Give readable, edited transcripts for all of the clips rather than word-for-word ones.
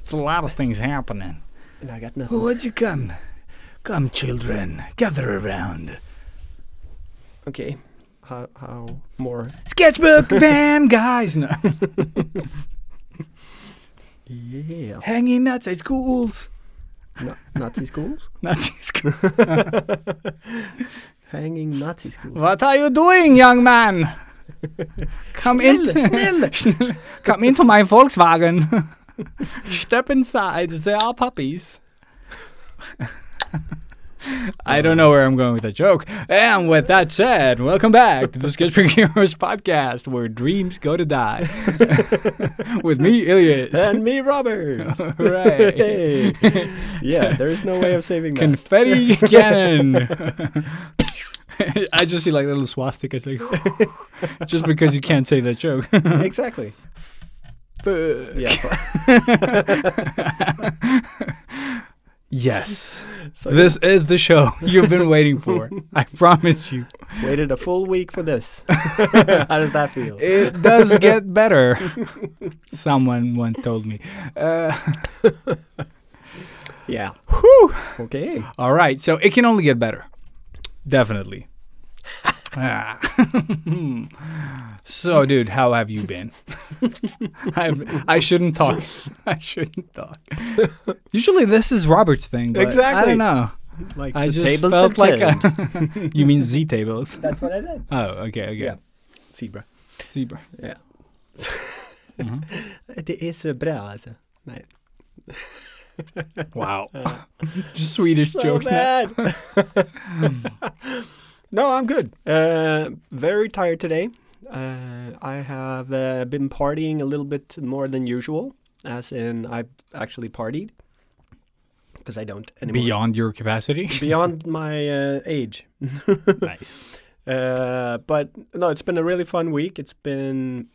It's a lot of things happening. And I got nothing. Would you come? Come, children, gather around. Okay. How more? Sketchbook van guys. No. Yeah. Hanging Nazi schools. Nazi schools? Nazi schools. Hanging Nazi schools. What are you doing, young man? Come Come into my Volkswagen. Step inside. They are puppies. I don't know where I'm going with that joke. And with that said, welcome back to the Sketchbook Heroes podcast, where dreams go to die. With me, Ilias. And me, Robert. Right. Hey. Yeah, there's no way of saving that. Confetti cannon. I just see like little swastikas, like, just because you can't say that joke. Exactly. Yeah. Yes. So this is the show you've been waiting for. I promise you. Waited a full week for this. How does that feel? It does get better. Someone once told me. Yeah. Whew. Okay. All right. So it can only get better. Definitely. So, dude, how have you been? I shouldn't talk. I shouldn't talk. Usually this is Robert's thing, but exactly. I don't know. Like I the just tables felt like a you mean Z tables. That's what I said. Oh, okay. Yeah. Zebra. Yeah. Det är så bra alltså. Nej. Wow. Just Swedish so jokes bad. now. No, I'm good. Very tired today. I have been partying a little bit more than usual, as in I've actually partied. Because I don't anymore. Beyond your capacity? Beyond my age. Nice. But no, it's been a really fun week. It's been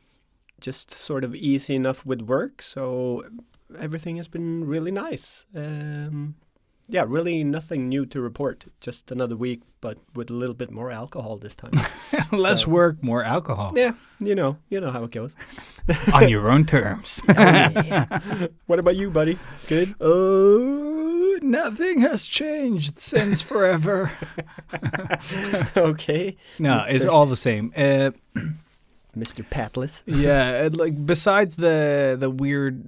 just sort of easy enough with work, so everything has been really nice. Yeah, really nothing new to report. Just another week, but with a little bit more alcohol this time. Less work, more alcohol. Yeah, you know how it goes. On your own terms. Oh, yeah. What about you, buddy? Good? Oh, nothing has changed since forever. Okay. No, it's all the same. Mr. Patless. Yeah, like besides the weird,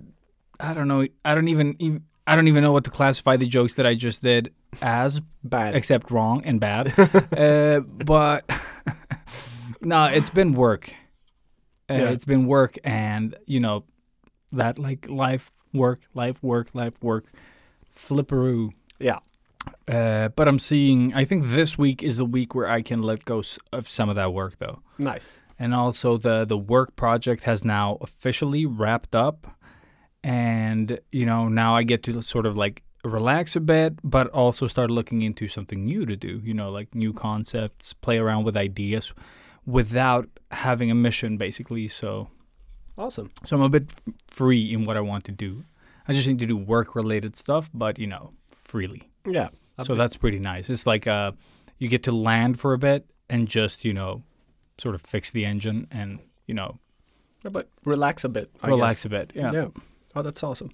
I don't know. I don't even know what to classify the jokes that I just did as. Bad. Except wrong and bad. But no, it's been work. Yeah. It's been work, and that like life, work, flipperoo. Yeah. But I think this week is the week where I can let go of some of that work, though. Nice. And also the work project has now officially wrapped up. And, now I get to sort of like relax a bit, but also start looking into something new to do, like new concepts, play around with ideas without having a mission, basically. So Awesome. So I'm a bit free in what I want to do. I just need to do work-related stuff, but, freely. Yeah. So that's pretty nice. It's like you get to land for a bit and just, sort of fix the engine and, But relax a bit, I relax guess. a bit. Yeah. Yeah. Oh, that's awesome.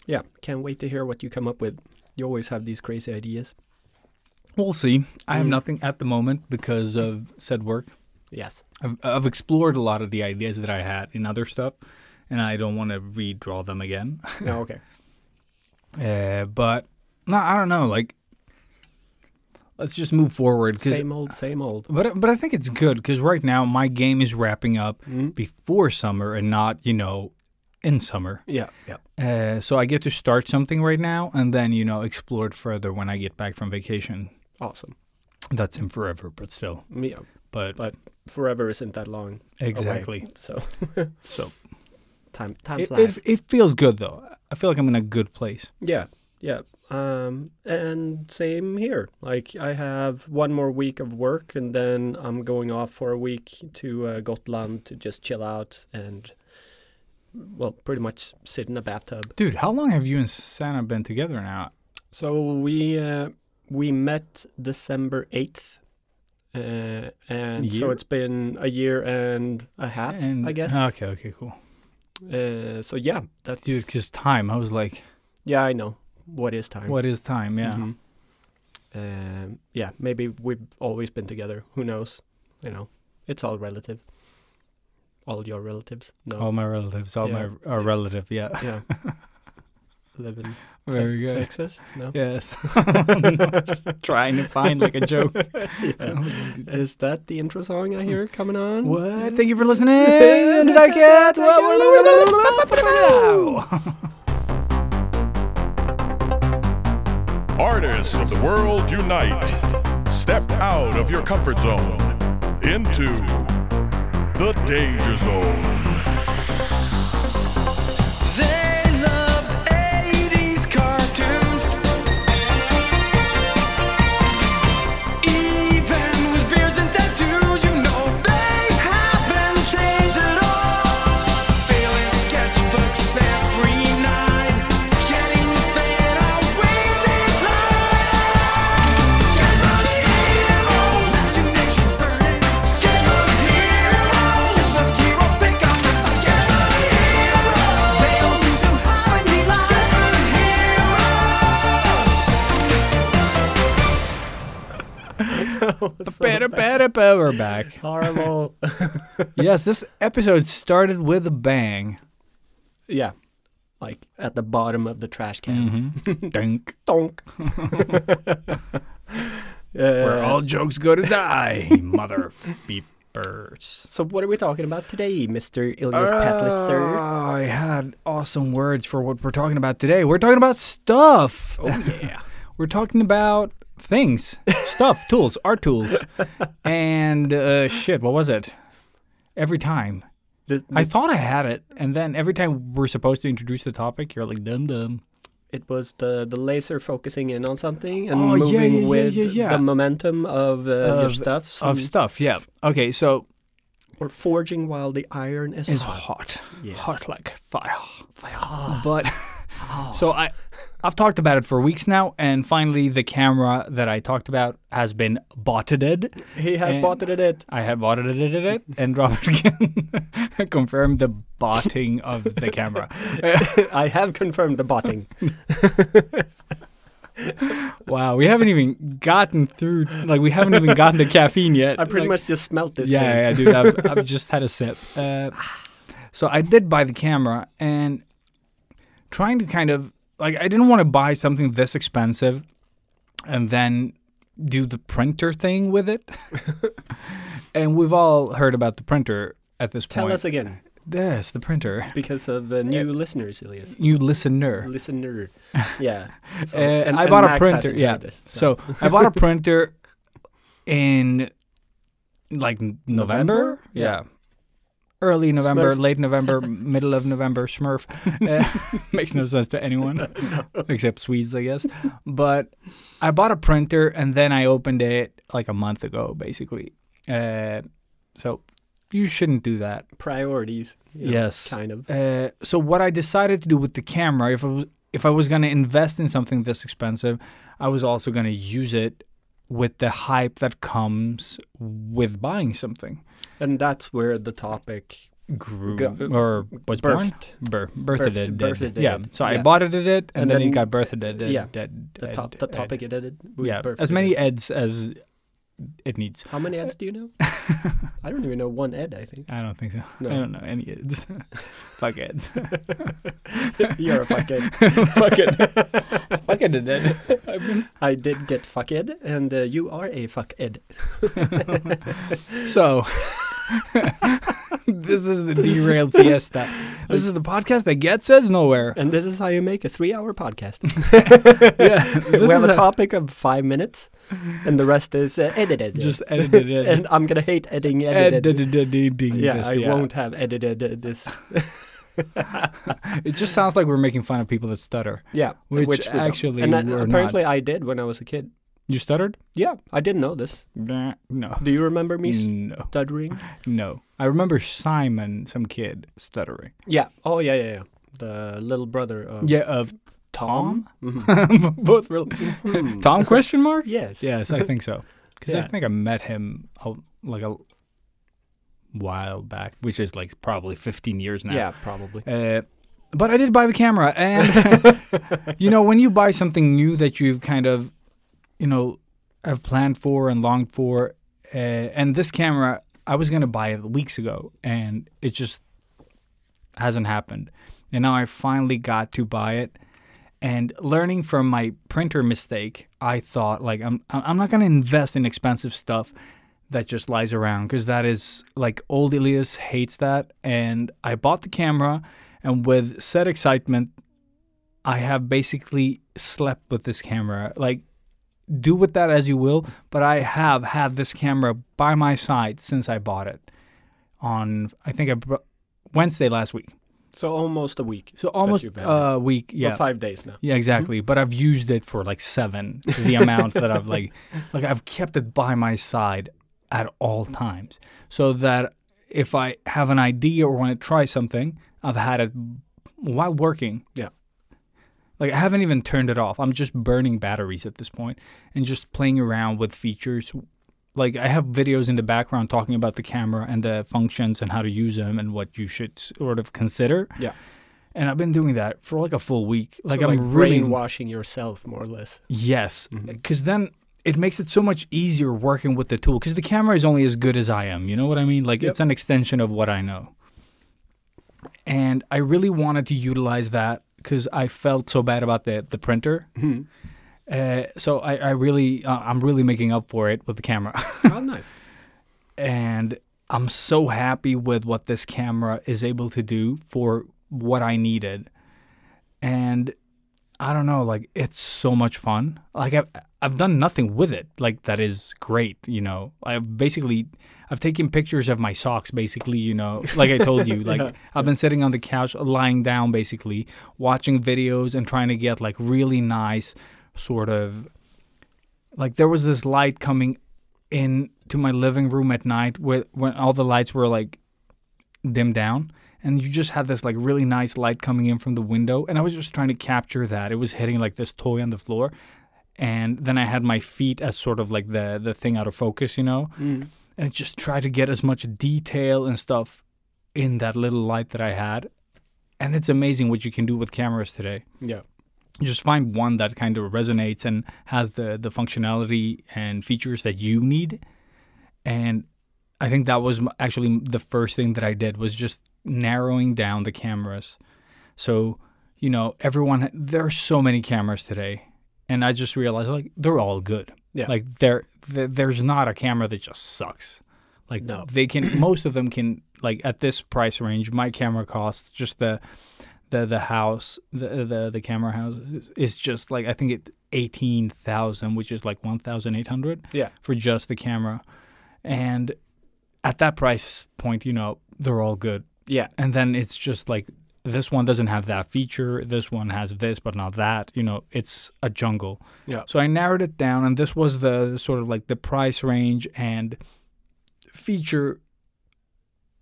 Yeah. Can't wait to hear what you come up with. You always have these crazy ideas. We'll see. I have nothing at the moment because of said work. Yes. I've explored a lot of the ideas that I had in other stuff, and I don't want to redraw them again. Oh, okay. But no, I don't know. Like, let's just move forward. Same old. But I think it's good because right now my game is wrapping up before summer and not in summer. Yeah. Yeah. So I get to start something right now and then explore it further when I get back from vacation. Awesome. That's in forever, but still. Yeah. But forever isn't that long. Exactly. Away, so time flies. It feels good though. I feel like I'm in a good place. Yeah. And same here. Like I have one more week of work, and then I'm going off for a week to Gotland to just chill out and, well, pretty much sit in a bathtub. Dude, how long have you and Santa been together now? So we met December 8th. And so it's been a year and a half, I guess. Okay, cool. So yeah, that's Dude, because time. I was like, yeah, I know. What is time? what is time? Yeah. Yeah, maybe we've always been together. Who knows? You know, it's all relative. All your relatives. No. All my relatives, all Yeah. my relative. Yeah. Yeah. Live in Very good. Texas? No. Yes. No, just trying to find like a joke. Yeah. Is that the intro song I hear coming on? What? Thank you for listening. Back at Artists of the world unite. Step out of your comfort zone into the danger zone. They loved 80s cartoons. Even with beards and tattoos, you know they haven't changed at all. Failing sketchbooks every night, getting better with each line. Sketchbook hero, imagination burning. Sketchbook hero, sketchbook hero, pick up the sketchbook hero. They don't seem to have any line. We're back. Horrible. Yes, this episode started with a bang. Yeah. Like at the bottom of the trash can. Dunk. Donk. Where all jokes go to die, mother beepers. So what are we talking about today, Mr. Ilyas Patliser? I had awesome words for what we're talking about today. We're talking about stuff. Oh yeah. We're talking about things, stuff, tools, art tools. And shit, what was it? Every time. I thought I had it, and then every time we're supposed to introduce the topic, you're like, dum-dum. It was the laser focusing in on something and Oh, yeah, moving yeah, with yeah. the momentum of your stuff. Of stuff, yeah. Okay, so Or forging while the iron is it's hot. hot. Yes. Hot like fire. Fire. But so I've talked about it for weeks now, and finally the camera that I talked about has been botted. He has And botted it. I have botted it, and Robert can confirm the botting of the camera. I have confirmed the botting. Wow, we haven't even gotten through. Like, we haven't even gotten to caffeine yet. I pretty Like, much just smelt this. Yeah, can. yeah, dude. I've just had a sip. So I did buy the camera, and trying to kind of like, I didn't want to buy something this expensive and then do the printer thing with it. And we've all heard about the printer at this point. Tell us again. Yes, the printer. Because of new listeners, Elias. You listener. Listener. Yeah. So, I bought a Max printer. hasn't Yeah. heard this, So I bought a printer in like November. Yeah. Early November, Smurf. late November, middle of November, Smurf. Makes no sense to anyone except Swedes, I guess. But I bought a printer and then I opened it like a month ago, basically. So you shouldn't do that. Priorities. you know, Yes. Kind of. So what I decided to do with the camera, if I was going to invest in something this expensive, I was also going to use it with the hype that comes with buying something. And that's where the topic Grew Go- was birthed. born? Birthed. birthed Yeah. it, So I yeah. bought it, and then it then- got birthed. yeah, The topic it did. Yeah. As many eds as it needs. How many ads do you know? I don't even know one ed, I think. I don't think so. No. I don't know any eds. Fuck eds. You're a fuckhead. Fuck it. Fuck it, ed. I did get fuckhead, and you are a fuckhead. So, this is the derailed fiesta. This is the podcast that gets us nowhere. And this is how you make a 3-hour podcast. Yeah, We have a topic of 5 minutes, and the rest is edited. Just edited it. And I'm gonna hate editing edited. Editing. Yeah, this, I won't have edited this. It just sounds like we're making fun of people that stutter. Yeah, Which we don't. actually and we're apparently I did when I was a kid. You stuttered? Yeah, I didn't know this. Nah, no. Do you remember me No. stuttering? No. I remember Simon, some kid, stuttering. Yeah. Oh, yeah. The little brother of Yeah, of Tom? Mhm. Both real. Tom question mark? Yes. Yes, I think so. Because I Yeah. think I met him like a while back, which is like probably 15 years now. Yeah, probably. But I did buy the camera, and you know, when you buy something new that you've kind of, you know, have planned for and longed for, and this camera, I was gonna buy it weeks ago, and it just hasn't happened. And now I finally got to buy it. And learning from my printer mistake, I thought, like, I'm not gonna invest in expensive stuff that just lies around, because that is like old Elias hates that. And I bought the camera, and with said excitement, I have basically slept with this camera. Like, do with that as you will, but I have had this camera by my side since I bought it on, I think, Wednesday last week. So almost a week. So almost a week, yeah. Well, 5 days now. Yeah, exactly. But I've used it for like 7, the amount that I've like I've kept it by my side at all times, so that if I have an idea or want to try something, I've had it while working. Yeah. Like, I haven't even turned it off. I'm just burning batteries at this point and just playing around with features. Like, I have videos in the background talking about the camera and the functions and how to use them and what you should sort of consider. Yeah. And I've been doing that for like a full week. Like, so, I'm really brainwashing yourself, more or less. Yes, because then it makes it so much easier working with the tool, because the camera is only as good as I am. You know what I mean? Like, it's an extension of what I know. And I really wanted to utilize that because I felt so bad about the printer. So I really, I'm really making up for it with the camera. Oh, nice. And I'm so happy with what this camera is able to do for what I needed. And I don't know, like, it's so much fun. Like, I've done nothing with it, like, that is great, you know. I've taken pictures of my socks, basically, you know, like I told you. Like, I've been sitting on the couch, lying down, basically, watching videos and trying to get, like, really nice sort of, like, there was this light coming in to my living room at night when all the lights were, like, dimmed down. And you just had this, like, really nice light coming in from the window. And I was just trying to capture that. It was hitting, like, this toy on the floor. And then I had my feet as sort of, like, the thing out of focus, you know? And I just tried to get as much detail and stuff in that little light that I had. And it's amazing what you can do with cameras today. Yeah. You just find one that kind of resonates and has the functionality and features that you need. And I think that was actually the first thing that I did, was just narrowing down the cameras. So, you know, there are so many cameras today, and I just realized, like, they're all good. Yeah. Like, there's not a camera that just sucks. Like, no. They can, most of them can, like, at this price range, my camera costs just the house, the camera house is just, like, I think it's 18,000, which is like 1,800 for just the camera. And at that price point, you know, they're all good. Yeah. And then it's just like, this one doesn't have that feature, this one has this but not that, you know, it's a jungle. Yeah. So I narrowed it down, and this was the sort of like the price range and feature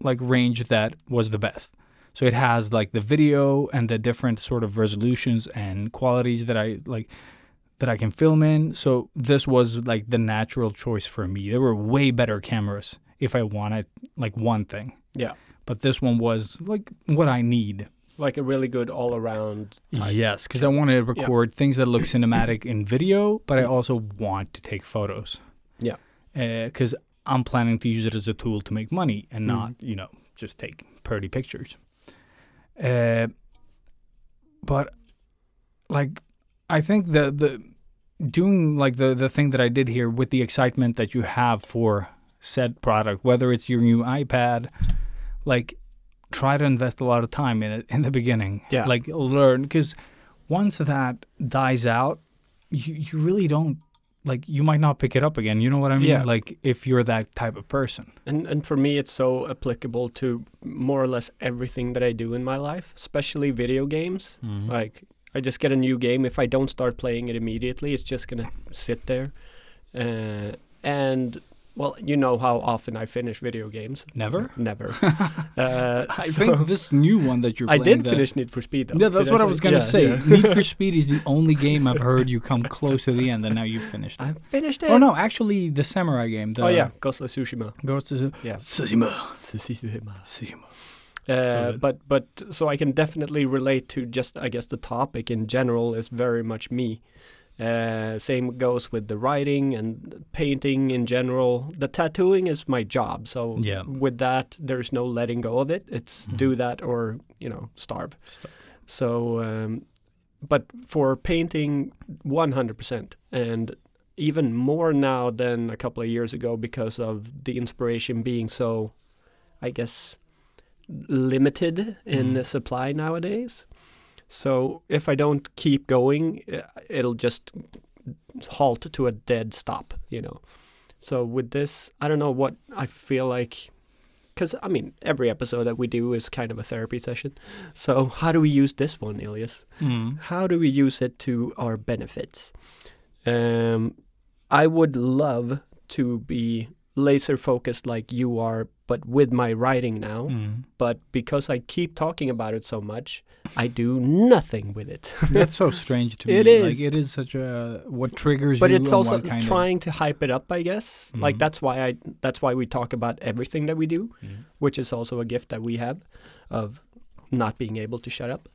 like range that was the best. So it has like the video and the different sort of resolutions and qualities that I can film in. So this was like the natural choice for me. There were way better cameras if I wanted like one thing. Yeah. But this one was like what I need. Like a really good all-around. Yes, because I want to record things that look cinematic in video, but I also want to take photos. Yeah. Because I'm planning to use it as a tool to make money and not, you know, just take pretty pictures. But like, I think the doing like the thing that I did here with the excitement that you have for said product, whether it's your new iPad, like, try to invest a lot of time in it in the beginning. Yeah. Like, learn, because once that dies out, you really don't, like, you might not pick it up again. You know what I mean? Yeah. Like, if you're that type of person. And for me, it's so applicable to more or less everything that I do in my life, especially video games. Like, I just get a new game. If I don't start playing it immediately, it's just going to sit there. And Well, you know how often I finish video games. Never? Never. I think this new one that you're I playing... did finish Need for Speed, though. Yeah, that's Did what I say- was going to yeah, say. yeah. Need for Speed is the only game I've heard you come close to the end, and now you've finished it. I finished it. Oh, no, actually, the samurai game. The Oh, yeah. Ghost of Tsushima. Ghost of Yeah. Tsushima. Tsushima. Tsushima. But so I can definitely relate to just, I guess, the topic in general is very much me. Same goes with the writing and painting in general. The tattooing is my job, so Yeah. with that, there's no letting go of it. It's do that or starve. So, but for painting, 100%, and even more now than a couple of years ago because of the inspiration being so, I guess, limited in the supply nowadays. So if I don't keep going, it'll just halt to a dead stop, So with this, I don't know what I feel like, because, I mean, every episode that we do is kind of a therapy session. So how do we use this one, Elias? How do we use it to our benefits? I would love to be laser focused like you are, but with my writing now. But because I keep talking about it so much, I do nothing with it. That's so strange to me. It is. Like, it is such a... What triggers But you it's and also what kind trying to hype it up, I guess. Like that's why we talk about everything that we do, which is also a gift that we have of not being able to shut up.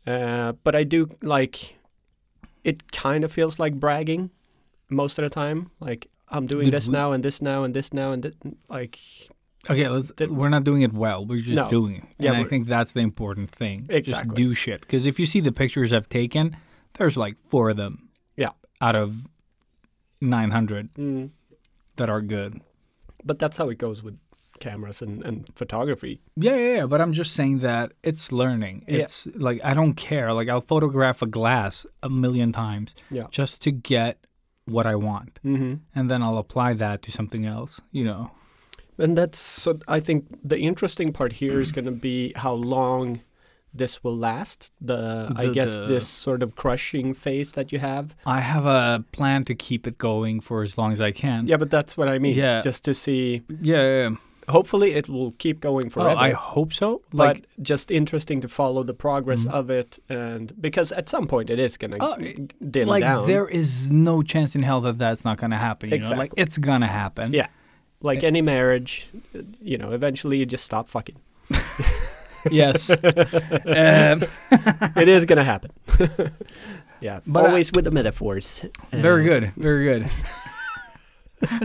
But I do like, it kind of feels like bragging most of the time. Like I'm doing Did this we- now and this now and this now and like Okay, we're not doing it well. We're just No. doing it. Yeah, And I we're- think that's the important thing. Just Exactly. do shit. Because if you see the pictures I've taken, there's like 4 of them. Yeah. Out of 900 that are good. But that's how it goes with cameras and photography. Yeah. But I'm just saying that it's learning. Yeah. It's like, I don't care. Like, I'll photograph a glass 1,000,000 times Yeah. just to get what I want. Mm-hmm. And then I'll apply that to something else, And that's, so I think the interesting part here is going to be how long this will last. This sort of crushing phase that you have. I have a plan to keep it going for as long as I can. Yeah, but that's what I mean. Yeah. Just to see, Yeah. hopefully it will keep going Oh, forever. I hope so. but Like, just interesting to follow the progress of it, and because at some point it is going to dim like down. there is no chance in hell that that's not going to happen. You know? Like, Exactly. it's going to happen. Yeah. Like any marriage, eventually you just stop fucking. Yes. It is going to happen. Yeah. But Always with the metaphors. Very good. Very good.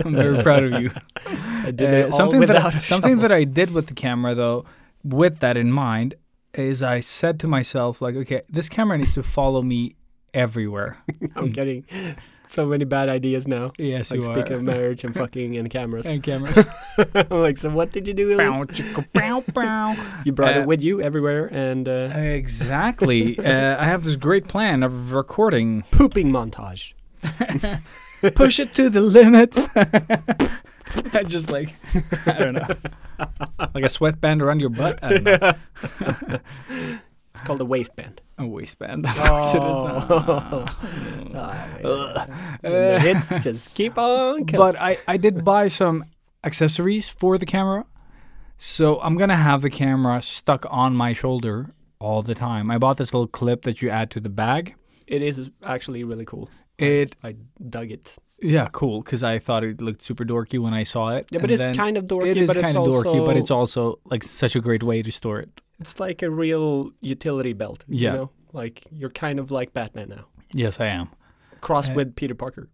I'm very proud of you. I did it all something without a something shovel. that I did with the camera, though, with that in mind, is I said to myself, like, okay, this camera needs to follow me everywhere. I'm getting so many bad ideas now. Yes, Like you speaking are. of marriage and fucking and cameras. And cameras. I'm like, so what did you do? Bow, Elise? chicka, bow, bow. You brought Uh, it with you everywhere and Exactly. I have this great plan of recording. pooping montage. Push it to the limit. I just like, I don't know. Like a sweatband around your butt? I don't know. It's called a waistband. A waistband. Of course it is. The hits just keep on coming. But I did buy some accessories for the camera. So I'm going to have the camera stuck on my shoulder all the time. I bought this little clip that you add to the bag. It is actually really cool. I dug it. Yeah, cool, because I thought it looked super dorky when I saw it. Yeah, but and it's then kind of dorky. It is but it's kind of also, dorky, but it's also like such a great way to store it. It's like a real utility belt. Yeah. You know? Like you're kind of like Batman now. Yes, I am. Crossed with Peter Parker.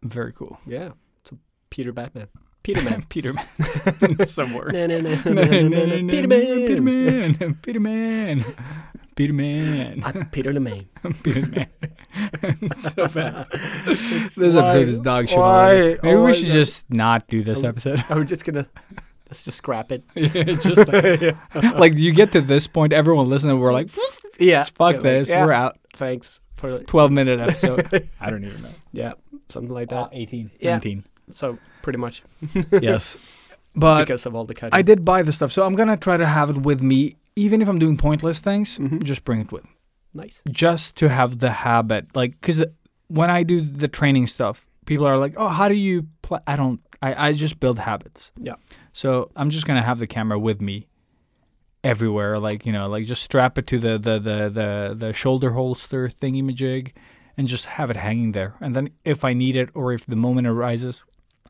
Very cool. Yeah. It's a Peter Batman. Peter Man. Peter Man. Somewhere. No, no, no, no, no, no, no. Peter Man. Peter Man. Peter Man. Peter Man. I'm Peter the Man. Peter Man. So bad. This episode is dog shit. Why? already. Maybe Oh we my should God. just not do this episode. I'm just gonna. Let's just scrap it. It's just like you get to this point, everyone listening, we're like, Yeah. fuck this, Yeah. we're out. Thanks for 12-minute episode. I don't even know. yeah, something like that. 18. Yeah. 19. So pretty much Yes. But because of all the cutting. I did buy the stuff, so I'm going to try to have it with me. Even if I'm doing pointless things, Mhm. just bring it with. Nice. Just to have the habit. Like, because when I do the training stuff, people are like, oh, how do you play? I just build habits. Yeah. So I'm just gonna have the camera with me everywhere, like, you know, like just strap it to the shoulder holster thingy-majig and just have it hanging there. And then if I need it or if the moment arises,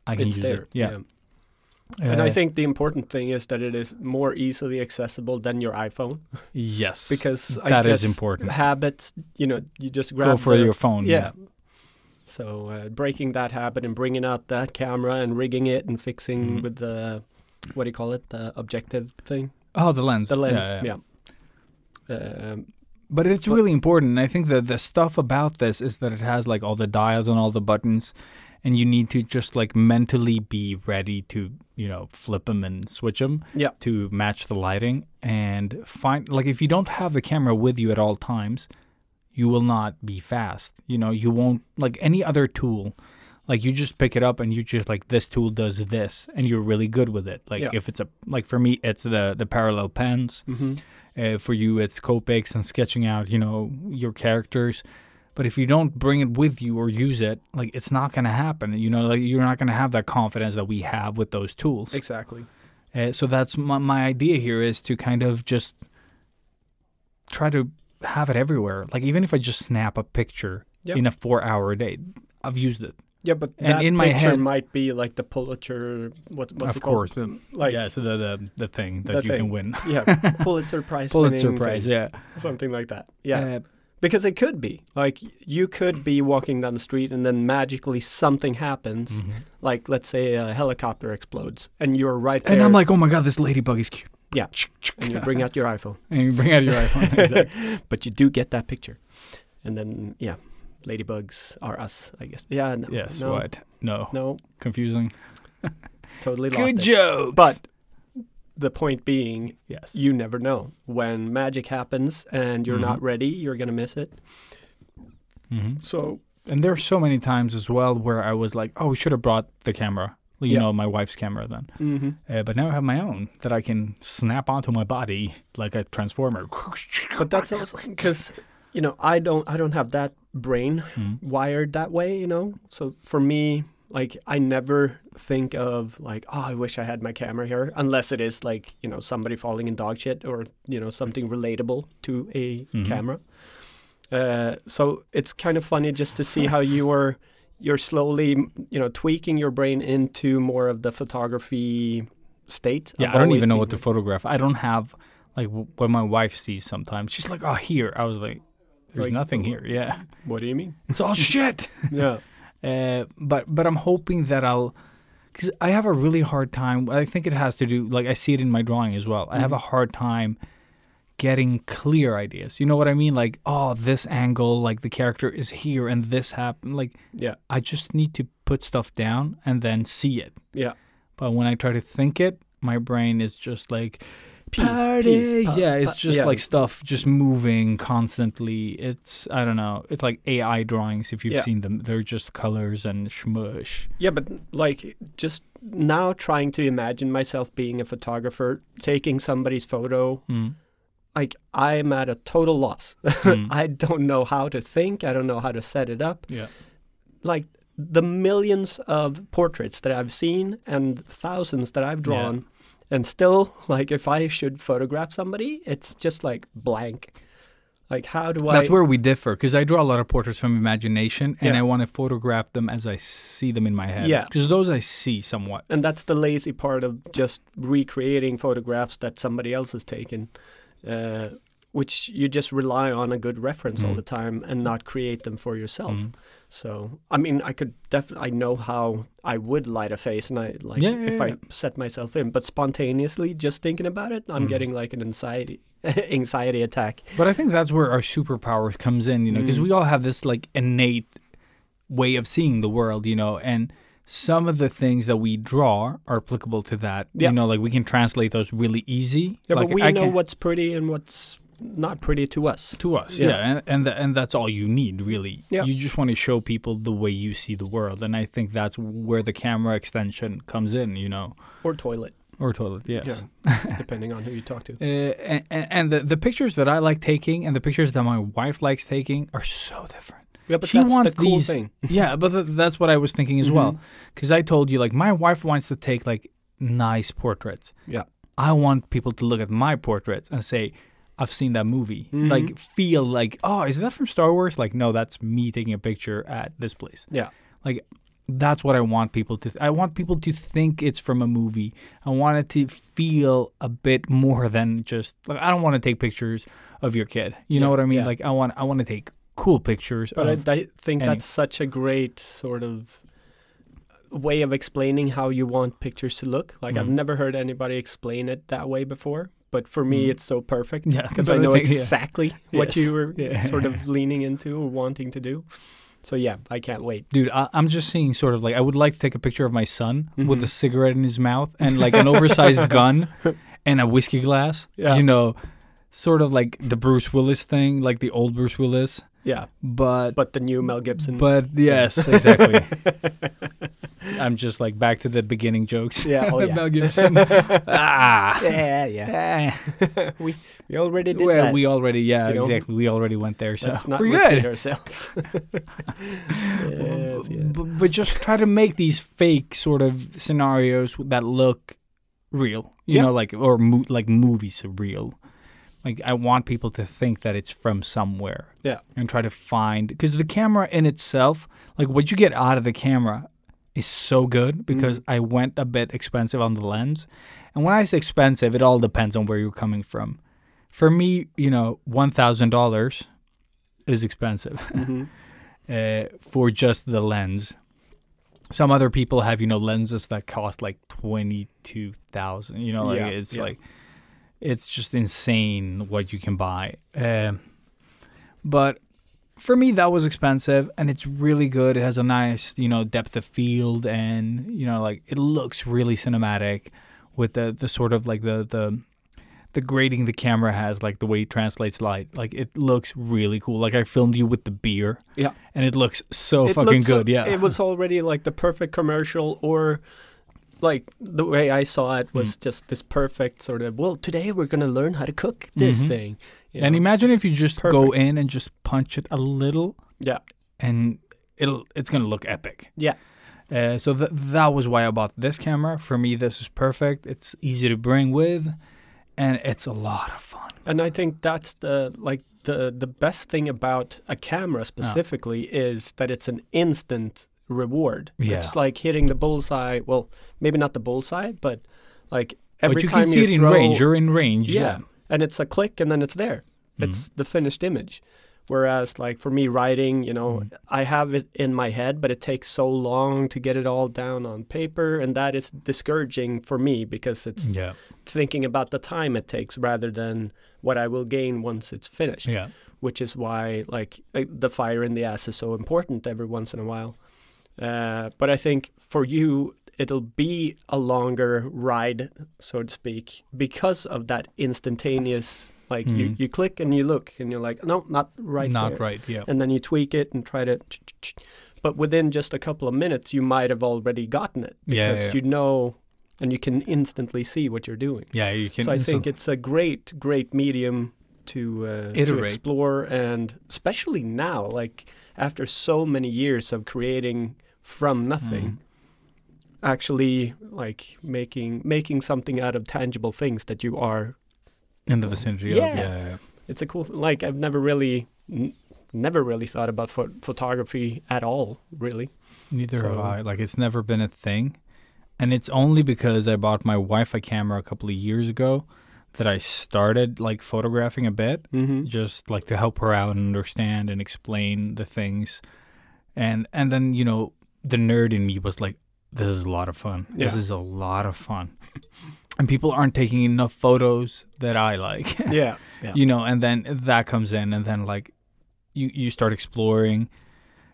I can It's use there. it. Yeah. And I think the important thing is that it is more easily accessible than your iPhone. Yes. Because that I is guess important. habits, you know, you just grab Go for the- your phone. Yeah. So breaking that habit and bringing out that camera and rigging it and fixing with the, what do you call it, the objective thing? Oh, the lens. The lens, Yeah. But But it's really important. And I think that the stuff about this is that it has like all the dials and all the buttons, and you need to just like mentally be ready to, you know, flip them and switch them Yeah. to match the lighting. And find, like, if you don't have the camera with you at all times, you will not be fast. You know, you won't, like any other tool, like you just pick it up and you just like, this tool does this, and you're really good with it. Like Yeah. if it's like for me, it's the parallel pens. For you, it's Copics and sketching out, you know, your characters. But if you don't bring it with you or use it, like it's not going to happen. You know, like you're not going to have that confidence that we have with those tools. exactly. So that's my idea here, is to kind of just try to have it everywhere. Like even if I just snap a picture Yep. in a 4-hour day, I've used it. Yeah, but And that in my picture head- might be like the Pulitzer, what's Of it course. called? Like, yeah, so the thing that the you thing. can win. Yeah, Pulitzer Prize Pulitzer winning Prize, thing, yeah. something like that. Yeah, Uh, because it could be. Like, you could be walking down the street and then magically something happens. Mm-hmm. Like, let's say a helicopter explodes and you're right there. and I'm like, oh my God, this ladybug is cute. yeah, and you bring out your iPhone. And you bring out your iPhone. Exactly. But you do get that picture. And then, yeah, ladybugs are us, I guess. Yeah, no. Yes, no, what? No. No, Confusing. totally lost Good it. jokes. But the point being, yes. you never know. When magic happens and you're not ready, you're going to miss it. Mm-hmm. So, And there are so many times as well where I was like, oh, we should have brought the camera. You Yeah. know, my wife's camera then. But now I have my own that I can snap onto my body like a transformer. but that's also because, you know, I don't have that brain wired that way, you know? So for me, like, I never think of like, oh, I wish I had my camera here, unless it is like, you know, somebody falling in dog shit or, you know, something relatable to a camera. So it's kind of funny just to see how you're slowly, you know, tweaking your brain into more of the photography state. Yeah, I've I don't always even know been what to photograph. I don't have, like, what my wife sees sometimes. She's like, oh, here. I was like, there's Like, nothing here. Yeah. What do you mean? It's all shit. Yeah. But I'm hoping that because I have a really hard time. I think it has to do, like, I see it in my drawing as well. I have a hard time getting clear ideas. You know what I mean? Like, oh, this angle, like the character is here and this happened. Like, Yeah. I just need to put stuff down and then see it. Yeah. But when I try to think it, my brain is just like, Peace, party. peace, Yeah, it's just yeah. like stuff just moving constantly. It's, I don't know, it's like AI drawings if you've Yeah. seen them. They're just colors and shmush. Yeah, but like just now trying to imagine myself being a photographer, taking somebody's photo, like I'm at a total loss. I don't know how to think. I don't know how to set it up. Yeah. Like the millions of portraits that I've seen and thousands that I've drawn, and still, like if I should photograph somebody, it's just like blank. Like how do I? That's where we differ, because I draw a lot of portraits from imagination, and Yeah. I want to photograph them as I see them in my head. Yeah. Because those I see somewhat. And that's the lazy part of just recreating photographs that somebody else has taken, which you just rely on a good reference all the time and not create them for yourself. So, I mean, I could definitely, I know how I would light a face, and I like if I set myself in, but spontaneously just thinking about it, I'm getting like an anxiety attack. But I think that's where our superpowers comes in, you know, because we all have this like innate way of seeing the world, you know, and some of the things that we draw are applicable to that. Yeah. You know, like we can translate those really easy. Yeah, like but we I know can- what's pretty and what's not pretty to us. to us, Yeah. yeah, and that's all you need, really. Yeah. You just want to show people the way you see the world, and I think that's where the camera extension comes in, you know, Or toilet, or toilet, yes. depending on who you talk to. And the pictures that I like taking and the pictures that my wife likes taking are so different. Yeah, but she that's wants the cool these. thing. Yeah, but that's what I was thinking as well. Because I told you, like, my wife wants to take like nice portraits. Yeah. I want people to look at my portraits and say, I've seen that movie. Like, feel like, oh, is that from Star Wars? Like, no, that's me taking a picture at this place. Yeah. Like, that's what I want people to. I want people to think it's from a movie. I want it to feel a bit more than just. Like, I don't want to take pictures of your kid. You know what I mean? Yeah. Like, I want to take cool pictures. But of I think any- that's such a great sort of way of explaining how you want pictures to look. Like I've never heard anybody explain it that way before. But for me, it's so perfect Yeah, because but I I know think- yeah. exactly what Yes. you were Yeah. sort of leaning into or wanting to do. So yeah, I can't wait. Dude, I'm just seeing sort of like I would like to take a picture of my son with a cigarette in his mouth and like an oversized gun and a whiskey glass. Yeah. You know, sort of like the Bruce Willis thing, like the old Bruce Willis. Yeah, But but the new Mel Gibson. yes, exactly. I'm just like back to the beginning jokes. Yeah, oh, yeah. Mel Gibson. yeah. we already did Well, that. we already, You know? exactly. We already went there, so Let's not we're repeat good. ourselves. yes, yes. But just try to make these fake sort of scenarios that look real. You Yeah. know, like or like movies are real. Like I want people to think that it's from somewhere. Yeah. And try to find because the camera in itself, like what you get out of the camera, is so good because I went a bit expensive on the lens. And when I say expensive, it all depends on where you're coming from. For me, you know, $1,000 is expensive for just the lens. Some other people have, you know, lenses that cost like 22,000. You know, like Yeah, it's yeah. like it's just insane what you can buy. But for me, that was expensive, and it's really good. It has a nice, you know, depth of field, and you know, like it looks really cinematic with the sort of like the grading the camera has, like the way it translates light. Like it looks really cool. Like I filmed you with the beer, Yeah. and it looks so It fucking looks good. Yeah, It was already like the perfect commercial, or like the way I saw it was just this perfect sort of, well, today we're going to learn how to cook this thing. you And know? imagine if you just go Perfect. in and just punch it a little, Yeah. and it's gonna look epic. Yeah. So that was why I bought this camera. For me, this is perfect. It's easy to bring with, and it's a lot of fun. And I think that's the best thing about a camera specifically is that it's an instant reward. Yeah. It's like hitting the bullseye. Well, maybe not the bullseye, but like every But you time can see it in throw, range. You're in range. Yeah. And it's a click and then it's there. It's the finished image. Whereas like for me writing, you know, I have it in my head, but it takes so long to get it all down on paper. And that is discouraging for me because it's Yeah. thinking about the time it takes rather than what I will gain once it's finished. Yeah. Which is why like the fire in the ass is so important every once in a while. But I think for you, it'll be a longer ride, so to speak, because of that instantaneous, like you click and you look and you're like, no, not right Not there. right. Yeah. And then you tweak it and try to, but within just a couple of minutes, you might have already gotten it Yeah, because yeah. you know, and you can instantly see what you're doing. Yeah. You can. So I think it's a great medium to Iterate. explore, and especially now, like after so many years of creating from nothing, actually like making something out of tangible things that you are. in the vicinity Yeah. of. Yeah. It's a cool. Like I've never really thought about photography at all. Really. Neither So- have I. Like it's never been a thing, and it's only because I bought my wife a camera a couple of years ago that I started like photographing a bit, just like to help her out and understand and explain the things, and then you know the nerd in me was like, this is a lot of fun. This Yeah. is a lot of fun, and people aren't taking enough photos that I like. Yeah. Yeah. You know, and then that comes in, and then like you start exploring,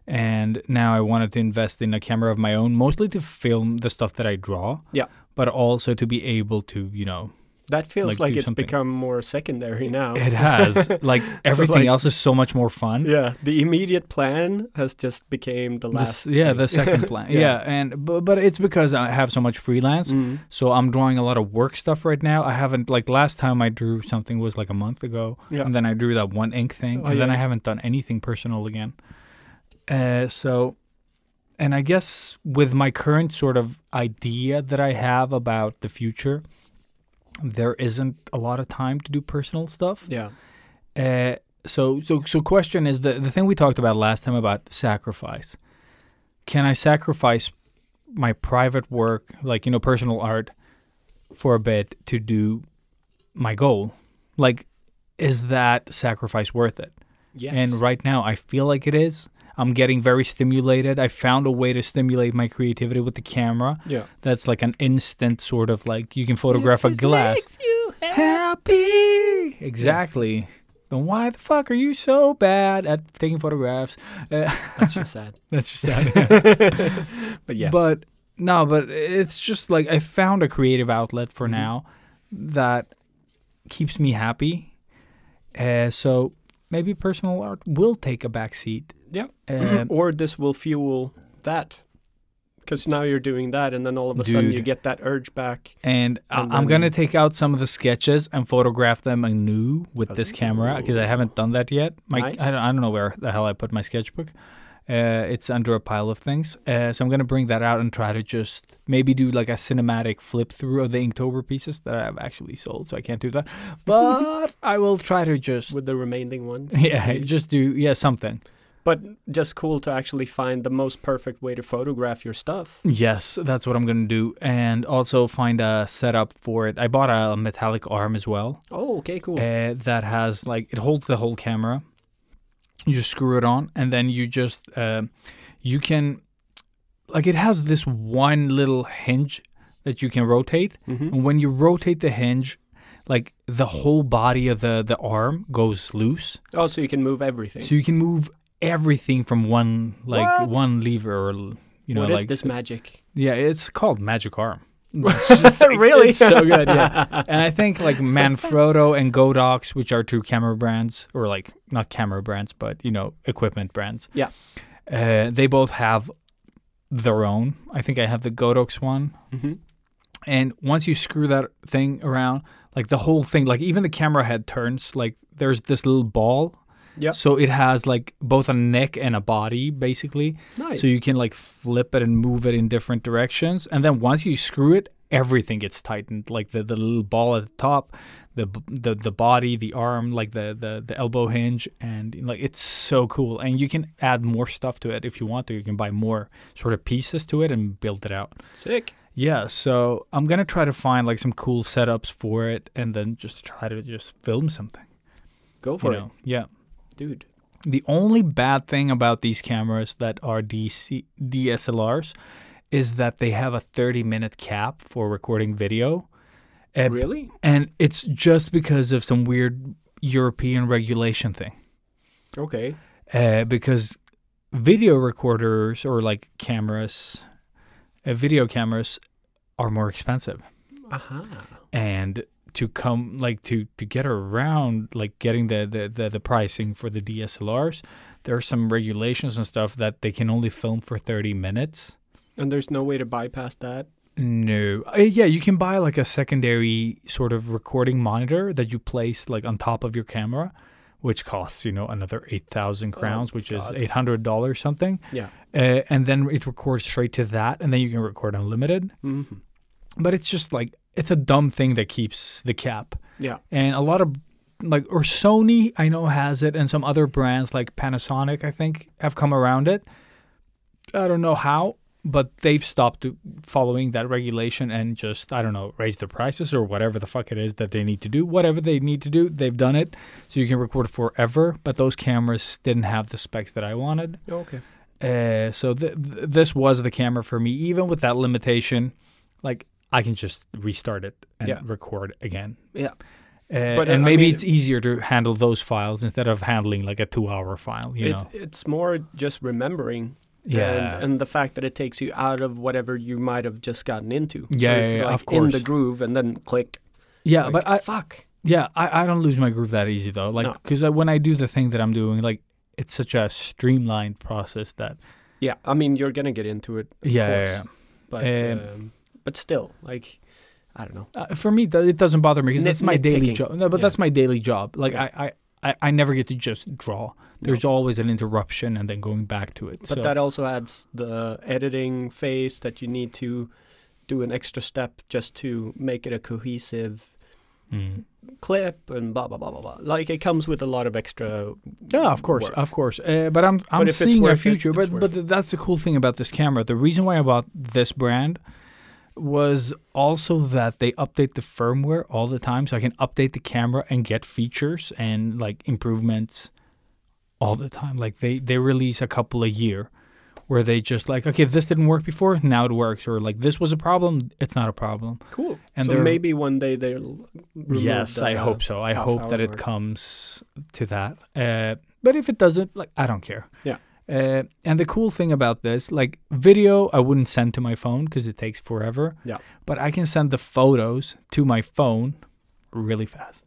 and now I wanted to invest in a camera of my own, mostly to film the stuff that I draw, Yeah. but also to be able to, you know, That feels like, like do it's something. become more secondary now. it has like everything like- else is so much more fun. Yeah, the immediate plan has just became the last. Yeah, thing. the second plan. Yeah. Yeah, and but it's because I have so much freelance, so I'm drawing a lot of work stuff right now. I haven't like last time I drew something was like a month ago, Yeah. and then I drew that one ink thing, Oh, and then yeah. I haven't done anything personal again. So, and I guess with my current sort of idea that I have about the future, there isn't a lot of time to do personal stuff. Yeah. So question is the thing we talked about last time about sacrifice. Can I sacrifice my private work, like, personal art for a bit to do my goal? Like, is that sacrifice worth it? Yes. And right now I feel like it is. I'm getting very stimulated. I found a way to stimulate my creativity with the camera. Yeah. That's like an instant sort of like you can photograph a glass. Makes you Happy. Exactly. Then why the fuck are you so bad at taking photographs? That's just sad. That's just sad. Yeah. But yeah. But it's just like I found a creative outlet for now that keeps me happy. So maybe personal art will take a back seat. Yeah. Or this will fuel that. Because now you're doing that, and then all of a sudden you get that urge back. And I'm going to take out some of the sketches and photograph them anew with this camera, because I haven't done that yet. Nice. I don't know where the hell I put my sketchbook. It's under a pile of things. So I'm going to bring that out and try to just maybe do like a cinematic flip through of the Inktober pieces that I've actually sold, so I can't do that. But I will try to just... With the remaining ones. Yeah, just do something. But just cool to actually find the most perfect way to photograph your stuff. Yes, that's what I'm going to do. And also find a setup for it. I bought a metallic arm as well. Oh, okay, cool. That has like, it holds the whole camera. You just screw it on, and then you just, you can, like, it has this one little hinge that you can rotate. And when you rotate the hinge, like the whole body of the arm goes loose. Oh, so you can move everything. So you can move everything from one lever, or What like is this magic? Yeah, it's called Magic Arm. It's just, like, Really? It's so good, yeah. And I think like Manfrotto and Godox, which are two camera brands, or like not camera brands, but equipment brands. Yeah. They both have their own. I think I have the Godox one. And once you screw that thing around, like the whole thing, like even the camera head turns, like there's this little ball. Yeah. So it has like both a neck and a body, basically. Nice. So you can like flip it and move it in different directions. And then once you screw it, everything gets tightened. Like the little ball at the top, the body, the arm, like the elbow hinge, and like it's so cool. And you can add more stuff to it if you want to. You can buy more sort of pieces to it and build it out. Sick. Yeah, so I'm gonna try to find like some cool setups for it, and then just try to just film something. Go for it. Yeah. Dude. The only bad thing about these cameras that are DSLRs is that they have a 30-minute cap for recording video. Really? And it's just because of some weird European regulation thing. Okay. Because video recorders or like cameras, video cameras are more expensive. And to come like to get around like getting the pricing for the DSLRs, there are some regulations and stuff that they can only film for 30 minutes. And there's no way to bypass that? No. Yeah, you can buy like a secondary sort of recording monitor that you place like on top of your camera, which costs, another 8,000 crowns, which is $800 something. Yeah. And then it records straight to that, and then you can record unlimited. But it's just like, it's a dumb thing that keeps the cap. Yeah. And a lot of or Sony, I know, has it, and some other brands like Panasonic, I think, have come around it. I don't know how, but they've stopped following that regulation and just, I don't know, raise the prices or whatever the fuck it is that they need to do. Whatever they need to do, they've done it. So you can record forever, but those cameras didn't have the specs that I wanted. Okay. So this was the camera for me. Even with that limitation, like, I can just restart it and record again. Yeah. And maybe it's easier to handle those files instead of handling like a 2-hour file, you know? It's more just remembering. Yeah. And the fact that it takes you out of whatever you might have just gotten into. Yeah, like of course. in the groove and then click. Yeah, like, but fuck. Yeah, I don't lose my groove that easy though. Like, because when I do the thing that I'm doing, like, it's such a streamlined process that. Yeah, I mean, you're gonna get into it. Of course. But still, like, I don't know. For me, it doesn't bother me because that's my daily nitpicking. job. No, but that's my daily job. Like, I never get to just draw. There's always an interruption and then going back to it. But so that also adds the editing phase that you need to do an extra step just to make it a cohesive clip and blah blah blah blah blah. Like it comes with a lot of extra. yeah, of course, work. of course. But I'm But if it's seeing a worth it, future. it's But that's the cool thing about this camera. The reason why I bought this brand was also that they update the firmware all the time, so I can update the camera and get features and like improvements all the time. Like they release a couple a year where they just like, okay, this didn't work before, now it works, or like this was a problem, it's not a problem. Cool. And so they're- maybe one day they'll. remove Yes, the I hope so. I hope that half-hour it mark. comes to that. But if it doesn't, like, I don't care. Yeah. And the cool thing about this, like, video, I wouldn't send to my phone because it takes forever. Yeah. But I can send the photos to my phone really fast,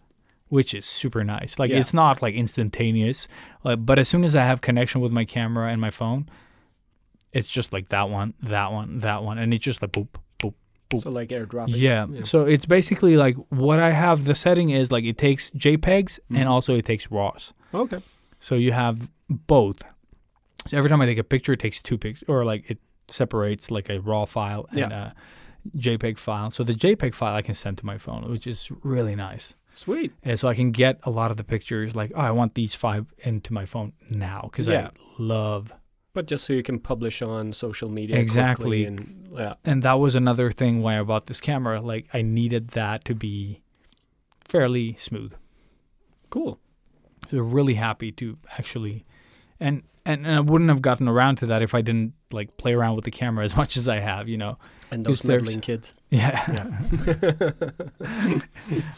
which is super nice. Like, Yeah. it's not like instantaneous, but as soon as I have connection with my camera and my phone, it's just like that one, and it's just like boop, boop, boop. So like airdropping. Yeah. So it's basically like what I have. The setting is like it takes JPEGs and also it takes RAWs. Okay. So you have both. So every time I take a picture, it takes two pictures, or like it separates like a RAW file and a JPEG file. So the JPEG file I can send to my phone, which is really nice. Sweet. And so I can get a lot of the pictures. Like, oh, I want these 5 into my phone now because Yeah. I love. But just so you can publish on social media. Exactly. quickly and yeah. And that was another thing why I bought this camera. Like, I needed that to be fairly smooth. Cool. So really happy to actually, and I wouldn't have gotten around to that if I didn't like play around with the camera as much as I have, you know. And those 'Cause there's- meddling kids. Yeah, Yeah.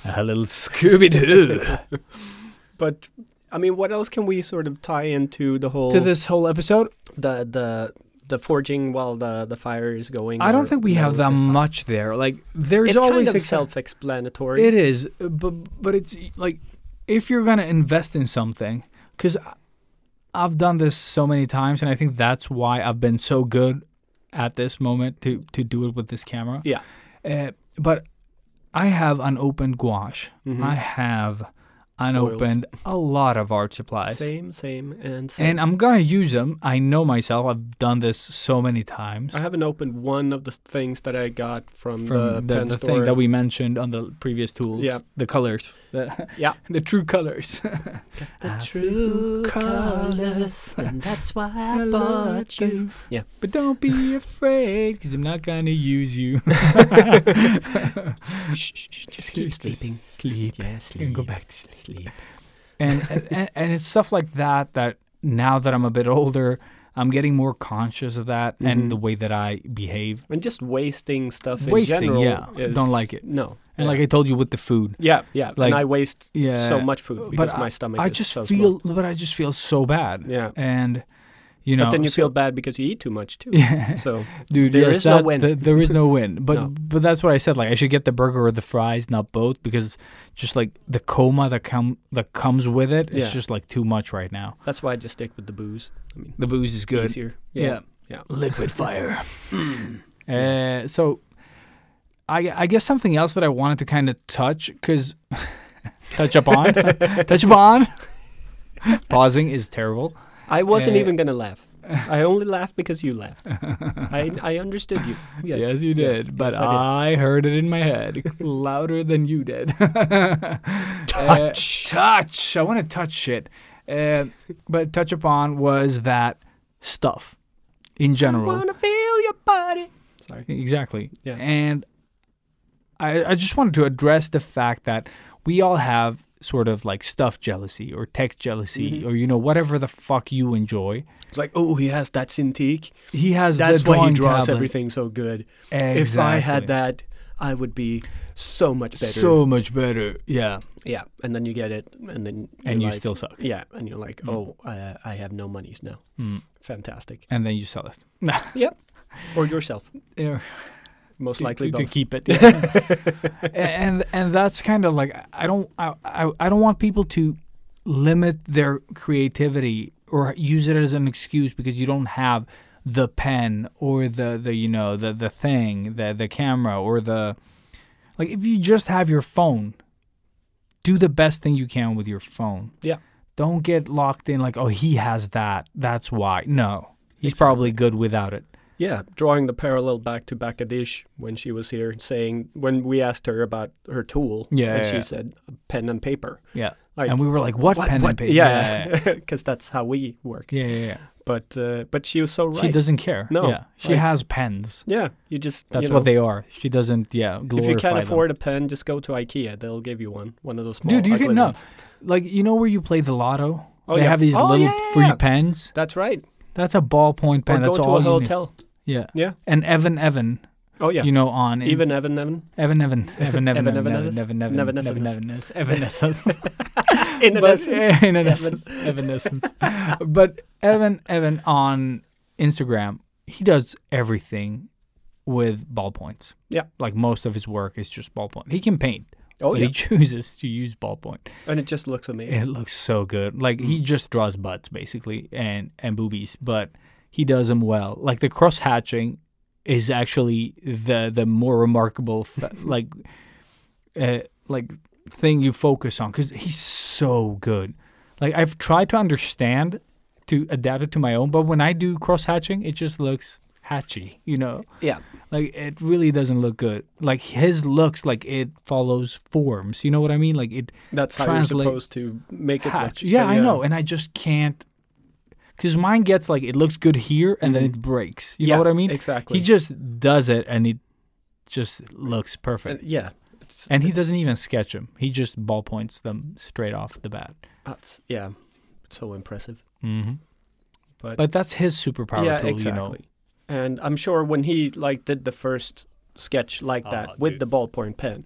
a little Scooby Doo But I mean, what else can we sort of tie into the whole to this whole episode. the forging while the fire is going? I don't or think we have that metal? much there. Like, there's It's always kind of ex- self-explanatory. It is, but it's like if you're gonna invest in something, because I've done this so many times, and I think that's why I've been so good at this moment to do it with this camera. Yeah. But I have unopened gouache. Mhm. I have unopened a lot of art supplies. Same. And I'm going to use them. I know myself. I've done this so many times. I haven't opened one of the things that I got from the pen the store. thing that we mentioned on the previous tools. Yeah. The colors. Yeah. The true colors. The true colors, and that's why I bought you. Yeah. But don't be afraid, because I'm not going to use you. Shh, just keep sleeping. Sleep. Yeah, sleep. And go back to sleep. Sleep. And it's stuff like that now that I'm a bit older, I'm getting more conscious of that and the way that I behave. And just wasting stuff Wasting, in general. yeah. is- Don't like it. No. And yeah. like I told you with the food. Yeah. like- and I waste Yeah. so much food because But my stomach I is just so feel small. but I just feel so bad. Yeah. And you know, But then you so- feel bad because you eat too much too. Yeah. So Dude, there yes, is no that- win. there is no win. But No. but that's what I said. Like I should get the burger or the fries, not both, because just like the coma that comes with it, it's Yeah. just like too much right now. that's why I just stick with the booze. I mean, The booze is good. easier. Yeah. Yeah. Liquid fire. Yes. So I guess something else that I wanted to kind of touch, because touch upon. Pausing is terrible. I wasn't Uh, even gonna laugh. I only laughed because you laughed. I understood you. Yes, Yes, you did. Yes, but yes, I I heard it in my head louder than you did. Touch. Touch. I want to touch shit. But touch upon was that stuff in general. I wanna feel your body. Sorry. Exactly. Yeah. And I just wanted to address the fact that we all have sort of like stuff jealousy or tech jealousy or, you know, whatever the fuck you enjoy. It's like, oh, he has that Cintiq. He has That's the why he drawing draws tablet. everything so good. Exactly. If I had that, I would be so much better. So much better. Yeah. yeah, and then you get it, and then And you're you like, still suck. Yeah, and you're like, oh, I have no monies now. Mm. Fantastic. And then you sell it. Yep. Or yourself, Yeah. most likely to both. keep it. Yeah. and that's kind of like I don't want people to limit their creativity or use it as an excuse because you don't have the pen or the you know the thing, the camera or the, like, if you just have your phone, do the best thing you can with your phone. Yeah. Don't get locked in like, oh, he has that. That's why. No, he's probably good without it. Yeah, drawing the parallel back to Bangladesh when she was here, saying when we asked her about her tool, and she said pen and paper. Yeah, like, and we were like, "What pen and paper?" Yeah, because that's how we work. Yeah. But she was so right. She doesn't care. No, yeah, she has pens. Yeah, you just that's what they are. She doesn't. Glorify if you can't afford them. a pen, just go to IKEA. They'll give you one of those small. Dude, you can ones. like where you play the lotto. Oh, they have these little free pens. That's right. That's a ballpoint pen. Or That's go to all a you hotel. Need. Yeah. Yeah. And Evan. Oh yeah. On Evan. Evanescence. But Evan on Instagram, he does everything with ballpoints. Yeah. Like most of his work is just ballpoint. He can paint. Oh, but he chooses to use ballpoint. And it just looks amazing. It looks so good. Like he just draws butts basically and boobies, but he does them well. Like the cross hatching is actually the more remarkable thing you focus on because he's so good. Like I've tried to understand to adapt it to my own, but when I do cross hatching, it just looks hatchy, Yeah. Like it really doesn't look good. Like his looks like it follows forms. You know what I mean? Like it. That's how you're supposed to make hatch. it. Yeah, I know, and I just can't. Because mine gets like it looks good here and then it breaks. You know what I mean? Exactly. He just does it and it just looks perfect. Yeah. And he doesn't even sketch them. He just ballpoints them straight off the bat. It's so impressive. Mm-hmm. But that's his superpower tool, exactly. And I'm sure when he did the first sketch like that with the ballpoint pen,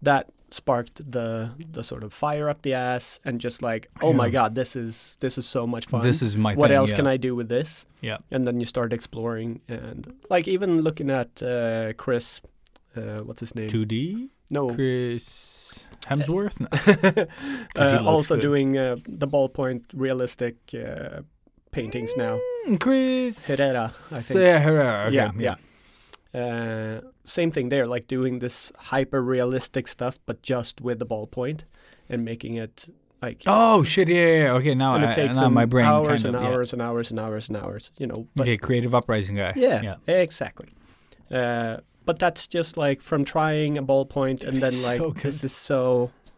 that sparked the sort of fire up the ass and just like, oh my God, this is so much fun. This is my what thing, else can I do with this? Yeah. And then you start exploring and like even looking at Chris, what's his name? 2D? No. Chris Hemsworth? No. Also doing the ballpoint realistic paintings now. Chris Herrera, I think. Yeah, Herrera. Okay. Yeah. Same thing there, like doing this hyper realistic stuff, but just with the ballpoint and making it like. Oh shit! Yeah. Okay, now and it takes now my brain hours kind and of, hours and hours and hours and hours. But creative uprising guy. Yeah. Exactly. But that's just like from trying a ballpoint and then like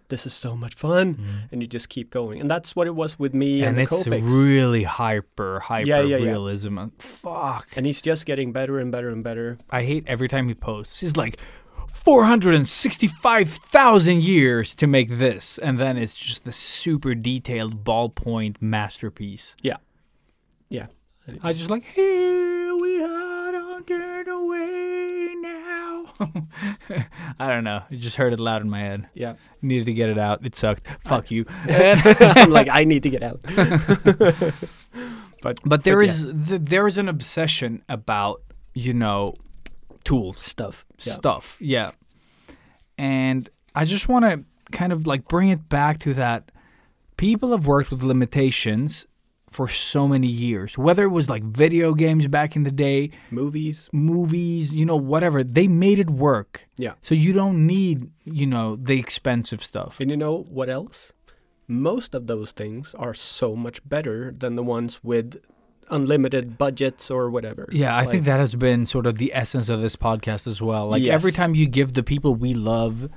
this is so much fun, and you just keep going, and that's what it was with me and the it's Copics. really hyper realism. Fuck. And he's just getting better and better and better. I hate every time he posts. He's like 465,000 years to make this, and then it's just the super detailed ballpoint masterpiece. Yeah. I just like here we are, don't turn away now. I don't know. I just heard it loud in my head. Yeah. Needed to get it out. It sucked. Fuck you. I'm like, I need to get out. but there is an obsession about, tools. Stuff. Yeah. And I just want to kind of like bring it back to that people have worked with limitations for so many years, whether it was like video games back in the day, movies, whatever, they made it work. Yeah. So you don't need, the expensive stuff. And you know what else? Most of those things are so much better than the ones with unlimited budgets or whatever. Yeah, I think that has been sort of the essence of this podcast as well. Like every time you give the people we love,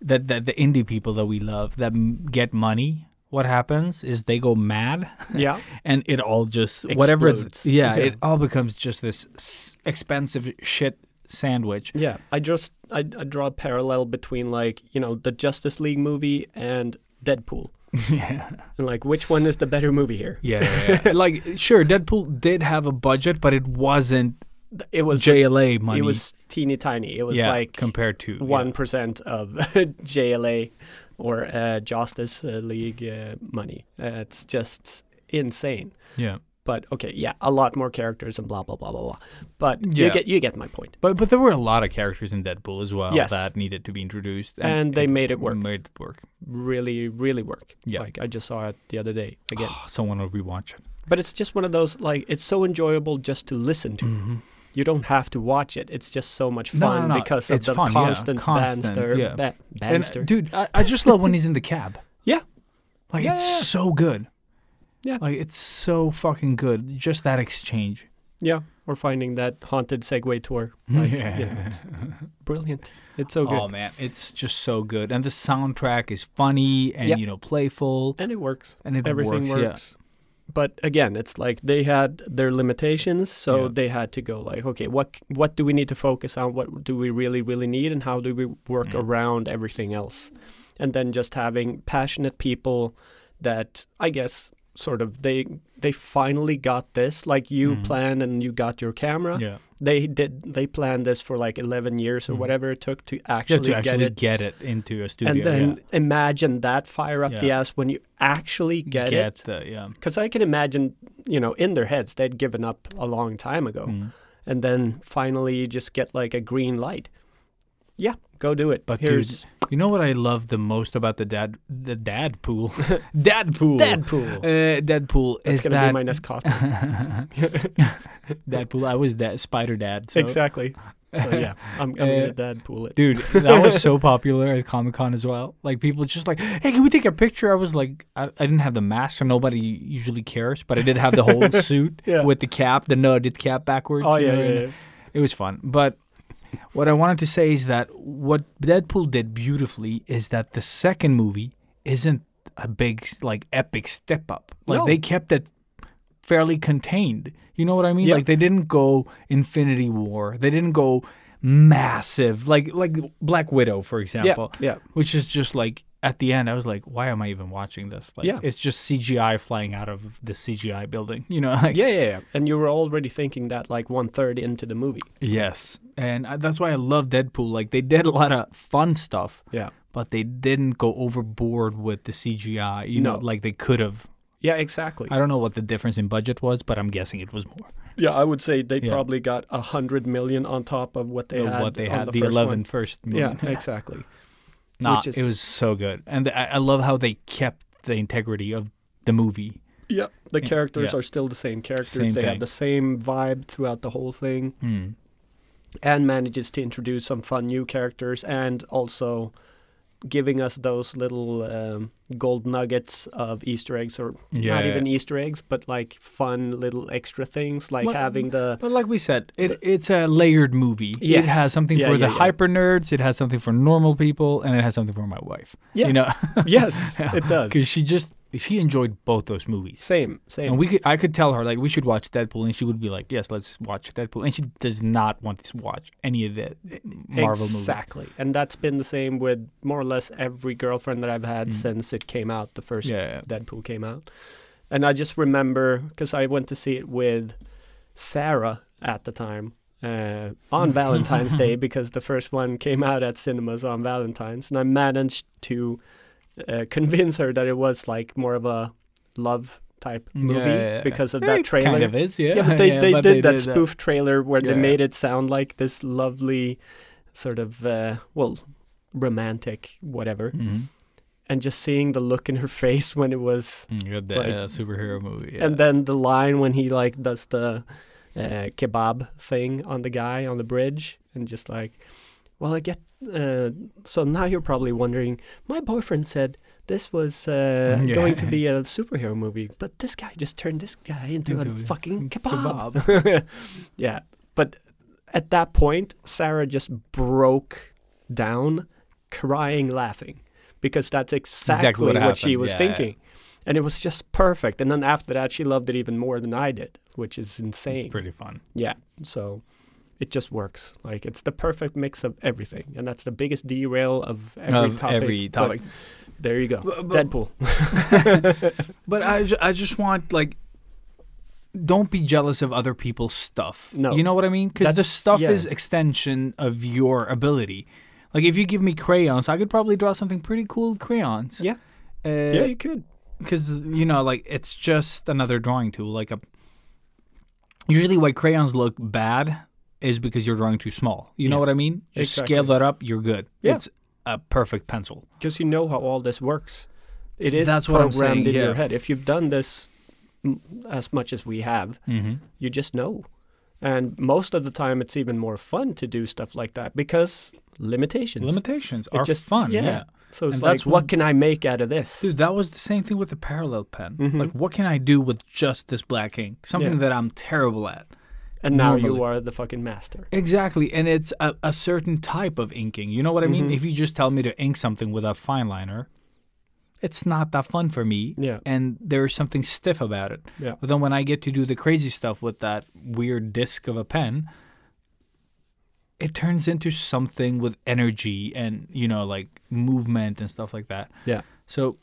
that the indie people that we love that get money, what happens is they go mad. Yeah. And it all just explodes. It all becomes just this expensive shit sandwich. Yeah. I draw a parallel between the Justice League movie and Deadpool. Yeah. And like which one is the better movie here? Yeah. Like sure, Deadpool did have a budget, but it wasn't JLA money. It was teeny tiny. It was compared to 1% of JLA or Justice League money. It's just insane. Yeah. But a lot more characters and blah blah blah blah blah. But you get my point. But there were a lot of characters in Deadpool as well that needed to be introduced, and they made it work. Really, really work. Yeah. Like I just saw it the other day again. Someone will rewatch it. But it's just one of those it's so enjoyable just to listen to. Mm-hmm. you don't have to watch it. It's just so much No, fun no, no. because of It's the fun, yeah. constant banster. Yeah. And, Banster. dude, I just love when he's in the cab. Yeah. Like, Yeah, it's yeah. so good. Yeah. Like, it's so fucking good. Just that exchange. Yeah, or finding that haunted Segway tour. Like, Yeah. it's brilliant. It's so good. Oh, man. It's just so good. And the soundtrack is funny and, Yeah. playful. And it works. And it Everything works, yeah. works. But again, it's like they had their limitations, so Yeah. they had to go like, okay, what do we need to focus on? What do we really, really need? And how do we work around everything else? And then just having passionate people that, I guess, sort of, they finally got this, like you planned and you got your camera. Yeah. They planned this for like 11 years or whatever it took to Yeah, actually, to actually get it. get it into a studio. And then imagine that fire up the Yeah. ass when you actually get it. Yeah. Because I can imagine, in their heads, they'd given up a long time ago. And then finally you just get like a green light. Yeah, go do it. But Here's dude, you know what I love the most about the dad pool? Deadpool. Deadpool That's is going to that be my next costume. Deadpool. I was Spider Dad. So. Exactly. So yeah, I'm going to Deadpool it. Dude, that was so popular at Comic-Con as well. Like, people just like, hey, can we take a picture? I was like, I didn't have the mask, so nobody usually cares, but I did have the whole suit Yeah. with the cap, the nutted cap backwards. Oh, you yeah, know, yeah, and yeah. It was fun. But what I wanted to say is that what Deadpool did beautifully is that the second movie isn't a big, like, epic step up. Like, No. they kept it fairly contained. You know what I mean? Yeah. Like, they didn't go Infinity War. They didn't go massive, like Black Widow, for example. Yeah. Which is just like, at the end, I was like, why am I even watching this? Like, Yeah. it's just CGI flying out of the CGI building. You know? Like, Yeah. And you were already thinking that like 1/3 into the movie. Yes. And that's why I love Deadpool. Like, they did a lot of fun stuff, Yeah. but they didn't go overboard with the CGI, you know, No. like they could have. Yeah, exactly. I don't know what the difference in budget was, but I'm guessing it was more. Yeah, I would say they Yeah. probably got 100 million on top of what they Of had. what they on had, the the first 11 one. first movie. Yeah, exactly. Nah, which is- it was so good. And I love how they kept the integrity of the movie. Yeah, the characters yeah. are still the same characters. Same they thing. have the same vibe throughout the whole thing, and manages to introduce some fun new characters, and also giving us those little gold nuggets of Easter eggs, or not even Easter eggs, but like fun little extra things, like Well, having the But like we said, it's a layered movie. Yes. It has something Yeah, for the yeah, yeah. hyper nerds, it has something for normal people, and it has something for my wife. Yeah. You know? yes, it does. Because she enjoyed both those movies. Same. And I could tell her, like, we should watch Deadpool, and she would be like, yes, let's watch Deadpool. And she does not want to watch any of the Marvel movies. Exactly. And that's been the same with more or less every girlfriend that I've had since it came out, the first Yeah. Deadpool came out. And I just remember, because I went to see it with Sarah at the time, on Valentine's Day, because the first one came out at cinemas on Valentine's. And I managed to convince her that it was like more of a love type movie because of that trailer. Kind of is, yeah. Yeah, but they but did that spoof trailer where they Yeah. made it sound like this lovely sort of, romantic whatever. And just seeing the look in her face when it was, You got the like- superhero movie. Yeah. and then the line when he like does the kebab thing on the guy on the bridge, and just like, well, I get, so now you're probably wondering, my boyfriend said this was going to be a superhero movie, but this guy just turned this guy into a fucking kebab. Yeah, but at that point, Sarah just broke down, crying, laughing, because that's exactly what she happened. was Yeah. thinking. And it was just perfect. And then after that, she loved it even more than I did, which is insane. It's pretty fun. Yeah, so it just works. Like, it's the perfect mix of everything. And that's the biggest derail of every topic. But there you go. Deadpool. But I just want, like, don't be jealous of other people's stuff. No. You know what I mean? Because the That's- stuff yeah. is extension of your ability. Like, if you give me crayons, I could probably draw something pretty cool with crayons. Yeah. Yeah, you could. Because, you know, like, it's just another drawing tool. Like, usually why crayons look bad is because you're drawing too small. You know what I mean? Just Exactly. scale that up, you're good. Yeah. It's a perfect pencil. Because you know how all this works. It is That's what I'm programmed saying, in yeah. your head. If you've done this as much as we have, Mm-hmm. you just know. And most of the time, it's even more fun to do stuff like that because limitations. Limitations It are just fun. yeah. Yeah. So it's And like, that's what can I make out of this? Dude, that was the same thing with the parallel pen. Mhm. Like, what can I do with just this black ink? Something Yeah. that I'm terrible at. And now normally. you are the fucking master. Exactly. And it's a certain type of inking. You know what I mean? Mhm. If you just tell me to ink something with a fine liner, it's not that fun for me. Yeah. And there's something stiff about it. Yeah. But then when I get to do the crazy stuff with that weird disc of a pen, it turns into something with energy and, like movement and stuff like that. Yeah. So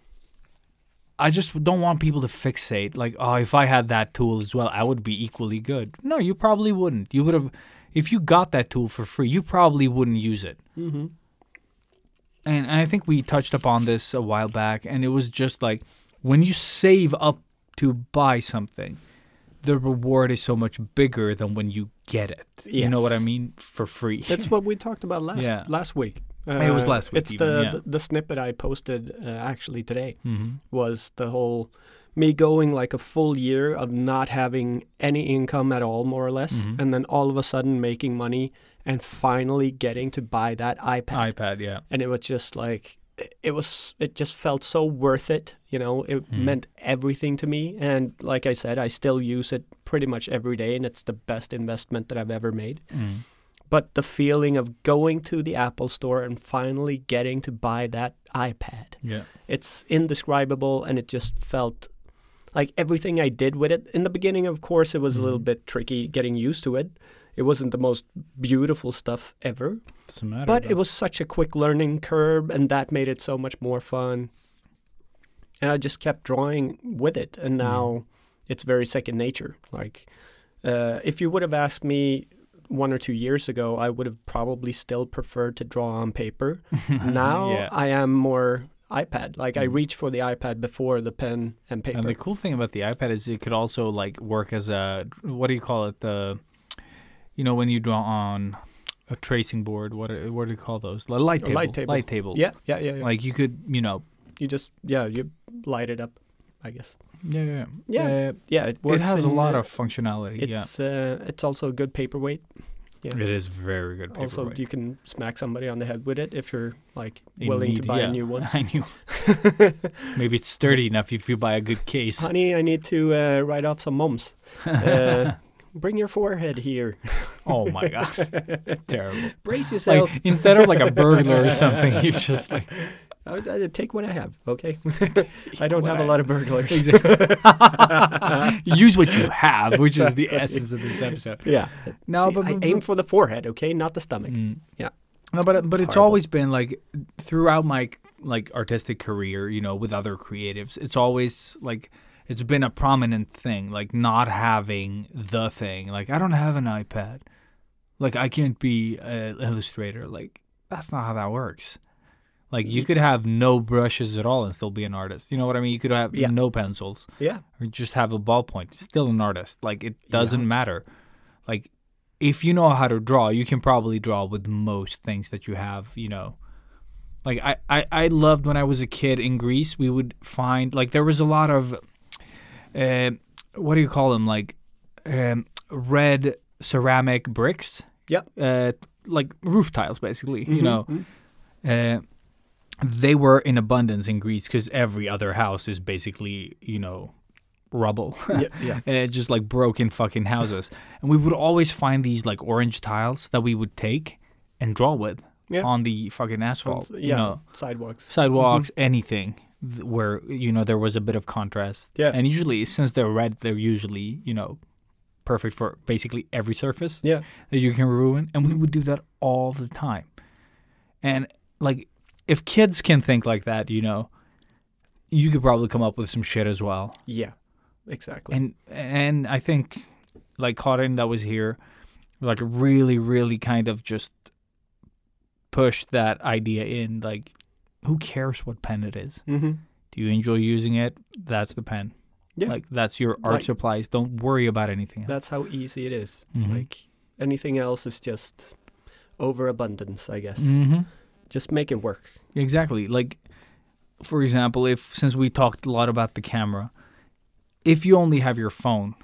I just don't want people to fixate like, oh, if I had that tool as well, I would be equally good. No, you probably wouldn't. You would have, if you got that tool for free, you probably wouldn't use it. Mm-hmm. And I think we touched upon this a while back, and it was just like when you save up to buy something, the reward is so much bigger than when you get it. You know what I Yes. mean? For free. That's what we talked about Yeah. last week. It was last week It's even, the snippet I posted actually today Mm-hmm. was the whole me going like a full year of not having any income at all, more or less, Mhm. and then all of a sudden making money and finally getting to buy that iPad, yeah. And it was just like it just felt so worth it. It meant everything to me. And like I said, I still use it pretty much every day, and it's the best investment that I've ever made. Mm. But the feeling of going to the Apple store and finally getting to buy that iPad, Yeah. it's indescribable, and it just felt like everything I did with it. In the beginning, of course, it was a little bit tricky getting used to it. It wasn't the most beautiful stuff ever, Doesn't matter. but though. it was such a quick learning curve, and that made it so much more fun. And I just kept drawing with it, and now it's very second nature. Like, if you would have asked me 1 or 2 years ago, I would have probably still preferred to draw on paper. Now Yeah. I am more iPad. Like, I reach for the iPad before the pen and paper. And the cool thing about the iPad is it could also like work as a, what do you call it? When you draw on a tracing board, what do you call those? A light table. light table. Light table. Yeah. Like you could, You just, you light it up, I guess. yeah. Yeah, it works. It has a in, lot of functionality. It's also a good paperweight. Yeah. It is very good Also, paperweight. you can smack somebody on the head with it if you're like willing to buy a new one. I knew. Maybe it's sturdy enough if you buy a good case. Honey, I need to write off some mums. Bring your forehead here. Oh my gosh. Terrible. Brace yourself. Like, instead of like a burglar or something, you just like I take what I have, okay? I don't what have I a lot of burglars. use what you have, which is the essence of this episode. Yeah. No, See, but I aim for the forehead, okay? Not the stomach. Yeah. No, but it's Horrible. always been like throughout my like artistic career, with other creatives, it's always like it's been a prominent thing, like not having the thing. Like I don't have an iPad. Like I can't be an illustrator. Like that's not how that works. Like you could have no brushes at all and still be an artist. You know what I mean? You could have no pencils. Yeah. Or just have a ballpoint. Still an artist. Like it doesn't matter. Like if you know how to draw, you can probably draw with most things that you have, Like I loved when I was a kid in Greece, we would find like there was a lot of what do you call them? Like red ceramic bricks. Yep. Like roof tiles basically, they were in abundance in Greece because every other house is basically, rubble. Yeah. Just like broken fucking houses. And we would always find these like orange tiles that we would take and draw with on the fucking asphalt. Sidewalks. Anything where, there was a bit of contrast. Yeah. And usually, since they're red, they're usually, perfect for basically every surface Yeah. that you can ruin. And we would do that all the time. And like, if kids can think like that, you could probably come up with some shit as well. Yeah. Exactly. And I think like Karin that was here, like really, really kind of just pushed that idea in. Like, who cares what pen it is? Mm-hmm. Do you enjoy using it? That's the pen. Yeah. Like that's your art supplies. Don't worry about anything else. That's how easy it is. Mhm. Like anything else is just overabundance, I guess. Mm-hmm. Just make it work. Exactly. Like, for example, since we talked a lot about the camera, if you only have your phone,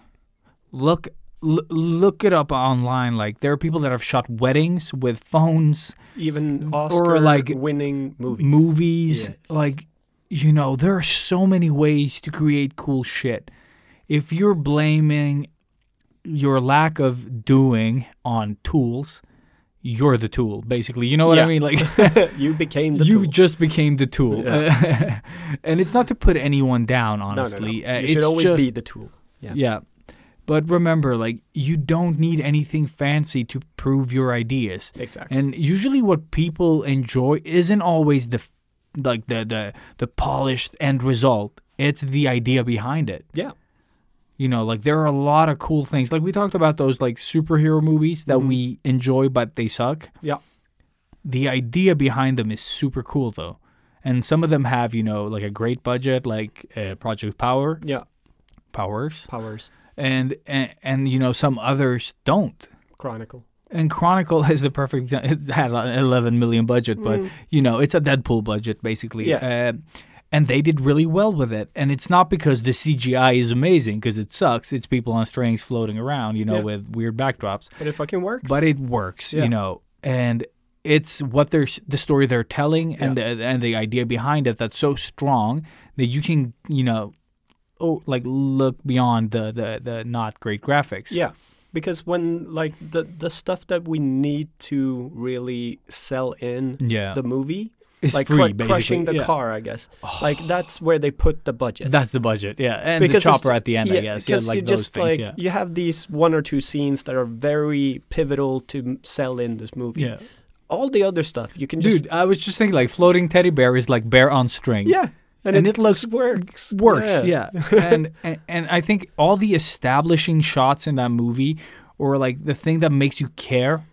look look it up online. Like there are people that have shot weddings with phones, Even or like Oscar-winning movies. movies. Yes. Like, you know, there are so many ways to create cool shit. If you're blaming your lack of doing on tools, you're the tool, basically. You know what I Yeah. mean? Like You became the you tool. just became the tool. Yeah. And it's not to put anyone down, No, honestly. no. You It's should always just, be the tool. Yeah. yeah. But remember, like, you don't need anything fancy to prove your ideas. Exactly. And usually what people enjoy isn't always the polished end result. It's the idea behind it. Yeah. You know, like there are a lot of cool things. Like we talked about those like superhero movies that we enjoy but they suck. Yeah. The idea behind them is super cool though. And some of them have, you know, like a great budget, like Project Yeah. Powers. And you know, some others don't. Chronicle. And Chronicle is the perfect. It had an 11 million budget, but you know, it's a Deadpool budget basically. Yeah. And they did really well with it. And it's not because the CGI is amazing, because it sucks. It's people on strings floating around, you know, Yeah. with weird backdrops. But it fucking works. But it works, Yeah. you know. And it's what the story they're telling and the idea behind it that's so strong that you can, you know, look beyond the not great graphics. Yeah. Because when like the stuff that we need to really sell in Yeah. the movie, It's like free, basically. crushing the Yeah. car, I guess. Like that's where they put the budget. That's the budget, yeah. And Because the it's- chopper at the end, I guess. Yeah, because like you those just things, like yeah. you have these one or two scenes that are very pivotal to sell in this movie. Yeah. All the other stuff you can just Dude, I was just thinking like floating teddy bear is like bear on string. yeah, and it looks works. Works, yeah. and I think all the establishing shots in that movie, or like the thing that makes you care,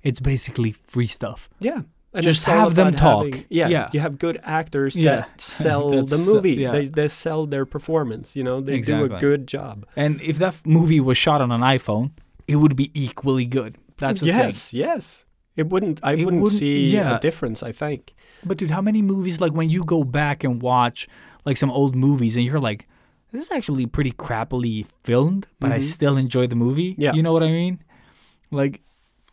it's basically free stuff. Yeah. And Just it's all have them about talk. having- Yeah. You have good actors Yeah. that sell the That's- movie. yeah. They sell their performance. You know, they do Exactly. a good job. And if that movie was shot on an iPhone, it would be equally good. That's the thing. Yes. It wouldn't. I It wouldn't wouldn't- see yeah. a difference. I think. But dude, how many movies, like when you go back and watch like some old movies and you're like, this is actually pretty crappily filmed, but I still enjoy the movie. Yeah. You know what I mean? Like,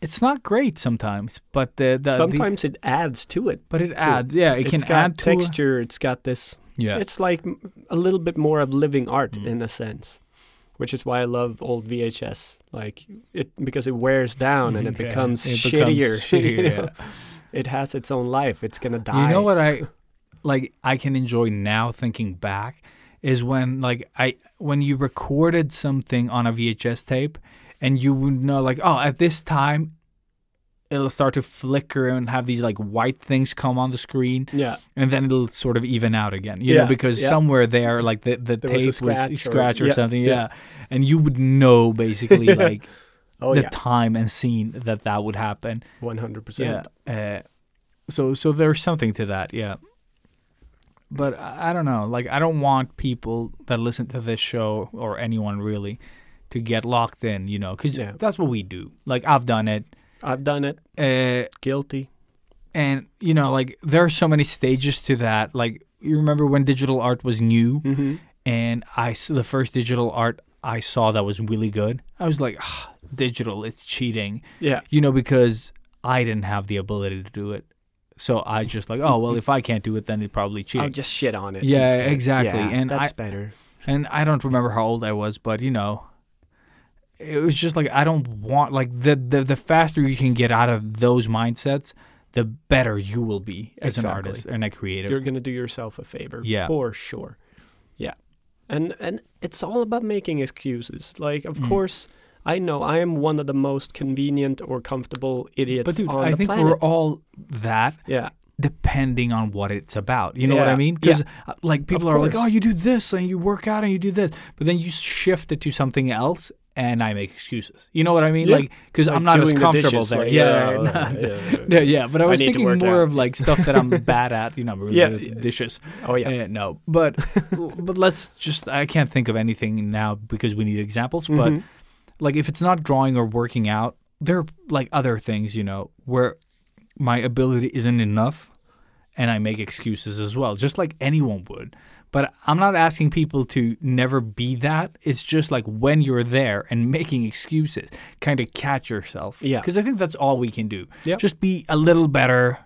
it's not great sometimes, but Sometimes it adds to it. but it adds. Yeah, it It's can got add to texture. It's got this. Yeah. It's like a little bit more of living art in a sense, which is why I love old VHS. Like it because it wears down and it Yeah, becomes it becomes shittier. shittier, you know? yeah. It has its own life. It's gonna die. You know what I can enjoy now thinking back is when when you recorded something on a VHS tape and you would know like, oh, at this time it'll start to flicker and have these like white things come on the screen. Yeah. And then it'll sort of even out again, you Yeah, know, because yeah. somewhere there, like the There was a tape was scratch scratch or- or yeah, something, yeah. yeah. And you would know basically like Oh the yeah. time and scene that would happen. 100%. Yeah. So there's something to that, yeah. But I don't know. Like, I don't want people that listen to this show or anyone really to get locked in, you know, because Yeah. that's what we do. Like, I've done it. I've done it. Guilty. And, you know, like, there are so many stages to that. Like, you remember when digital art was new Mm-hmm. and the first digital art I saw that was really good, I was like, digital, it's cheating. Yeah. You know, because I didn't have the ability to do it. So I just like, oh, well, if I can't do it, then it probably cheating. I'll just shit on it. Yeah, instead. exactly. Yeah, And that's better. And I don't remember how old I was, but, you know, it was just like, I don't want, like, the faster you can get out of those mindsets, the better you will be as an Exactly. artist and a creative. You're gonna do yourself a favor. Yeah. For sure. Yeah. And it's all about making excuses. Like, of course, I know I am one of the most convenient or comfortable idiots But, dude, on I the think planet. we're all that. Yeah. Depending on what it's about. You know what I Yeah, mean? Because, yeah. like, people Of are like, course. oh, you do this and you work out and you do this. But then you shift it to something else and I make excuses. You know what I mean? Yeah. Like, because Like I'm not as doing the comfortable dishes, there. like, Yeah, yeah. But I was need to thinking work more out. of, like, stuff that I'm bad at. You know, I'm really Yeah, good at yeah. dishes. Oh, yeah. No. But let's just, I can't think of anything now because we need examples. But, Mhm. like, if it's not drawing or working out, there are, like, other things, you know, where my ability isn't enough and I make excuses as well, just like anyone would. But I'm not asking people to never be that. It's just like when you're there and making excuses, kind of catch yourself. Yeah. Because I think that's all we can do. Yep. Just be a little better,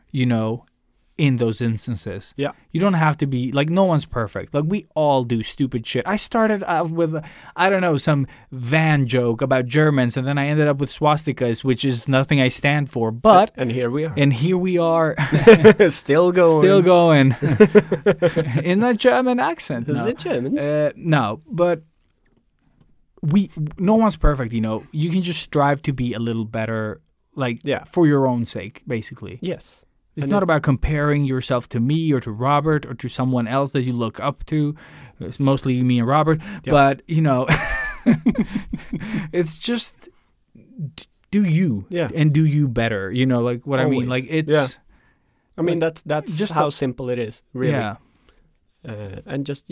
in those instances. Yeah. You don't have to be, like, no one's perfect. Like, we all do stupid shit. I started out with, I don't know, some van joke about Germans, and then I ended up with swastikas, which is nothing I stand for. But, And here we are. and here we are, Still going. still going, in that German accent. Is No. it German? No, but no one's perfect, You can just strive to be a little better, like, Yeah. for your own sake, basically. Yes. It's And not about comparing yourself to me or to Robert or to someone else that you look up to. It's mostly me and Robert. Yeah. But, it's just do you Yeah. and do you better. Like what I mean? Always. Like it's Yeah. I mean, like, that's just how simple it is, really. Yeah. And just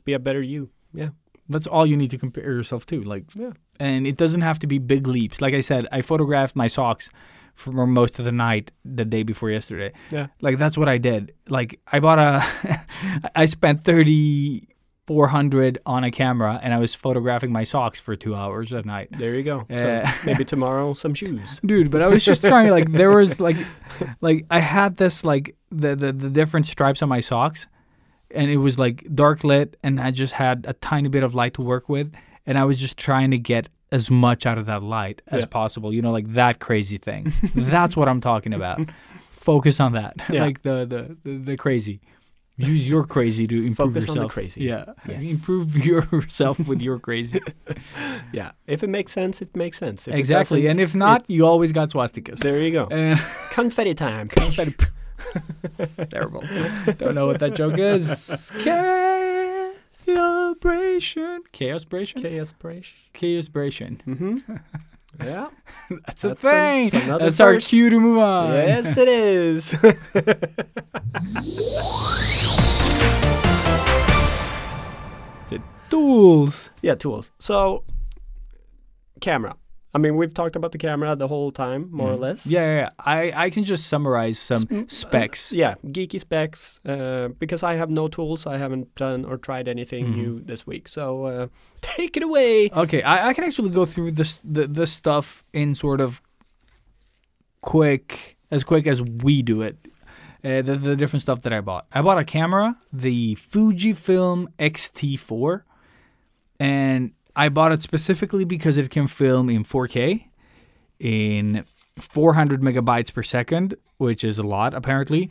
be a better you. Yeah. That's all you need to compare yourself to. Like, Yeah. and it doesn't have to be big leaps. Like I said, I photographed my socks for most of the night the day before yesterday. Yeah. Like that's what I did. Like I bought I spent $3,400 on a camera and I was photographing my socks for 2 hours a night. There you go. So maybe tomorrow some shoes. Dude, but I was just trying, like there was like I had this like the different stripes on my socks and it was like dark lit and I just had a tiny bit of light to work with and I was just trying to get as much out of that light as Yeah. possible, like that crazy thing. That's what I'm talking about. Focus on that. Yeah. Like the crazy. Use your crazy to improve Focus on the yourself. crazy. Yeah. Yes. Improve yourself with your crazy. Yeah. If it makes sense, it makes sense. If it Exactly. doesn't, And if not, you always got swastikas. there you go. And Confetti time. It's terrible. Don't know what that joke is. Chaosbration. Chaosbration? Chaosbration. Mm-hmm. Yeah. That's a That's thing. that's another That's our first. cue to move on. Yes, it is. Is it tools? Yeah, tools. So, camera. I mean, we've talked about the camera the whole time, more or less. Yeah. I can just summarize some specs. Yeah, geeky specs. Because I have no tools, I haven't done or tried anything new this week. So, take it away. Okay, I can actually go through the stuff in sort of quick as we do it. The different stuff that I bought. I bought a camera, the Fujifilm X-T4, and I bought it specifically because it can film in 4K, in 400 megabytes per second, which is a lot apparently,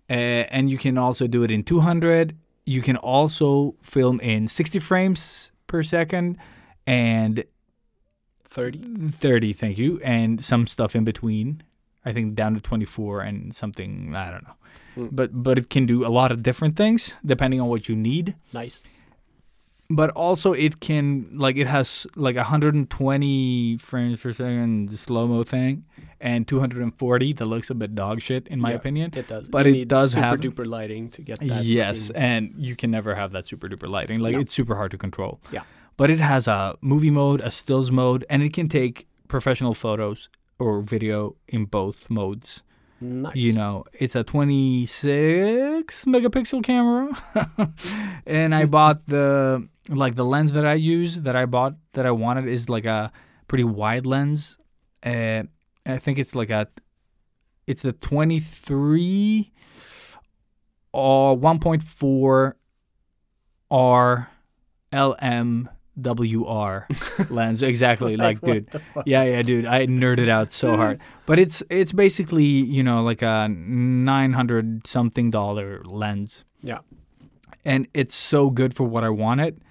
and you can also do it in 200. You can also film in 60 frames per second and 30, thank you, and some stuff in between. I think down to 24 and something, I don't know. But it can do a lot of different things depending on what you need. Nice. But also it has like 120 frames per second slow-mo thing and 240 that looks a bit dog shit in my Yeah, opinion. It does. But You it need does super have duper lighting to get that. yes, looking- and you can never have that super duper lighting. Like No. it's super hard to control. Yeah. But it has a movie mode, a stills mode, and it can take professional photos or video in both modes. Nice. It's a 26 megapixel camera. And I bought the lens that I use that I wanted is like a pretty wide lens. I think it's the 23 or 1.4 R LMWR lens. Exactly. Like, dude. Yeah, dude. I nerded out so hard. But it's basically, like a $900 something lens. Yeah. And it's so good for what I wanted.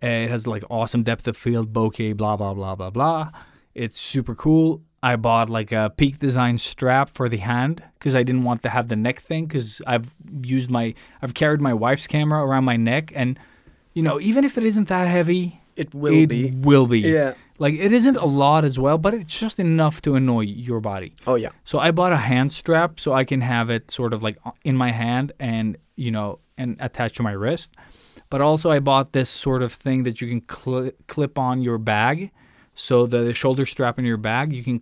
It has like awesome depth of field, bokeh, blah, blah, blah, blah, blah. It's super cool. I bought like a Peak Design strap for the hand because I didn't want to have the neck thing because I've carried my wife's camera around my neck and, even if it isn't that heavy, It will be. will be. Yeah. Like it isn't a lot as well, but it's just enough to annoy your body. Oh, yeah. So I bought a hand strap so I can have it sort of like in my hand and, and attached to my wrist. But also I bought this sort of thing that you can clip on your bag. So the shoulder strap in your bag, you can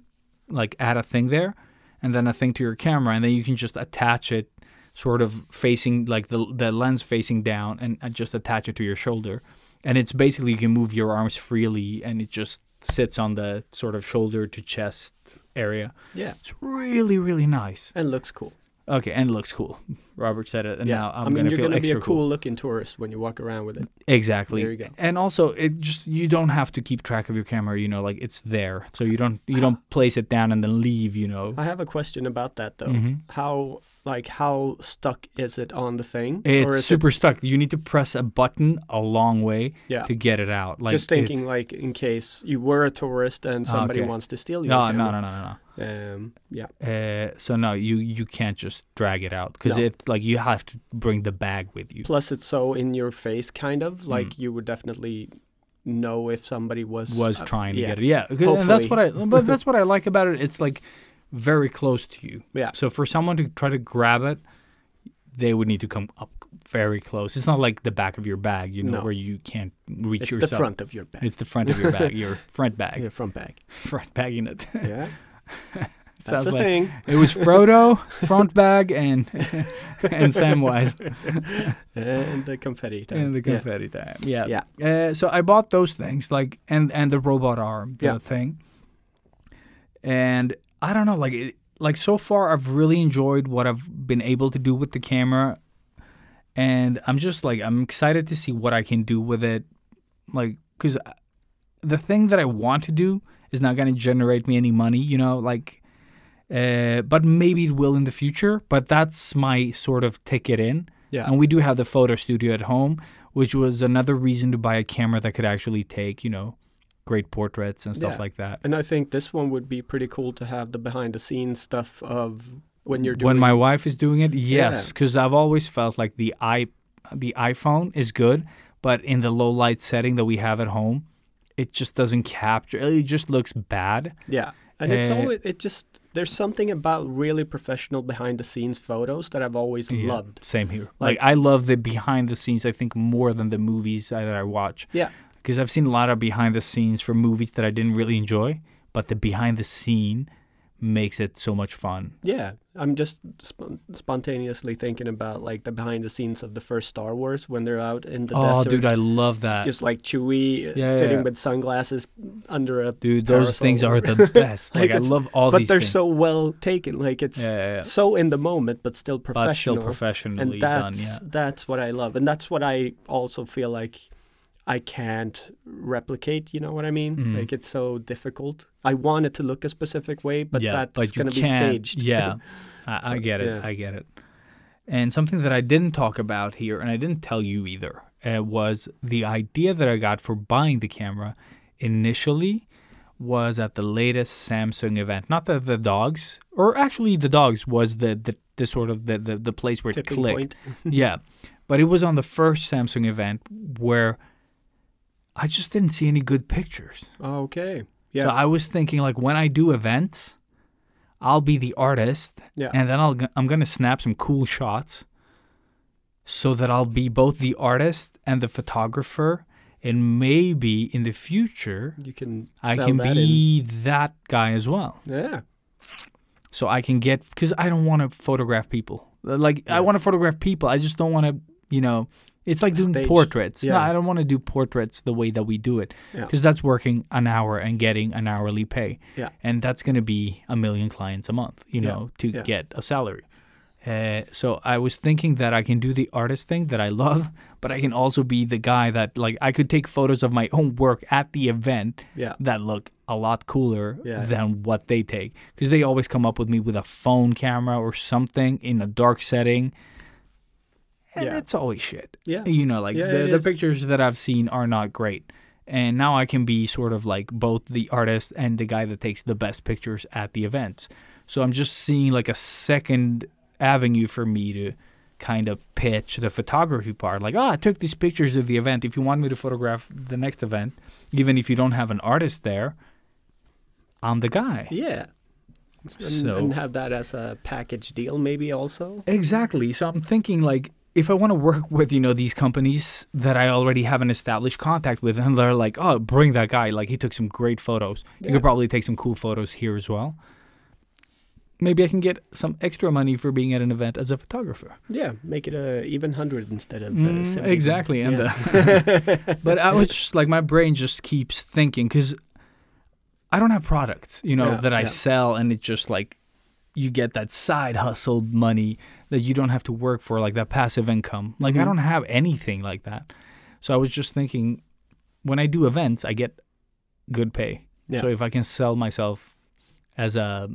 like add a thing there and then a thing to your camera. And then you can just attach it sort of facing, like the lens facing down, and just attach it to your shoulder. And it's basically you can move your arms freely, and it just sits on the sort of shoulder to chest area. Yeah. It's really, really nice. And looks cool. Okay, and it looks cool. Robert said it, and Yeah. now I I'm mean, going to you're feel gonna be extra a cool looking tourist when you walk around with it. Exactly. There you go. And also, it just, you don't have to keep track of your camera. You know, like it's there, so you don't place it down and then leave. You know, I have a question about that though. Mhm. How stuck is it on the thing? it's is super stuck. You need to press a button a long way Yeah. to get it out. Like just thinking, like in case you were a tourist and somebody Okay. wants to steal your No, camera. no. Yeah. So no, you can't just drag it out because No. it's like you have to bring the bag with you. Plus, it's so in your face, kind of like Mm. you would definitely know if somebody was Trying to yeah. get it. Yeah, and that's Hopefully. but that's what I like about it. It's like very close to you. Yeah. So for someone to try to grab it, they would need to come up very close. It's not like the back of your bag, you know, No. where you can't reach It's yourself. the front of your bag. It's the front of your bag, your front bag, Your front bag. front bag unit. Yeah. That's Sounds a like thing. it was Frodo, front bag, and Samwise And the confetti time. in the Yeah. confetti time. Yeah. Yeah. So I bought those things, like, and the robot arm, the Yeah. thing. And I don't know, like so far I've really enjoyed what I've been able to do with the camera, and I'm just like I'm excited to see what I can do with it, like because the thing that I want to do is not going to generate me any money, you know, like. But maybe it will in the future. But that's my sort of ticket in. Yeah. And we do have the photo studio at home, which was another reason to buy a camera that could actually take, you know, great portraits and stuff Yeah. like that. And I think this one would be pretty cool to have the behind the scenes stuff of when you're doing. When my wife is doing it, yes, Yeah. because I've always felt like the iPhone is good, but in the low light setting that we have at home, it just doesn't capture. It just looks bad. Yeah. And it's Uh, always, there's something about really professional behind the scenes photos that I've always Yeah, loved. Same here. Like- Like I love the behind the scenes. I think more than the movies that I watch. Yeah. Because I've seen a lot of behind the scenes for movies that I didn't really enjoy, but the behind the scene makes it so much fun. Yeah. I'm just spontaneously thinking about like the behind the scenes of the first Star Wars when they're out in the Oh, desert. dude, I love that. just like Chewie Yeah, sitting yeah. with sunglasses under a Dude, those parasol. things are the best. Like I it's- love all but these they're things. so well taken. Like it's Yeah. so in the moment, but still But professional. still professionally and done. that's Yeah. that's what I love, and that's what I also feel like I can't replicate. You know what I mean? Mhm. Like it's so difficult. I want it to look a specific way, but that's but you going to be can't- staged. Yeah, I So, get it. yeah. I get it. And something that I didn't talk about here, and I didn't tell you either, was the idea that I got for buying the camera initially was at the latest Samsung event. Not the dogs, or actually the dogs was the sort of the place where it Tipping clicked. point. Yeah, but it was on the first Samsung event where I just didn't see any good pictures. Okay. Yeah. So I was thinking, like, when I do events, I'll be the artist, Yeah. and then I'm gonna snap some cool shots, so that I'll be both the artist and the photographer, and maybe in the future you can. I sell can that be that guy as well. Yeah. So I can get, because I don't want to photograph people. Like Yeah. I want to photograph people. I just don't want to, you know. It's like doing Stage. portraits. No, Yeah. I don't want to do portraits the way that we do it, Yeah. because that's working an hour and getting an hourly pay. Yeah. And that's going to be 1 million clients a month, you Yeah. know, to Yeah. get a salary. So I was thinking that I can do the artist thing that I love, but I can also be the guy that, like, I could take photos of my own work at the event Yeah. that look a lot cooler Yeah. than what they take. Because they always come up with me with a phone camera or something in a dark setting. And Yeah. it's always shit. Yeah. You know, like Yeah, the it is. pictures that I've seen are not great. And now I can be sort of like both the artist and the guy that takes the best pictures at the events. So I'm just seeing like a second avenue for me to kind of pitch the photography part. Like, I took these pictures of the event. If you want me to photograph the next event, even if you don't have an artist there, I'm the guy. Yeah. So- And have that as a package deal, maybe also. Exactly. So I'm thinking, like, if I want to work with, you know, these companies that I already have an established contact with, and they're like, oh, bring that guy. Like, he took some great photos. You Yeah. could probably take some cool photos here as well. maybe I can get some extra money for being at an event as a photographer. Yeah, make it a even 100 instead of 70. Exactly. And Yeah. but I was just like, my brain just keeps thinking, because I don't have products, Yeah, that I yeah. sell, and it's just like you get that side hustle money that you don't have to work for, like that passive income. Like I don't have anything like that. So I was just thinking, when I do events, I get good pay. Yeah. So if I can sell myself as a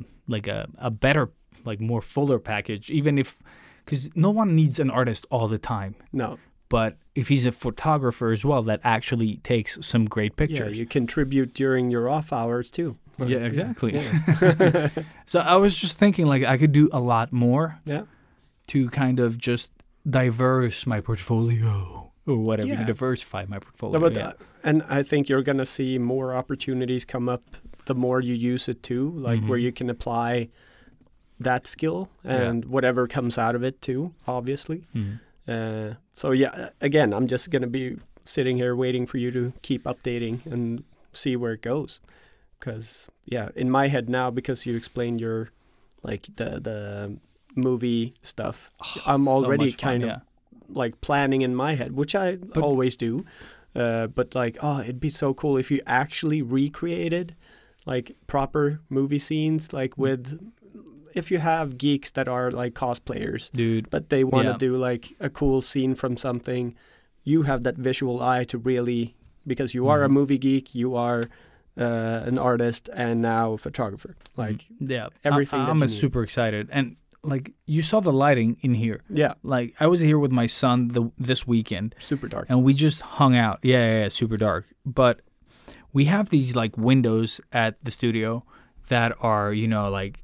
better, like more fuller package, even if, because no one needs an artist all the time. No. But if he's a photographer as well, that actually takes some great Yeah, pictures. you contribute during your off hours too. Yeah, exactly. Yeah. So I was just thinking, like, I could do a lot more Yeah. to kind of just diverse my portfolio or whatever, Yeah. diversify my portfolio. No, but, yeah. and I think you're going to see more opportunities come up the more you use it too, like where you can apply that skill and whatever comes out of it too, obviously. So yeah, again, I'm just going to be sitting here waiting for you to keep updating and see where it goes. Because, yeah, in my head now, because you explained your, like, the movie stuff, I'm so already much fun, kind of, yeah. like, planning in my head, which I always do. But, like, it'd be so cool if you actually recreated, like, proper movie scenes, like, with... If you have geeks that are, like, cosplayers, Dude. but they want to Yeah. do, like, a cool scene from something, you have that visual eye to really... Because you are a movie geek, you are... an artist and now a photographer. Like yeah, everything that I'm you need. super excited, and like you saw the lighting in here. Yeah, Like I was here with my son this weekend, super dark. and we just hung out. Yeah, super dark. But we have these like windows at the studio that are, like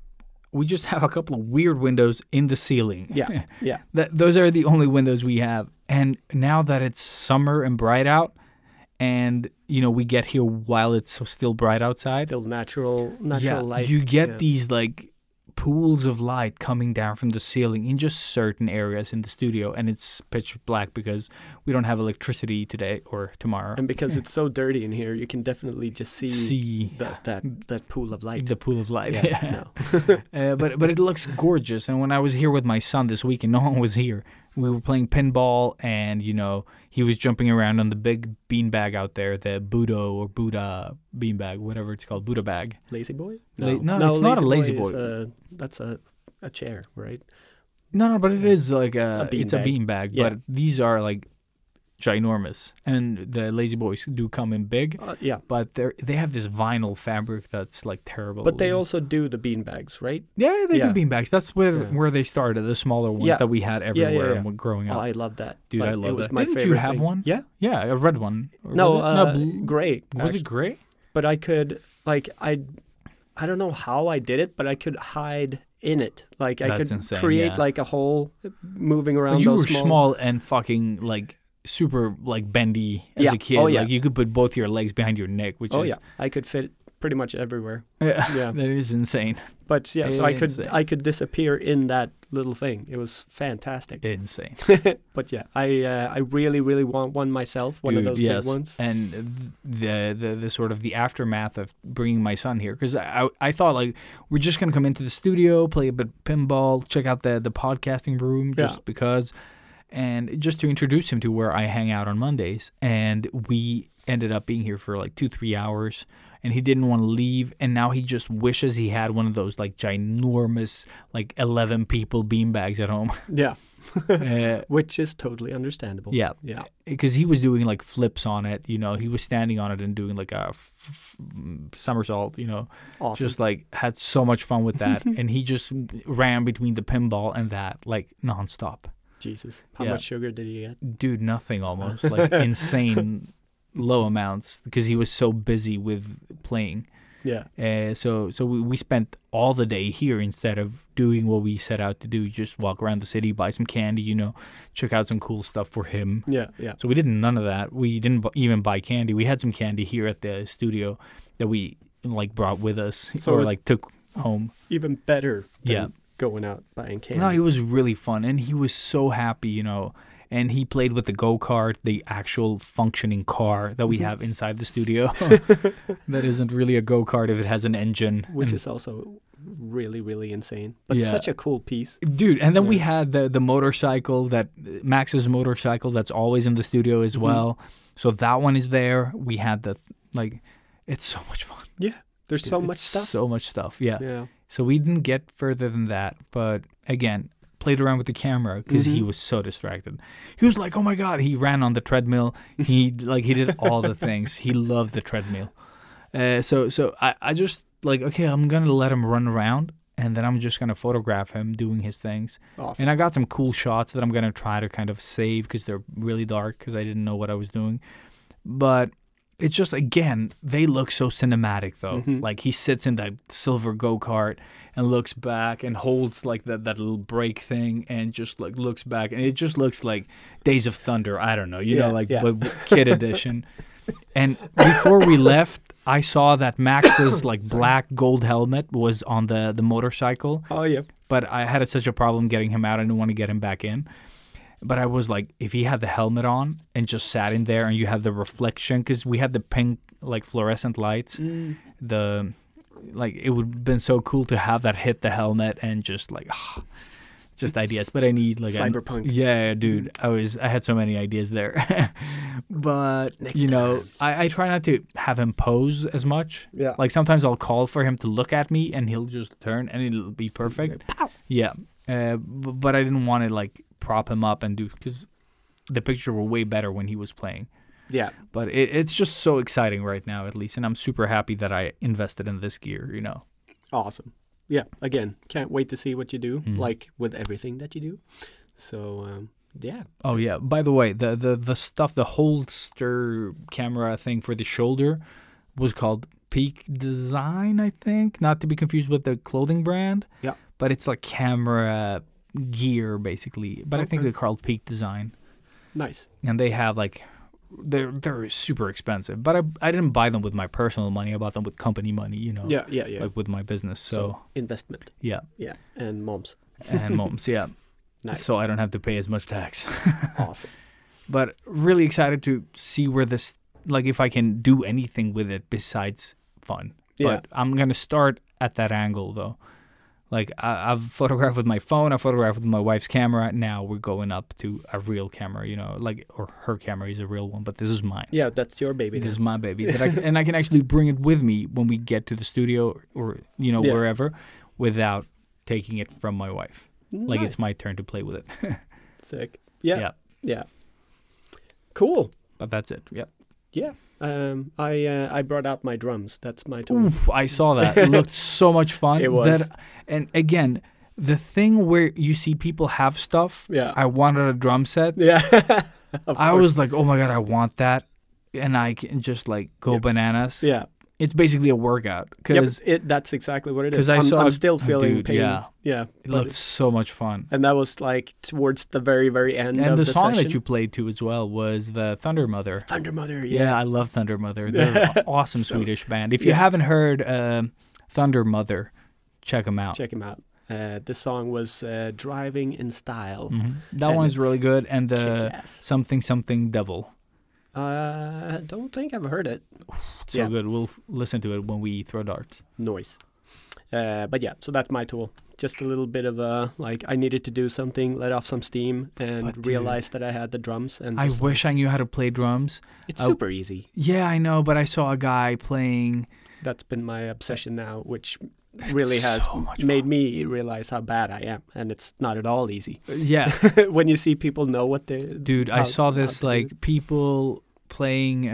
we just have a couple of weird windows in the ceiling. Yeah, yeah. Those are the only windows we have. And now that it's summer and bright out, and we get here while it's still bright outside. Still natural Yeah, light. you get Yeah. these like pools of light coming down from the ceiling in just certain areas in the studio, and it's pitch black because we don't have electricity today or tomorrow. And because it's so dirty in here, you can definitely just see that pool of light. the pool of light. Yeah, no. But it looks gorgeous. And when I was here with my son this weekend, no one was here. We were playing pinball, and he was jumping around on the big beanbag out there, the Buddha beanbag, whatever it's called, Buddha bag. Lazy boy? No, it's not a lazy is, boy. that's a chair, right? No, but it is like it's a beanbag. beanbag. Yeah. But these are like ginormous, and the lazy boys do come in big. Yeah. But they have this vinyl fabric that's like terrible. But they also do the bean bags, right? Yeah, they Yeah. do beanbags. That's where they started, the smaller ones Yeah. that we had Yeah, everywhere yeah. when growing Oh, up. I love that. Dude, Like, I love it was that. my Didn't favorite you have thing. one? Yeah. Yeah, a red one. Or No, was it? gray. Was it actually. gray? But I could, like, I don't know how I did it, but I could hide in it. Like, I That's could insane, create, yeah. like, a hole moving around But you those were small and fucking like super like bendy as Yeah. a kid. Oh, yeah. Like you could put both your legs behind your neck, which Oh, is yeah. I could fit pretty much everywhere. yeah, that is insane. But, yeah, so Insane. I could disappear in that little thing. It was fantastic. Insane. But, yeah, I really, really want one myself, one of Dude, those yes. big ones. And the sort of the aftermath of bringing my son here, because I thought like we're just gonna come into the studio, play a bit of pinball, check out the podcasting room, just Yeah. because, and just to introduce him to where I hang out on Mondays. And we ended up being here for like 2-3 hours, and he didn't want to leave, and now he just wishes he had one of those like ginormous like 11 people beanbags at home. Yeah. Uh, Which is totally understandable. Yeah. Yeah. Because he was doing like flips on it, he was standing on it and doing like a somersault, Awesome. just like had so much fun with that. And he just ran between the pinball and that like nonstop. Jesus. How Yeah. much sugar did he get? Dude, nothing almost, like insane low amounts because he was so busy with playing. Yeah. So we spent all the day here instead of doing what we set out to do. Just walk around the city, buy some candy, check out some cool stuff for him. Yeah. Yeah. So we did none of that. We didn't even buy candy. We had some candy here at the studio that we like brought with us So or it- like took home. Even better than Yeah. going out buying candy. No, it was really fun, and he was so happy, And he played with the go-kart, the actual functioning car that we have inside the studio. That isn't really a go-kart if it has an engine. Which And- is also really, really insane. But Yeah. such a cool piece. Dude, and then we Yeah. had the motorcycle, that Max's motorcycle that's always in the studio as well. So that one is there. We had it's so much fun. Yeah, there's so much It's stuff. So much stuff, yeah. Yeah. So we didn't get further than that, but again, played around with the camera because he was so distracted. He was like, "Oh my god!" He ran on the treadmill. He did all the things. He loved the treadmill. So I just okay, I'm gonna let him run around, and then I'm just gonna photograph him doing his things. Awesome. And I got some cool shots that I'm gonna try to kind of save because they're really dark because I didn't know what I was doing. But it's just, again, they look so cinematic though. Like he sits in that silver go-kart and looks back and holds that little brake thing and just looks back, and it just looks like Days of Thunder. I don't know, but kid edition. And before we left, I saw that Max's black gold helmet was on the motorcycle. Oh yeah. But I had such a problem getting him out. I didn't want to get him back in. But I was like, if he had the helmet on and just sat in there, and you had the reflection, because we had the pink fluorescent lights, it would have been so cool to have that hit the helmet and just just ideas. But I need Cyberpunk. Yeah, dude. I had so many ideas there. But I try not to have him pose as much. Yeah. Like sometimes I'll call for him to look at me and he'll just turn and it'll be perfect. Yeah. But I didn't want to prop him up and do, because the picture were way better when he was playing. Yeah. But it's just so exciting right now, at least, and I'm super happy that I invested in this gear. Awesome. Yeah. Again, can't wait to see what you do, like with everything that you do. So yeah. Oh yeah. By the way, the stuff, the holster camera thing for the shoulder was called Peak Design, I think, not to be confused with the clothing brand. Yeah. But it's like camera gear basically. But I think they're called Peak Design. Nice. And they have they're super expensive. But I didn't buy them with my personal money. I bought them with company money, Yeah. like with my business. So investment. yeah. Yeah. And moms. And moms, yeah. Nice. So I don't have to pay as much tax. Awesome. But really excited to see where this, if I can do anything with it besides fun. Yeah. But I'm going to start at that angle, though. I've photographed with my phone. I photographed with my wife's camera. Now we're going up to a real camera, or her camera is a real one, but this is mine. Yeah, that's your baby. This is my baby. And I can actually bring it with me when we get to the studio or, wherever, without taking it from my wife. Nice. It's my turn to play with it. Sick. Yeah. Yeah. Yeah. Cool. But that's it. Yeah. Yeah. I brought out my drums. That's my tool. Oof, I saw that. It looked so much fun. It was. And again, the thing where you see people have stuff, Yeah. I wanted a drum set. Yeah. I was like, oh my God, I want that. And I can just go bananas. Yeah. It's basically a workout. Because that's exactly what it is. 'cause I saw I'm a- still feeling dude, pain. yeah. Yeah. it but looked so much fun. and that was towards the very, very end And of the the song session. that you played to as well was the Thunder Mother. Thunder Mother. Yeah, Yeah. I love Thunder Mother. They're an awesome So- Swedish band. If you yeah. haven't heard Thunder Mother, check them out. Check him out. The song was Driving in Style. That And one is it's really good. And the kick-ass. Something Devil. I don't think I've heard it. So Yeah. good. We'll listen to it when we throw darts. Noise. But yeah, so that's my tool. Just a little bit of I needed to do something, let off some steam, and But dude, realized that I had the drums. And I just, wish I knew how to play drums. it's I- super easy. Yeah, I know, but I saw a guy playing. That's been my obsession now, which really has so much made fun. me realize how bad I am, and it's not at all easy. Yeah, When you see people know what they dude, I saw this people playing.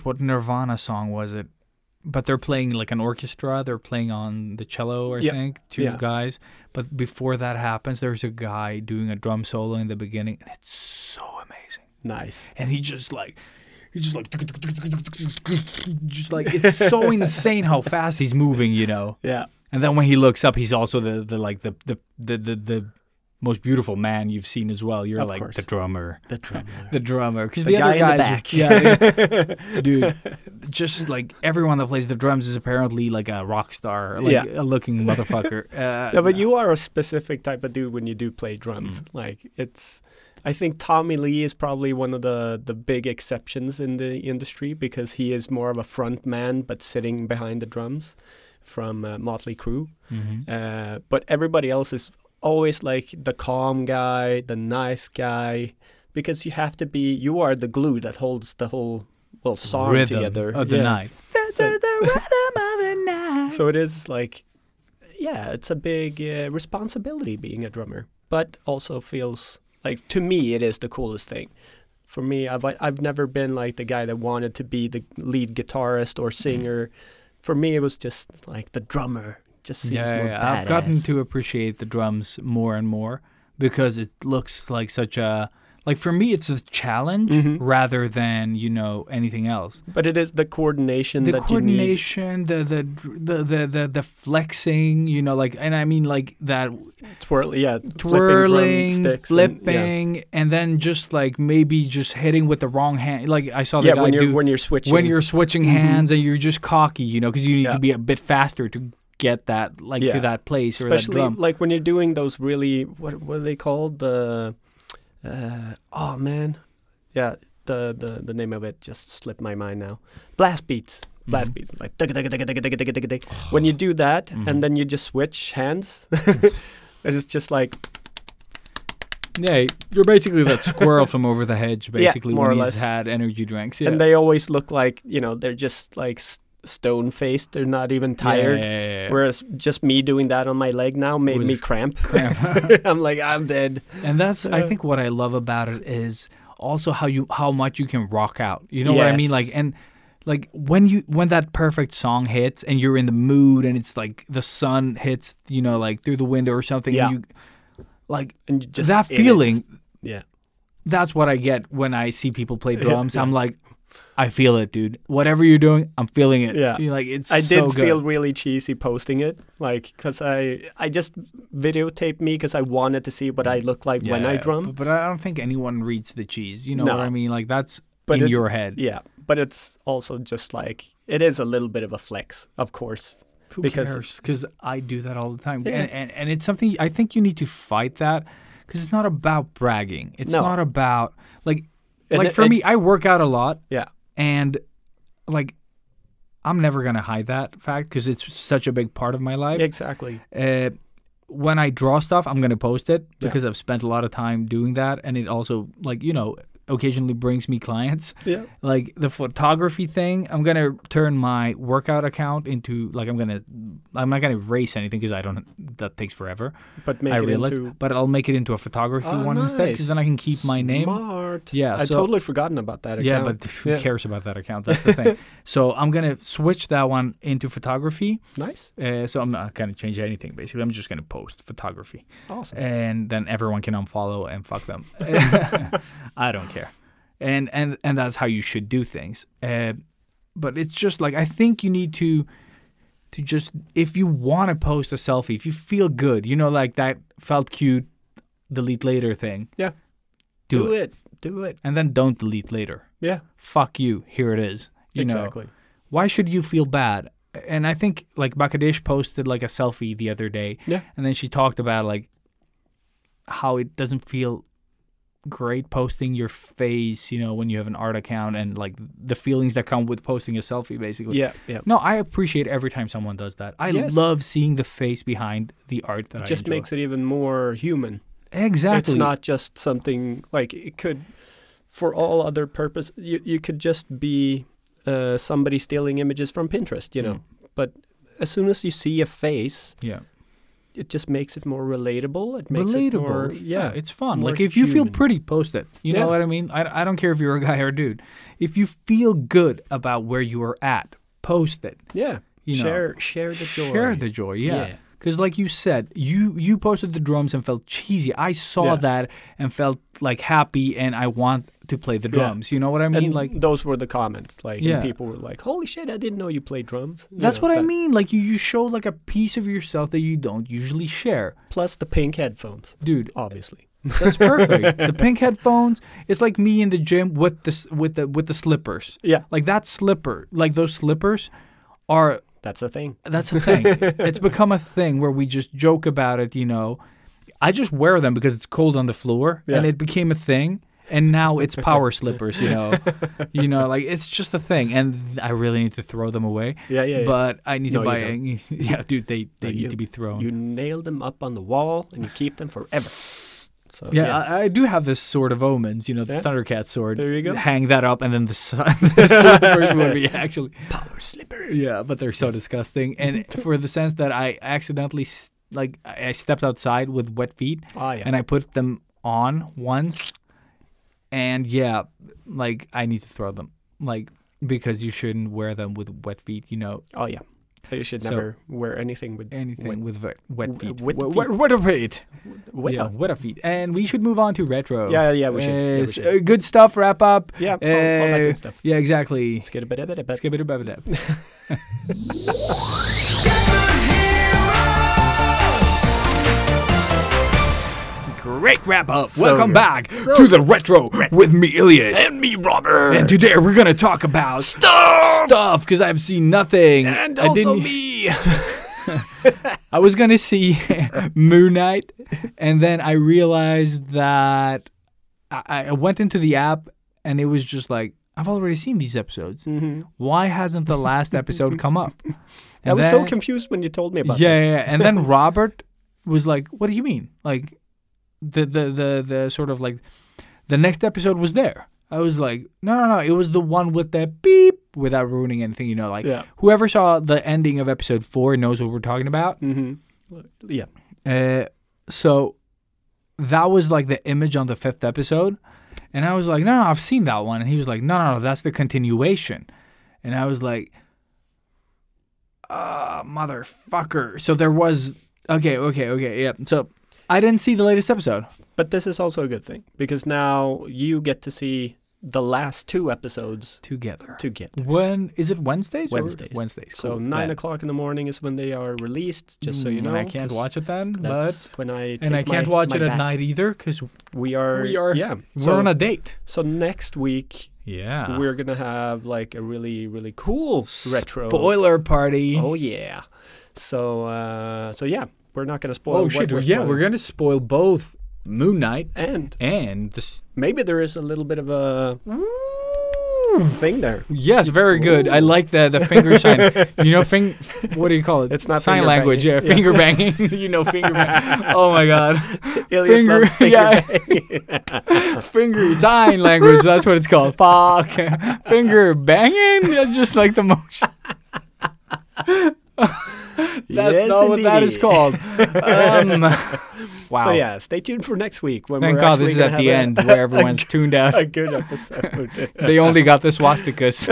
What Nirvana song was it? But they're playing an orchestra. They're playing on the cello, I Yeah. think, two Yeah. guys. But before that happens, there's a guy doing a drum solo in the beginning, and it's so amazing. Nice. And he just it's so insane how fast he's moving, Yeah. And then when he looks up, he's also the most beautiful man you've seen as well. You're Of course. the drummer. The drummer. The drummer. Because The the other guy in the guys, back. yeah, dude, just everyone that plays the drums is apparently a rock star, a looking motherfucker. No, but you are a specific type of dude when you do play drums. I think Tommy Lee is probably one of the big exceptions in the industry because he is more of a front man but sitting behind the drums. from Motley Crue. But everybody else is always like the calm guy, the nice guy, because you are the glue that holds the whole song Rhythm together of the night. So- the rhythm of the night. So it is like, it's a big responsibility being a drummer, but also feels like, to me, it is the coolest thing. For me, I've never been like the guy that wanted to be the lead guitarist or singer. For me, it was just like the drummer. Just seems more badass. I've gotten to appreciate the drums more and more because it looks like such a for me it's a challenge rather than anything else. But it is the coordination. The that coordination, you need. the flexing, and I mean like that twirling, flipping, and then just like maybe just hitting with the wrong hand. Like I saw the guy when you're switching. When you're switching hands and you're just cocky, because you need to be a bit faster to get that to that place. Especially or that drum. like when you're doing those really what are they called, the oh man, yeah, the name of it just slipped my mind now. Blast beats, like when you do that and then you just switch hands, it's just like you're basically that squirrel from Over the Hedge, basically, more when or he's less. had energy drinks. And they always look like they're just like stone faced. They're not even tired. Whereas just me doing that on my leg now made me cramp. I'm like, I'm dead. And that's I think what I love about it is also how much you can rock out. You know what I mean? When that perfect song hits and you're in the mood and it's like the sun hits, like through the window or something, and you just that feeling. That's what I get when I see people play drums. I'm like, I feel it, dude. Whatever you're doing, I'm feeling it. Yeah. You're like, it's I so did good. feel really cheesy posting it, because I just videotaped me because I wanted to see what I look like when I drum. But I don't think anyone reads the cheese. You know No. what I mean? Like, that's But in your head. Yeah, but it's also just like, it is a little bit of a flex, of course. Who because cares? Because I do that all the time. Yeah. And it's something, I think you need to fight that because it's not about bragging. It's No. not about, And for me, I work out a lot. Yeah. And, I'm never going to hide that fact because it's such a big part of my life. Exactly. When I draw stuff, I'm going to post it because I've spent a lot of time doing that. And it also, occasionally brings me clients. Yeah. Like the photography thing, I'm going to turn my workout account into, I'm not going to erase anything because that takes forever. But make I it realize, into... but I'll make it into a photography one instead because nice. then I can keep my name. Smart. Yeah, I so- totally forgotten about that account. Yeah, but who cares about that account? That's the thing. So I'm going to switch that one into photography. Nice. So I'm not going to change anything, basically. I'm just going to post photography. Awesome. And then everyone can unfollow and fuck them. I don't care. And that's how you should do things. But it's just I think you need to just, if you want to post a selfie, if you feel good, that felt cute, delete later thing. Yeah. Do it. Do it. And then don't delete later. Yeah. Fuck you. Here it is. You know. Exactly. Why should you feel bad? And I think Bakadish posted a selfie the other day. Yeah. And then she talked about how it doesn't feel great posting your face, when you have an art account and the feelings that come with posting a selfie, basically. Yeah. Yeah. No, I appreciate every time someone does that. I love seeing the face behind the art that I Just enjoy. makes it even more human. Exactly. It's not just something it could, for all other purpose, you could just be somebody stealing images from Pinterest, But as soon as you see a face, it just makes it more relatable. It makes it more, it's fun. more If you feel human. pretty, post it. You know what I mean? I don't care if you're a guy or a dude. If you feel good about where you are at, post it. Yeah. Share the joy. Share the joy, Yeah. Because like you said, you posted the drums and felt cheesy. I saw that and felt happy and I want to play the drums. You know what I mean? And those were the comments. And people were like, holy shit, I didn't know you played drums. That's what I mean. You show a piece of yourself that you don't usually share. Plus the pink headphones. Dude. Obviously. That's perfect. The pink headphones, it's like me in the gym with the slippers. Yeah. That slipper, those slippers are... That's a thing. That's a thing. It's become a thing where we just joke about it, I just wear them because it's cold on the floor, and it became a thing. and now it's power slippers. Like it's just a thing, and I really need to throw them away. Yeah. But I need to No, buy. you Yeah, dude, they need to be thrown. You nail them up on the wall and you keep them forever. So I do have this sword of omens, the Yeah. Thundercat sword. There you go. Hang that up, and then the slippers would be actually power slipper. Yeah, but they're so disgusting. And for the sense that I accidentally, I stepped outside with wet feet, and I put them on once, and I need to throw them, because you shouldn't wear them with wet feet, Oh yeah. You should never wear anything with wet feet. Wet feet. Wet feet. And we should move on to retro. Yeah, we should. Good stuff, wrap up. Yeah, all that good stuff. Yeah, exactly. Skip it. Great wrap up. So Welcome good. back to the retro with me, Ilias. And me, Robert. And today we're going to talk about stuff because I've seen nothing. And I also didn't- me. I was going to see Moon Knight, and then I realized that I went into the app, and it was just like, I've already seen these episodes. Mm-hmm. Why hasn't the last episode come up? I was so confused when you told me about this. Yeah. And then Robert was like, "What do you mean? Like, the sort of like the next episode was there." I was like, no. It was the one with the beep without ruining anything. Whoever saw the ending of episode 4 knows what we're talking about. Mm-hmm. Yeah. So that was like the image on the 5th episode. And I was like, no, I've seen that one. And he was like, no, that's the continuation. And I was like, motherfucker. So there was, okay, yeah. So I didn't see the latest episode. But this is also a good thing because now you get to see the last 2 episodes Together. When is it Wednesdays? Wednesdays. Wednesdays. So Cool. 9 o'clock in the morning is when they are released. Just so you know, I can't 'cause watch it then, that's when I take and I can't watch it at bath. night either because We are yeah. we're on a date. So next week Yeah. we're gonna have like a really really cool retro spoiler party. Oh yeah. So yeah, we're not gonna spoil. Oh what shit! we're Yeah, spoiling. we're gonna spoil both Moon Knight and this. maybe there is a little bit of a thing there. Yes, very good. I like the finger sign. What do you call it? It's not sign finger language. banging. Yeah, finger banging. Finger banging. Oh my god. Ilias loves finger banging. Finger sign language. That's what it's called. Fuck. Finger banging. That's just like the motion. That's Yes, not what that is indeedy. called. Wow. So yeah, stay tuned for next week when Thank we're God actually this is gonna at the have end where everyone's tuned out. a good episode. They only got the swastikas,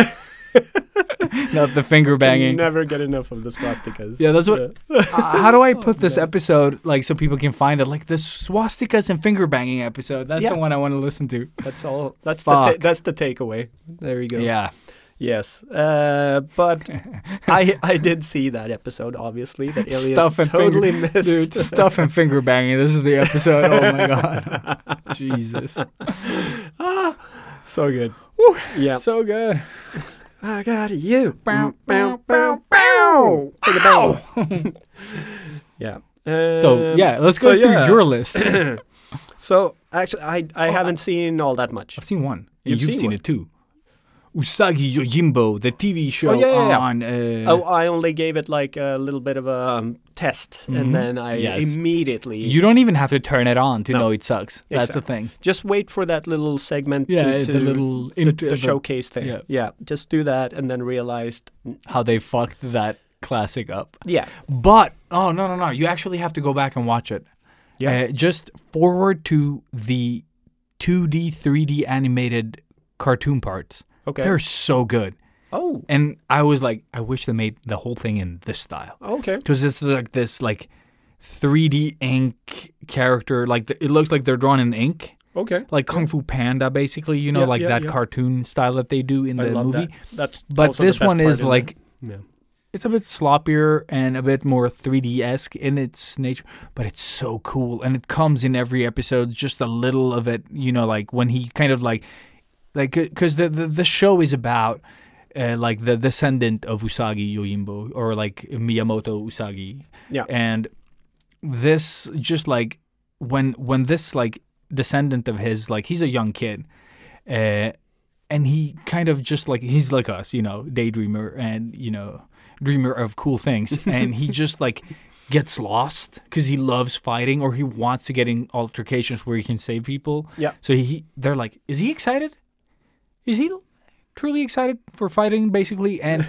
not the finger banging. Never get enough of the swastikas. Yeah, that's what. How do I put this man. episode so people can find it? Like the swastikas and finger banging episode. That's Yeah. the one I want to listen to. That's all. That's Fuck. that's the takeaway. There you go. Yeah. Yes. But I did see that episode. Obviously, that Ilias Stuff and totally finger, missed. dude. Stuff and finger banging. This is the episode. Oh my god. Jesus. So good. Yeah. So good. I got you. Bow, Bow, bow, bow, bow. Take it down. Yeah. So yeah, let's go through your list. So actually, I haven't seen all that much. I've seen one. You've You've seen seen one? it too. Usagi Yojimbo, the TV show yeah. on. I only gave it like a little bit of a test, and then I Yes. immediately You don't even have to turn it on to No. know it sucks. That's the Exactly. thing. just wait for that little segment Yeah, to the little the showcase thing. yeah. Yeah, just do that, and then realized, How they fucked that classic up. yeah, But no, you actually have to go back and watch it. Yeah. Just forward to the 2D, 3D animated cartoon parts. okay. They're so good. Oh, And I was like, I wish they made the whole thing in this style. okay. Because it's like this 3D ink character. It looks like they're drawn in ink. Okay. Like Kung Fu Panda, basically. Yeah, like yeah, that yeah. cartoon style that they do in I the love movie. that. That's But also the this best one part is in like, it. Yeah. it's a bit sloppier and a bit more 3D-esque in its nature, but it's so cool. And it comes in every episode, just a little of it, like when he kind of because the show is about like the descendant of Usagi Yojimbo, or like Miyamoto Usagi. Yeah. And this just like when this like descendant of his, like he's a young kid, and he kind of just like he's like us, daydreamer and dreamer of cool things, and he just like gets lost because he loves fighting or he wants to get in altercations where he can save people. Yeah. So they're like, is he excited? Is he truly excited for fighting, basically? And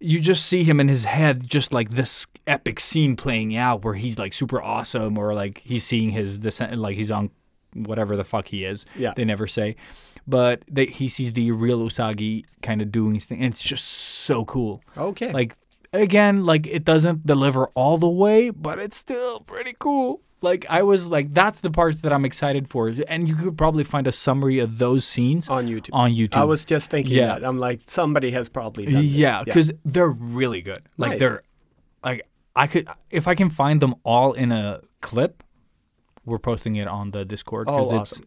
you just see him in his head, just like this epic scene playing out where he's like super awesome, or like he's seeing his descent, like he's on whatever the fuck he is. Yeah. They never say. But he sees the real Usagi kind of doing his thing. And it's just so cool. Okay. Like, again, like it doesn't deliver all the way, but it's still pretty cool. Like I was like, that's the parts that I'm excited for. And you could probably find a summary of those scenes on YouTube. I was just thinking that. I'm like, somebody has probably done this. Yeah, because they're really good. Like Nice. they're like if I can find them all in a clip, we're posting it on the Discord because awesome.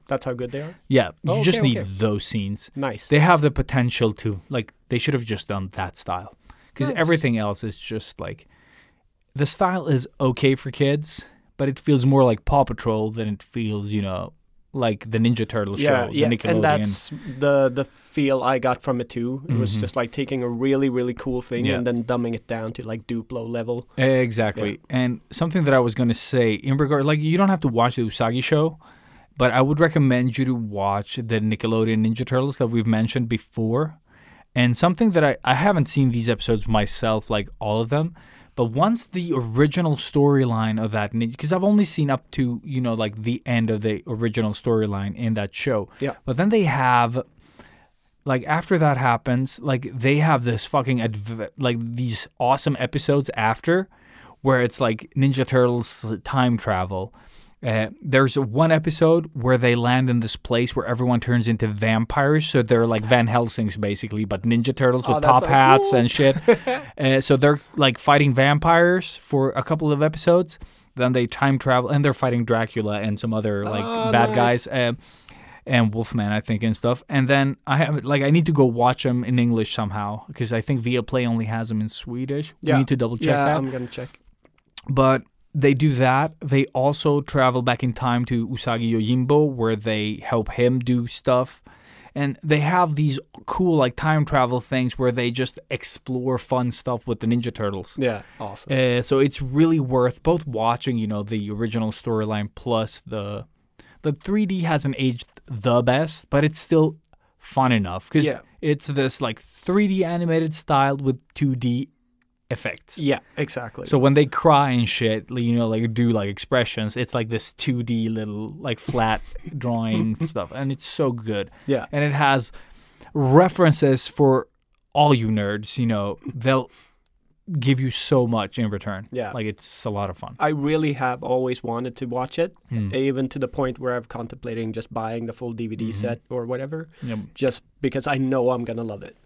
That's how good they are? yeah, you just need okay. those scenes. Nice. They have the potential to, like, they should have just done that style. Because Nice. everything else is just like, the style is okay for kids, but it feels more like Paw Patrol than it feels, like the Ninja Turtles show, the Nickelodeon. And that's the feel I got from it too. It was just like taking a really, really cool thing Yeah. and then dumbing it down to like Duplo level. Exactly. And something that I was going to say, in regard, like, you don't have to watch the Usagi show, but I would recommend you to watch the Nickelodeon Ninja Turtles that we've mentioned before. And something that I haven't seen these episodes myself, like all of them, but once the original storyline of that ninja, because I've only seen up to, like the end of the original storyline in that show. Yeah. But then they have, like, after that happens, like, they have this fucking, like, these awesome episodes after where it's like Ninja Turtles time travel. There's one episode where they land in this place where everyone turns into vampires, so they're like Van Helsing's basically, but Ninja Turtles with that's top so hats cool. and shit. So they're like fighting vampires for a couple of episodes. Then they time travel and they're fighting Dracula and some other like bad nice. guys, and Wolfman, I think, and stuff. And then I need to go watch them in English somehow because I think Viaplay only has them in Swedish. Yeah. We need to double check yeah, that. I'm going to check. But they do that. They also travel back in time to Usagi Yojimbo, where they help him do stuff. And they have these cool like time travel things where they just explore fun stuff with the Ninja Turtles. Yeah, awesome. So it's really worth both watching, the original storyline plus the 3D hasn't aged the best, but it's still fun enough because it's this like 3D animated style with 2D effects. Yeah, exactly. So when they cry and shit, like do like expressions, it's like this 2D little like flat drawing stuff, and it's so good. Yeah. And it has references for all you nerds. They'll give you so much in return. Yeah. Like it's a lot of fun. I really have always wanted to watch it, even to the point where I've contemplating just buying the full DVD set or whatever, Yep. just because I know I'm gonna love it.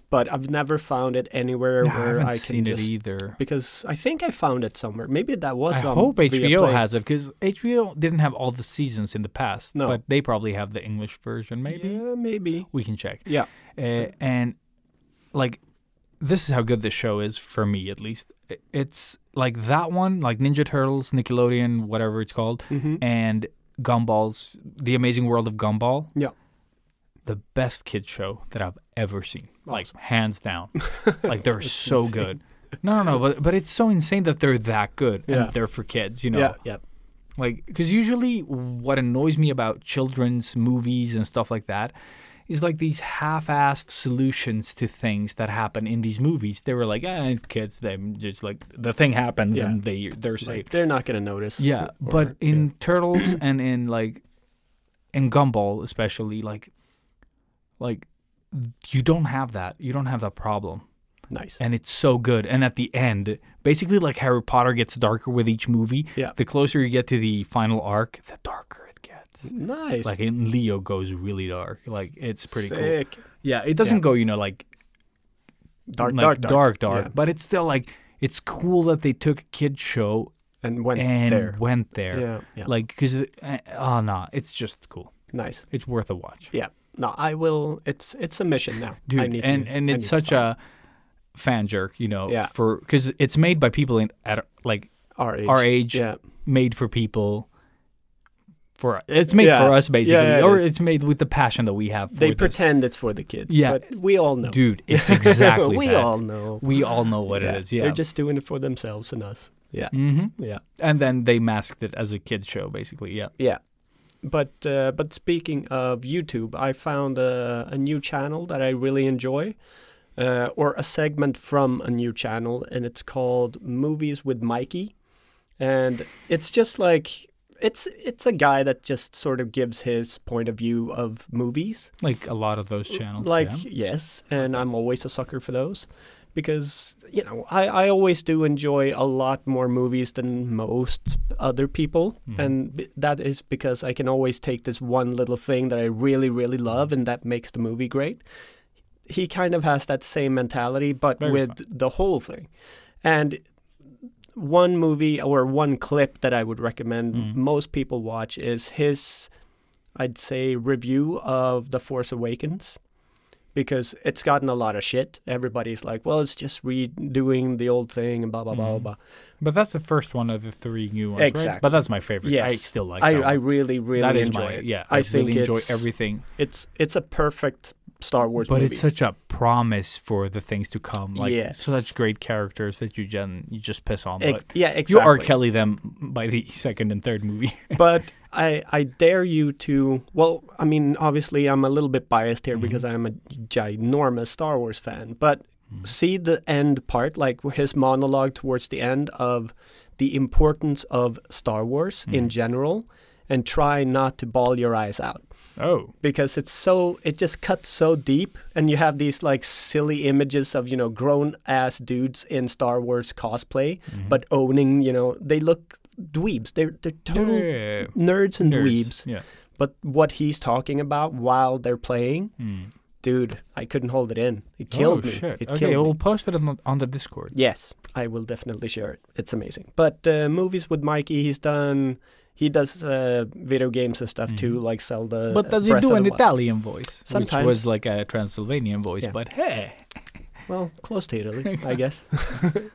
But I've never found it anywhere Yeah, I where haven't I seen can it just either. because I think I found it somewhere. Maybe that was. I on hope HBO Viaplay. has it because HBO didn't have all the seasons in the past. No. But they probably have the English version. Maybe Yeah, maybe. we can check. Yeah. And like, this is how good this show is for me, at least. It's like that one, like Ninja Turtles, Nickelodeon, whatever it's called, and Gumball's The Amazing World of Gumball. Yeah. The best kids show that I've ever seen, like Awesome. hands down. Like they're so good. No, but it's so insane that they're that good Yeah. and they're for kids. Yeah. Like, because usually what annoys me about children's movies and stuff like that is like these half-assed solutions to things that happen in these movies. They were like, it's kids. They just like the thing happens and they're safe. Like, they're not gonna notice. Yeah, but in Turtles and in Gumball especially, like you don't have that. You don't have that problem. Nice. And it's so good. And at the end, basically like Harry Potter gets darker with each movie. Yeah. The closer you get to the final arc, the darker it gets. Nice. Like in Leo goes really dark. Like it's pretty Sick. cool. Yeah, it doesn't go, like Dark. dark. Yeah. But it's still like it's cool that they took a kid show And went there. Yeah. Like because it's just cool. Nice. It's worth a watch. Yeah. No, I will. It's a mission now. Dude, I need and to, and I it's need such to a fan jerk, Yeah. for because it's made by people at like find our age. our age, Yeah. made for people for it's made Yeah. for us basically, Yeah, it or is. it's made with the passion that we have. For They this. pretend it's for the kids. Yeah. But we all know. Dude, it's exactly we that. all know. We all know what it is. Yeah. They're just doing it for themselves and us. Yeah. Yeah. And then they masked it as a kids show, basically. Yeah. Yeah. But speaking of YouTube, I found a new channel that I really enjoy, or a segment from a new channel, and it's called Movies with Mikey. And it's just like it's a guy that just sort of gives his point of view of movies. Like a lot of those channels. Like, yeah. yes, and I'm always a sucker for those because, you know, I always do enjoy a lot more movies than most other people. And that is because I can always take this one little thing that I really, really love and that makes the movie great. He kind of has that same mentality, but Very with the whole thing. And one movie or one clip that I would recommend most people watch is his, I'd say, review of The Force Awakens, because it's gotten a lot of shit. Everybody's like, well, it's just redoing the old thing and blah, blah, blah, blah, blah. But that's the first one of the 3 new ones, Exactly. right? But that's my favorite. Yes. I still like I that one. really, really That is enjoy my, it. yeah, I really enjoy it's- everything. It's a perfect Star Wars But movie. it's such a promise for the things to come. Like Yes. such great characters that you just piss on. But yeah, you exactly. R. Kelly them by the second and third movie. But I dare you to, well, I mean, obviously I'm a little bit biased here because I'm a ginormous Star Wars fan, but see the end part, like his monologue towards the end of the importance of Star Wars in general, and try not to bawl your eyes out. Oh. Because it just cuts so deep, and you have these like silly images of, you know, grown ass dudes in Star Wars cosplay, but owning, you know, they look dweebs. They're total nerds and dweebs. Yeah. But what he's talking about while they're playing, dude, I couldn't hold it in. It killed me. Shit. It Okay, killed me. we'll post it on the Discord. Yes, I will definitely share it. It's amazing. But Movies with Mikey, he does video games and stuff too, like Zelda. But does he Breath do of an the Wild. Italian voice? Sometimes. Which was like a Transylvanian voice, Yeah. but hey. Well, close to Italy, I guess.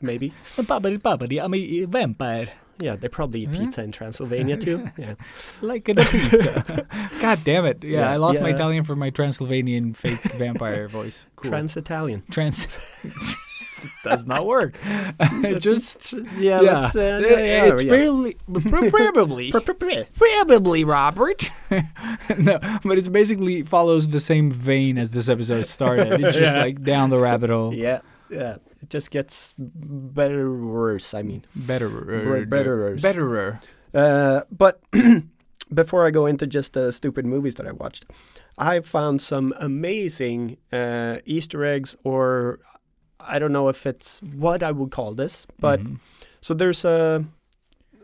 Maybe. Babidi, I'm a vampire. Yeah, they probably eat pizza in Transylvania too. Yeah. Like a pizza. God damn it. Yeah, Yeah, I lost my yeah. Italian for my Transylvanian fake vampire voice. Cool. Trans-Italian. Does not work. It just Yeah, let's, it's yeah. probably Robert. No, but it's basically follows the same vein as this episode started. It's just like down the rabbit hole. Yeah, yeah. It just gets better or worse, I mean. Betterer. Betterer. But before I go into just the stupid movies that I watched, I found some amazing Easter eggs, or I don't know if it's what I would call this, but so there's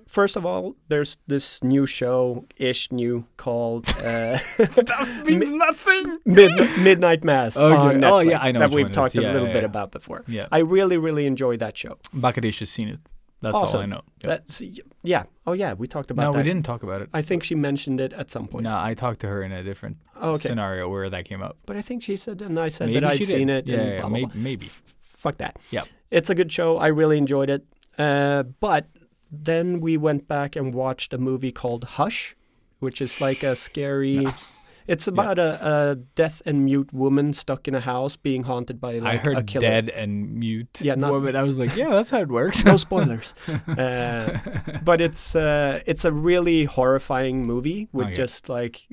first of all, there's this new show-ish new called That means nothing. Midnight Mass on Netflix Oh, yeah, I know that which we've one it talked is. a Yeah, little yeah, bit yeah. about before. Yeah. I really, really enjoyed that show. Bakadish has seen it. That's all Awesome. I know. Yep. That's yeah. Oh yeah, we talked about No, that. we didn't talk about it. I think she mentioned it at some point. No, I talked to her in a different Oh, okay. scenario where that came up. But I think she said, and I said Maybe that I'd she did. seen it. Yeah, and yeah, blah, blah, blah. maybe. Fuck that. Yeah. It's a good show. I really enjoyed it. But then we went back and watched a movie called Hush, which is like a scary. It's about a deaf and mute woman stuck in a house being haunted by like I heard a killer. dead and mute Yeah, woman. I was like, yeah, that's how it works. No spoilers. But it's a really horrifying movie with Okay. just like,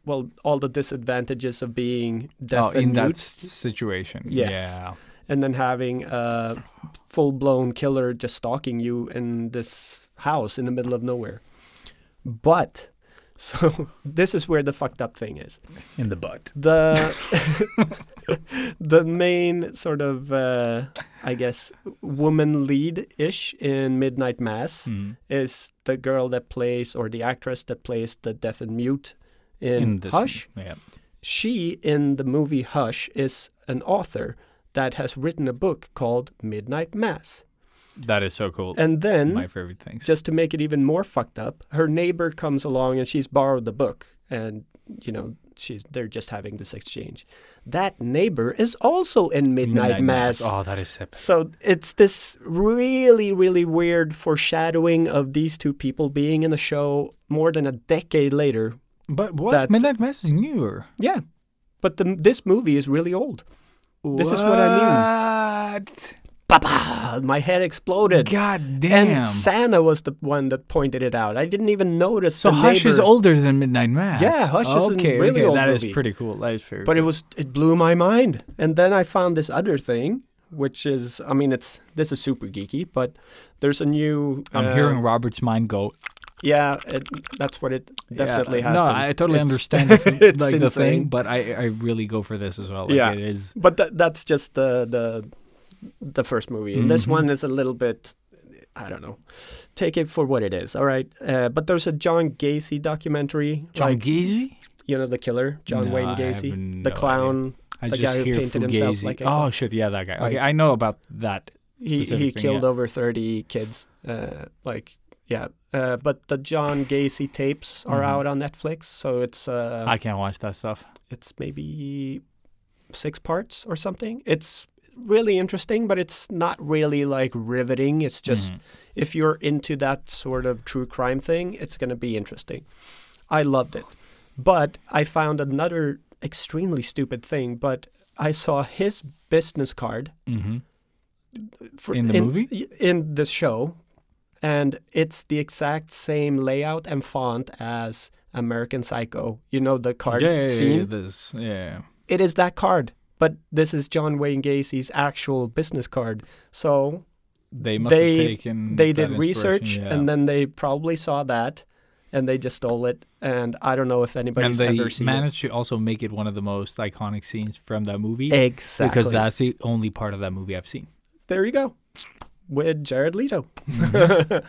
well, all the disadvantages of being Oh, deaf in and that mute. situation. Yes. Yeah. And then having a full-blown killer just stalking you in this house in the middle of nowhere. But, so this is where the fucked up thing is. In the butt. The main sort of, I guess, woman lead-ish in Midnight Mass is the girl that plays, or the actress that plays the deaf and mute in this Hush. Yeah. She, in the movie Hush, is an author that has written a book called Midnight Mass. That is so cool. And then, My favorite things. just to make it even more fucked up, her neighbor comes along and she's borrowed the book. And, you know, they're just having this exchange. That neighbor is also in Midnight Mass. Oh, that is epic. So it's this really, really weird foreshadowing of these two people being in a show more than a decade later. But what? That- Midnight Mass is newer. Yeah, but this movie is really old. This is what I mean. Papa, my head exploded. God damn. And Santa was the one that pointed it out. I didn't even notice. So the Hush is neighbor. older than Midnight Mass. Yeah, Hush is a really old That movie. is pretty cool. That is very But cool. it blew my mind. And then I found this other thing, which is, I mean, this is super geeky, but there's a new. I'm hearing Robert's mind go. Yeah, that's what it definitely has. No, been. I totally It's- understand it's like the thing, insane. but I really go for this as well. Like, Yeah. it is. But that's just the first movie. And this Mhm. one is a little bit, I don't know. Take it for what it is, all right? But there's a John Gacy documentary. John Gacy? You know, the killer, John No, Wayne I Gacy. have The no clown. I the just guy who hear painted himself Fugazi. like a Oh clown. shit, yeah, that guy. Like- Okay, I know about that. He specific thing, killed yeah. over 30 kids. But the John Gacy tapes are Mhm. out on Netflix. So I can't watch that stuff. it's maybe 6 parts or something. It's really interesting, but it's not really like riveting. It's just Mhm. if you're into that sort of true crime thing, it's going to be interesting. I loved it. But I found another extremely stupid thing, but I saw his business card Mhm. for, In the movie? in the show, and it's the exact same layout and font as American Psycho. You know the card scene? Yeah. It is that card, but this is John Wayne Gacy's actual business card. So They must have taken. they that did research, inspiration, yeah. and then they probably saw that, and they just stole it. And I don't know if And anybody's they ever seen managed to also make it one of the most iconic scenes from that movie. it. Exactly. Because that's the only part of that movie I've seen. There you go, with Jared Leto. Mm-hmm.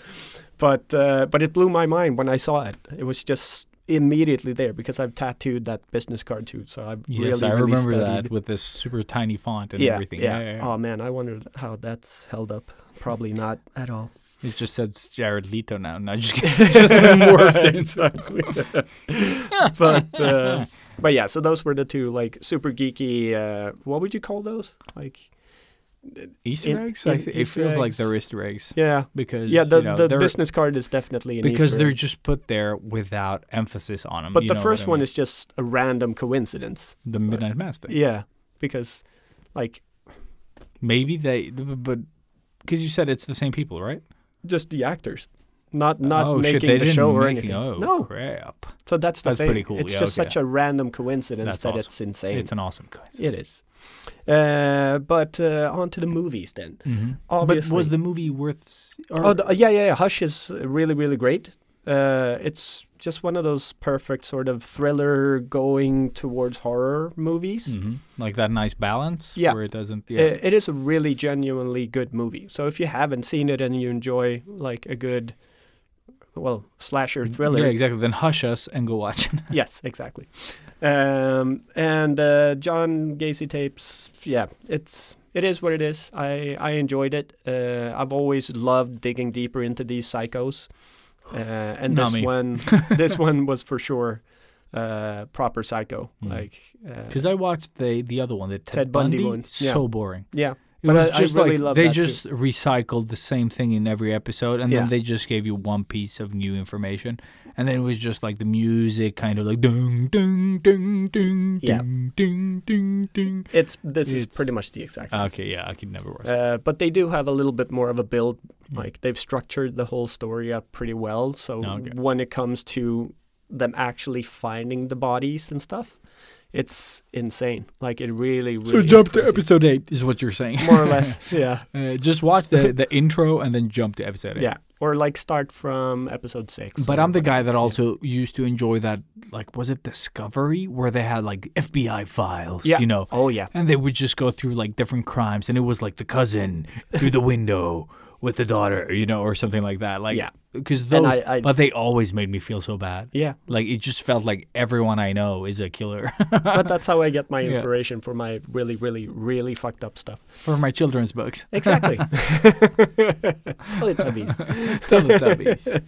But it blew my mind when I saw it. It was just immediately there because I've tattooed that business card too. So I've Yes, really, I really remember studied. that with this super tiny font and Yeah, everything. yeah. Oh man, I wonder how that's held up. Probably not at all. It just says Jared Leto now. No, just kidding. It's just morphed in. Exactly. But yeah, so those were the two like super geeky. What would you call those? Like Easter eggs? It Easter feels like eggs. they're Easter eggs Yeah, because yeah. The you know, they're- business card is definitely an because Easter they're egg. just put there without emphasis on them. But the first one is just a random coincidence. the Midnight Mass thing. Yeah, because like Maybe but because you said it's the same people, right? just the actors, not oh, shit, making they the didn't show or make- anything. Oh, No, crap! so that's the That's thing. pretty cool. It's Yeah, just okay. such a random coincidence That's that awesome. it's insane. It's an awesome coincidence. It is. But on to the movies then. Mm-hmm. Obviously. But was the movie worth? Or, Oh, yeah. Hush is really, really great. It's just one of those perfect sort of thriller going towards horror movies. Mhm. Like that nice balance. Yeah. Where it doesn't. Yeah. It is a really genuinely good movie. So if you haven't seen it and you enjoy like a good, slasher thriller, Yeah, exactly. Then hush us and go watch it. yes, exactly. And John Gacy tapes, yeah, it is what it is. I enjoyed it. I've always loved digging deeper into these psychos, and Not this me. one, this one was for sure proper psycho. Mm. Like, Because I watched the other one, the Ted Bundy one, yeah. So boring. yeah, It But was I just really like love they that too. just recycled the same thing in every episode, and Yeah. then they just gave you one piece of new information, and then it was just like the music, kind of like ding ding ding ding Yeah. ding ding ding ding. this is It's- pretty much the exact same. Okay, yeah, I could never watch it. But they do have a little bit more of a build. Mm. Like they've structured the whole story up pretty well. So Okay. when it comes to them actually finding the bodies and stuff, it's insane. Like it really, really. So is jump to crazy. episode 8 is what you're saying. More or less, yeah, Just watch the intro and then jump to episode 8. yeah. Or like start from episode 6. But or I'm the guy whatever. that also used to enjoy that, like, was it Discovery, where they had like FBI files, Yeah. you know, Oh yeah. and they would just go through like different crimes, and it was like the cousin through the window with the daughter, or something like that. Like, Yeah. because And those, I- but they always made me feel so bad. Yeah. Like it just felt like everyone I know is a killer. But that's how I get my Yeah. inspiration for my really, really, really fucked up stuff. For my children's books. Exactly. Teletubbies. Teletubbies.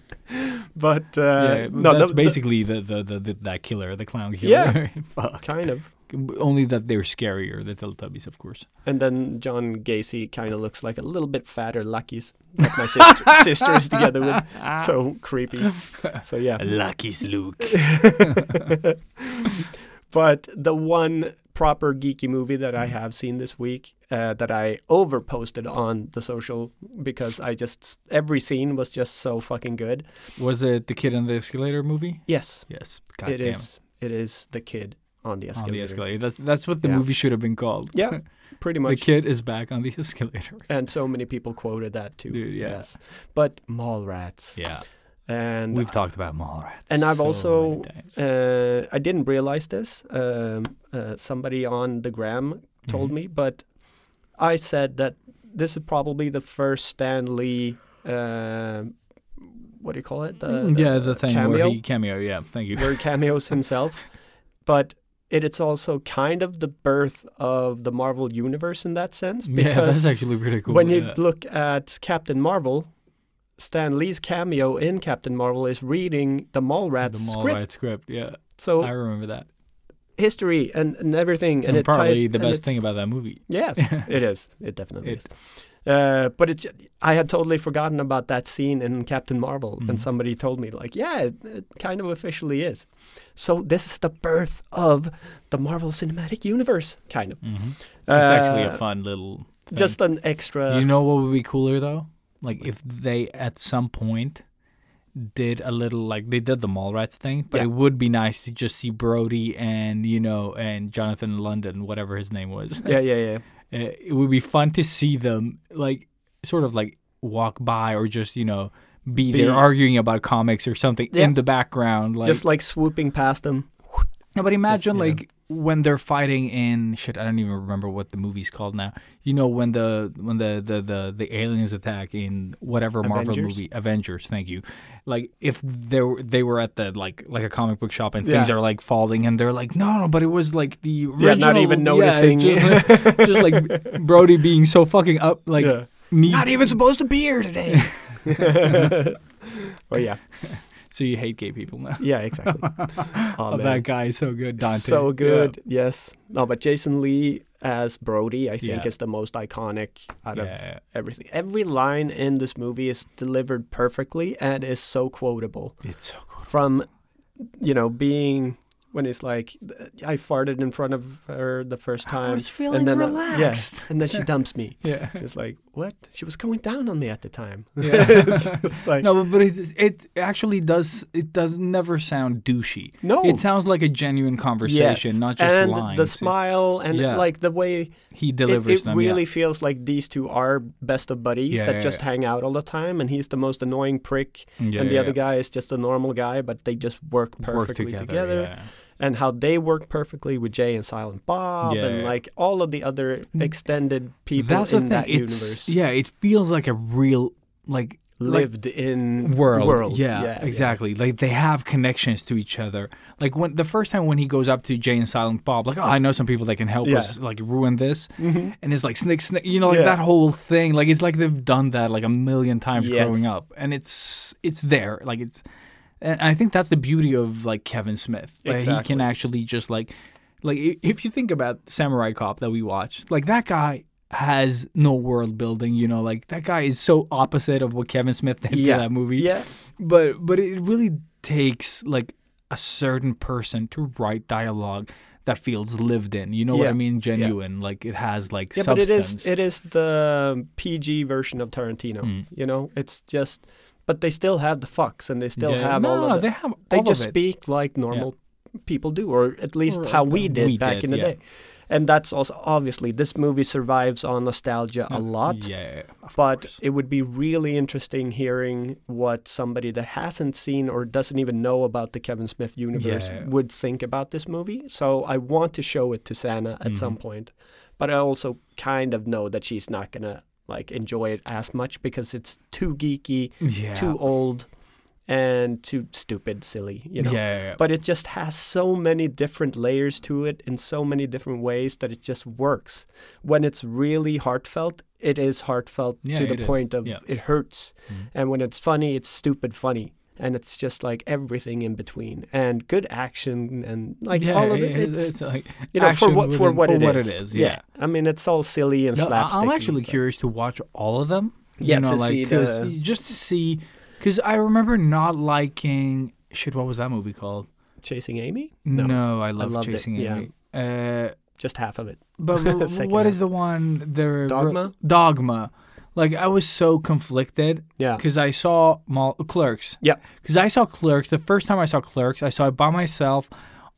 But Yeah, no, that's the- basically that killer, the clown killer. Yeah. Fuck. kind of. Only that they're scarier, the Teletubbies, of course. And then John Gacy kind of looks like a little bit fatter Lucky's that my sister is together with. So creepy. So yeah. Lucky's Luke. But the one proper geeky movie that I have seen this week that I overposted on the social because every scene was just so fucking good. Was it the Kid on the Escalator movie? Yes, Yes. God it damn is. It is the kid on the On escalator. the escalator. That's what the Yeah. movie should have been called. Yeah, pretty The much. kid is back on the escalator. And so many people quoted that too. Dude, yeah. Yes. But mall rats. Yeah. And We've talked about mall rats. And I've so also, many times. I didn't realize this. Somebody on the gram told Mhm. me, but I said that this is probably the first Stan Lee, what do you call it? The thing cameo, where he cameo. Yeah, thank you. where he cameos himself. But it's also kind of the birth of the Marvel Universe in that sense. Yeah, that's Because actually pretty cool. when you yeah. look at Captain Marvel, Stan Lee's cameo in Captain Marvel is reading the Mallrats the mall script. rat script, yeah, So I remember that. history and everything, and And it probably ties, the and best it's- thing about that movie. Yes, it is. It definitely It- is. But I had totally forgotten about that scene in Captain Marvel, and Mhm. somebody told me, like, yeah, it kind of officially is. So this is the birth of the Marvel Cinematic Universe, kind of. Hmm. It's actually a Uh, fun little thing. Just an extra. You know what would be cooler though? Like if they at some point did a little like they did the Mallrats thing, but Yeah. it would be nice to just see Brody and and Jonathan London, whatever his name was. Yeah. It would be fun to see them like sort of like walk by or just be there arguing about comics or something Yeah. in the background. Like, Just like swooping past them. no, but imagine you know. like when they're fighting in shit. I don't even remember what the movie's called now. When the aliens attack in whatever Marvel Avengers? movie, Avengers. Thank you. Like if they were at the like a comic book shop and things Yeah. are like falling and they're like no, but it was like the original. Yeah, not even noticing. just like Brody being so fucking up like. Yeah. Neat. Not even supposed to be here today. Oh yeah, So you hate gay people now. yeah, exactly. Oh, Oh, man. that guy is so good, Dante. So good, Yeah. yes. No, but Jason Lee as Brody, I think, Yeah. is the most iconic out of Yeah. everything. Every line in this movie is delivered perfectly and is so quotable. It's so cool. From, being when it's like, I farted in front of her the first time. I was feeling and then, relaxed. and then she dumps me. Yeah. It's like, what? She was going down on me at the time. Yeah. It's like, No, but it actually does. It does never sound douchey. No. It sounds like a genuine conversation, yes. not just and lines. the smile and Yeah. like the way He delivers it them. really Yeah. feels like these two are best of buddies Yeah, that yeah, just yeah. hang out all the time, and he's the most annoying prick, Yeah, and the yeah, other yeah. guy is just a normal guy, but they just work perfectly together. Yeah. And how they work perfectly with Jay and Silent Bob, Yeah, and yeah. like all of the other extended people That's the in thing. that It's universe yeah. It feels like a real like lived in world. Yeah, Yeah, exactly. Like they have connections to each other. Like when the first time when he goes up to Jay and Silent Bob, like, oh, I know some people that can help Yeah. us like ruin this, Mhm. and it's like snake, like Yeah. that whole thing. Like it's like they've done that like a million times Yes. growing up, and it's there. Like it's, and I think that's the beauty of like Kevin Smith. Like, he Exactly. can actually just like if you think about Samurai Cop that we watched, like that guy has no world building, like that guy is so opposite of what Kevin Smith did to that movie. Yeah. But it really takes like a certain person to write dialogue that feels lived in. You know what Yeah. I mean? Genuine. Like it has like Yeah, but substance. it is the PG version of Tarantino. Mm. It's just, but they still have the fucks, and they still Yeah. have no, all of the, they have they all just of it. speak like normal people do, or at least Or how we did back did, in the yeah. day. And that's also obviously this movie survives on nostalgia a lot. Yeah, of But course. it would be really interesting hearing what somebody that hasn't seen or doesn't even know about the Kevin Smith universe Yeah. would think about this movie. So I want to show it to Sana at some point. But I also kind of know that she's not going to like enjoy it as much because it's too geeky, Yeah. too old, and too stupid, silly, you know. Yeah. But it just has so many different layers to it in so many different ways that it just works. When it's really heartfelt, it is heartfelt Yeah, to it the is. point of Yeah. it hurts. Mm. And when it's funny, it's stupid funny. And it's just like everything in between, and good action, and like Yeah, all of it. it's like You know, action for what it it is. is. Yeah. I mean, it's all silly and No, slapstick. I'm actually curious to watch all of them. Yeah, you know, to like, see 'cause the- just to see, because I remember not liking shit. What was that movie called? Chasing Amy? No, I love loved it, Chasing yeah. Amy. Just half of it. But Second what half. is the one? Dogma? Dogma. Like I was so conflicted Yeah. because I saw Clerks. Yeah. Because I saw Clerks. The first time I saw Clerks, I saw it by myself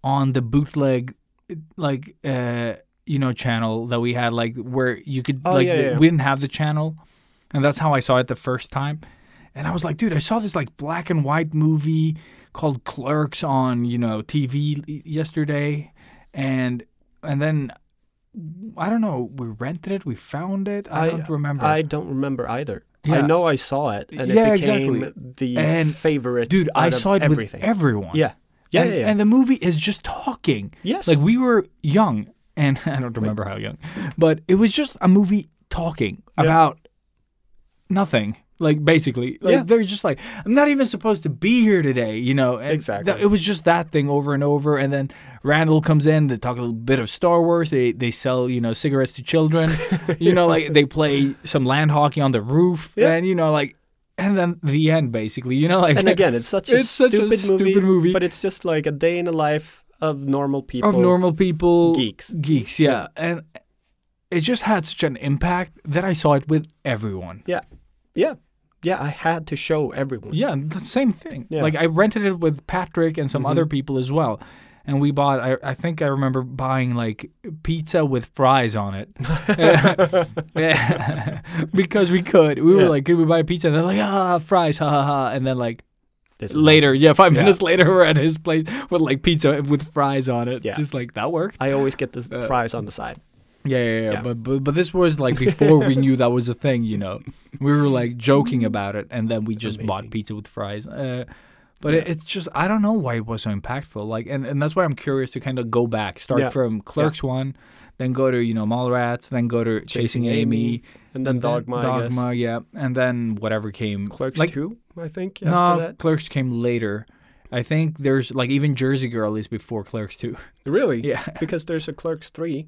on the bootleg, like channel that we had, like where you could Oh, yeah. we didn't have the channel, and that's how I saw it the first time. And I was like, dude, I saw this like black and white movie called Clerks on TV yesterday, and then. I don't know. We rented it. We found it. I don't remember. I don't remember either. I Yeah. know I saw it, and Yeah, it became exactly. the And, favorite. Dude, I out of saw it everything. with everyone. Yeah, yeah, and, yeah. and the movie is just talking. Yes. Like we were young, and I don't remember how young, but it was just a movie talking about nothing. Like basically, like Yeah. they're just like, I'm not even supposed to be here today, And Exactly. it was just that thing over and over. And then Randall comes in. They talk a little bit of Star Wars. They sell cigarettes to children. Like they play some land hockey on the roof. Yeah. And and then the end basically. Like and again, it's such a such a stupid movie, but it's just like a day in the life of normal people. of normal people, Geeks. yeah. And it just had such an impact that I saw it with everyone. Yeah, yeah, yeah. I had to show everyone. Yeah, the same thing. Yeah. Like I rented it with Patrick and some other people as well. And we bought, I think I remember buying like pizza with fries on it. Yeah. Because we could. We were Yeah. like, could we buy pizza? And they're like, fries, ha ha ha. And then like This is later, awesome. 5 Yeah. minutes later, we're at his place with like pizza with fries on it. Yeah. Just like, that worked. I always get the fries on the side. Yeah. Yeah. But this was like before we knew that was a thing, We were like joking about it, and then we just bought Amazing. pizza with fries. But it's just, I don't know why it was so impactful. Like, and that's why I'm curious to kind of go back, start Yeah. from Clerks 1, then go to Mallrats, then go to Chasing Amy, and then Dogma. I guess. Dogma, yeah, and then whatever came. Clerks like, 2, I think. No, After that. Clerks came later. I think there's like even Jersey Girl is before Clerks 2. Really? Yeah. Because there's a Clerks 3